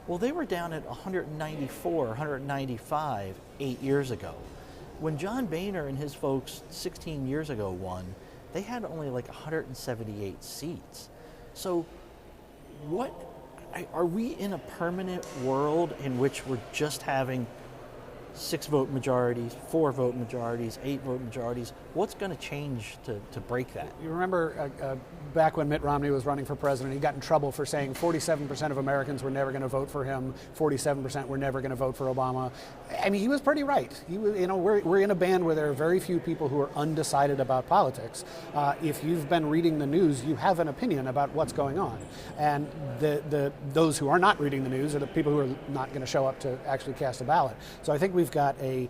Well, they were down at 194, 195 8 years ago. When John Boehner and his folks 16 years ago won, they had only like 178 seats. So are we in a permanent world in which we're just having 6-vote majorities, 4-vote majorities, 8-vote majorities. What's going to change to break that? You remember back when Mitt Romney was running for president, he got in trouble for saying 47% of Americans were never going to vote for him, 47% were never going to vote for Obama. I mean, he was pretty right. He was, we're in a band where there are very few people who are undecided about politics. If you've been reading the news, you have an opinion about what's going on. And those who are not reading the news are the people who are not going to show up to actually cast a ballot. So I think we've got a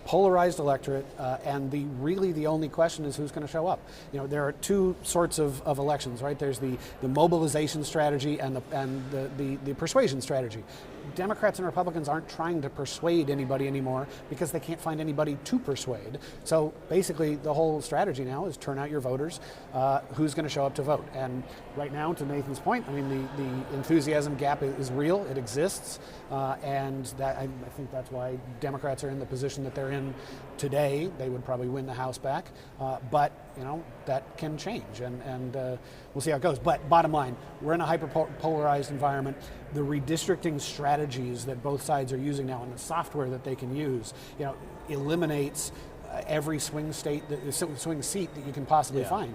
polarized electorate, and the only question is who's going to show up. There are two sorts of elections, right? There's the mobilization strategy and the persuasion strategy. Democrats and Republicans aren't trying to persuade anybody anymore because they can't find anybody to persuade. So basically the whole strategy now is turn out your voters, who's going to show up to vote. And right now, to Nathan's point, I mean, the enthusiasm gap is real, it exists, and that I think that's why Democrats are in the position that they're in today. They would probably win the House back, but that can change, and we'll see how it goes. But bottom line, we're in a hyper-polarized environment. The redistricting strategies that both sides are using now and the software that they can use, eliminates every swing seat that you can possibly find.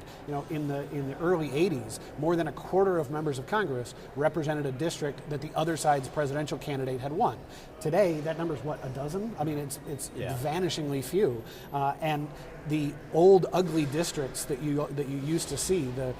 In the early 80s, more than a quarter of members of Congress represented a district that the other side's presidential candidate had won. Today, that number's what, a dozen? I mean, it's vanishingly few. And the old ugly districts that you used to see, the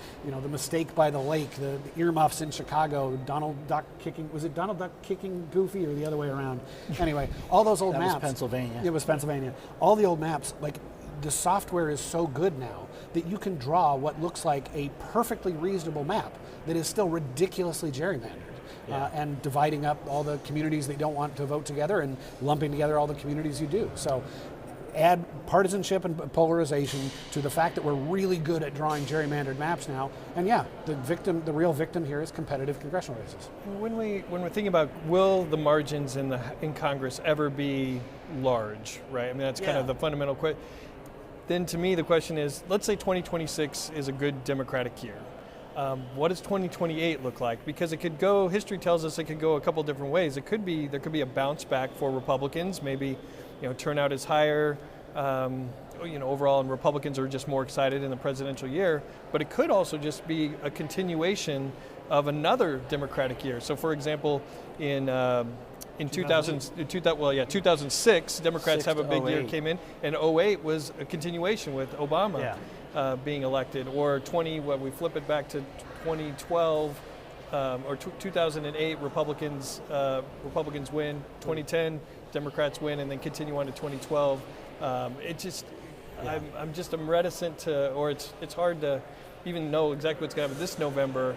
mistake by the lake, the earmuffs in Chicago, Donald Duck kicking, was it Donald Duck kicking Goofy or the other way around? Anyway, all those old maps. That was Pennsylvania. It was Pennsylvania. All the old maps, like the software is so good now that you can draw what looks like a perfectly reasonable map that is still ridiculously gerrymandered. And dividing up all the communities that don't want to vote together and lumping together all the communities you do. So add partisanship and polarization to the fact that we're really good at drawing gerrymandered maps now. And the real victim here is competitive congressional races. When we're thinking about, will the margins in Congress ever be large, right? I mean, that's kind of the fundamental question. Then to me, the question is, let's say 2026 is a good Democratic year. What does 2028 look like? Because it could go, history tells us it could go a couple different ways. There could be a bounce back for Republicans. Maybe, turnout is higher, overall, and Republicans are just more excited in the presidential year. But it could also just be a continuation of another Democratic year. So, for example, in 2006, Democrats have a big year, came in, and 08 was a continuation with Obama being elected. Or we flip it back to 2012 or 2008, Republicans win. 2010, Democrats win, and then continue on to 2012. I'm reticent to, or it's hard to even know exactly what's going to happen this November.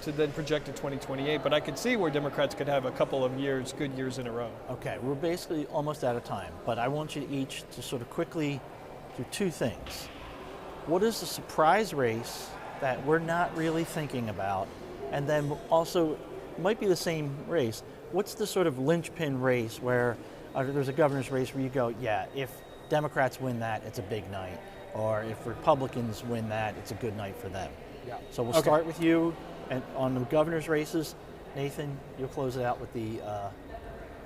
To then project to 2028, but I could see where Democrats could have a couple of good years in a row. Okay, we're basically almost out of time, but I want you each to sort of quickly do two things. What is the surprise race that we're not really thinking about? And then also, might be the same race, what's the sort of linchpin race where there's a governor's race where you go, if Democrats win that, it's a big night, or if Republicans win that, it's a good night for them. So we'll start with you. And on the governor's races, Nathan, you'll close it out with the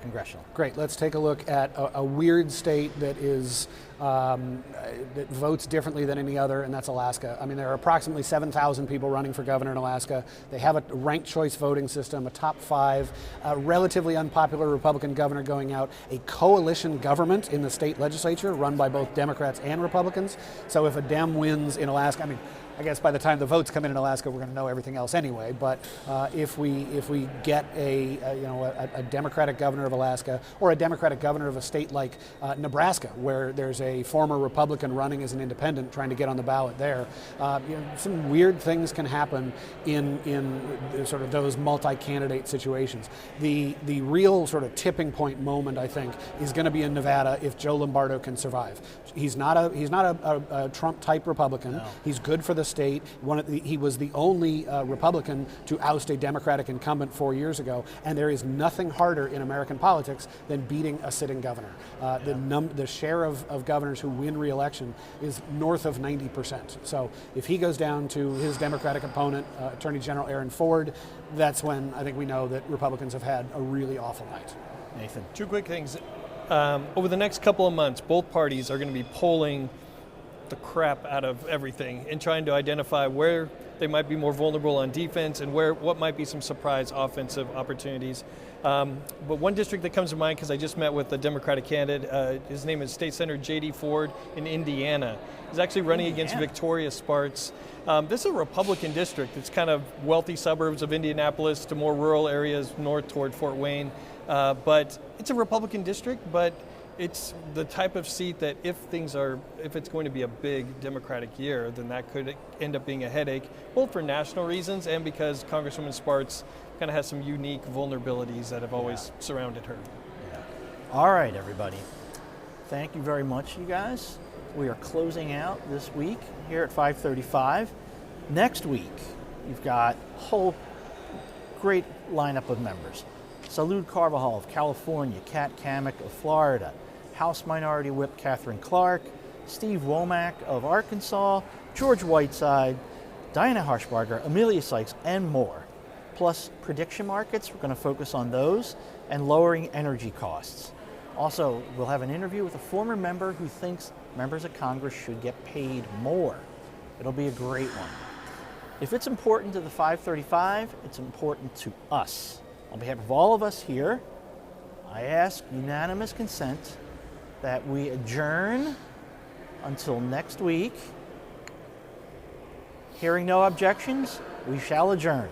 congressional. Great. Let's take a look at a weird state that is that votes differently than any other, and that's Alaska. I mean, there are approximately 7,000 people running for governor in Alaska. They have a ranked choice voting system, a top 5, a relatively unpopular Republican governor going out, a coalition government in the state legislature run by both Democrats and Republicans. So if a Dem wins in Alaska, I guess by the time the votes come in Alaska, we're going to know everything else anyway. But if we get a Democratic governor of Alaska, or a Democratic governor of a state like Nebraska, where there's a former Republican running as an independent trying to get on the ballot there, some weird things can happen in sort of those multi-candidate situations. The real sort of tipping point moment, I think, is going to be in Nevada if Joe Lombardo can survive. He's not a Trump type Republican. No. He's good for the state. He was the only Republican to oust a Democratic incumbent 4 years ago, and there is nothing harder in American politics than beating a sitting governor. The share of governors who win re-election is north of 90%. So if he goes down to his Democratic opponent, Attorney General Aaron Ford, that's when I think we know that Republicans have had a really awful night. Nathan. Two quick things. Over the next couple of months, both parties are going to be polling the crap out of everything and trying to identify where they might be more vulnerable on defense and what might be some surprise offensive opportunities. But one district that comes to mind, because I just met with the Democratic candidate, his name is State Senator J.D. Ford in Indiana. He's actually running against Victoria Sparks. This is a Republican district. It's kind of wealthy suburbs of Indianapolis to more rural areas north toward Fort Wayne. But it's a Republican district, but it's the type of seat that if it's going to be a big Democratic year, then that could end up being a headache, both for national reasons and because Congresswoman Sparks kind of has some unique vulnerabilities that have always surrounded her. Yeah. All right, everybody. Thank you very much, you guys. We are closing out this week here at 5:35. Next week, you've got a whole great lineup of members. Salud Carvajal of California, Kat Kamek of Florida, House Minority Whip Catherine Clark, Steve Womack of Arkansas, George Whiteside, Diana Harshbarger, Amelia Sykes, and more. Plus prediction markets, we're going to focus on those, and lowering energy costs. Also, we'll have an interview with a former member who thinks members of Congress should get paid more. It'll be a great one. If it's important to the 535, it's important to us. On behalf of all of us here, I ask unanimous consent that we adjourn until next week. Hearing no objections, we shall adjourn.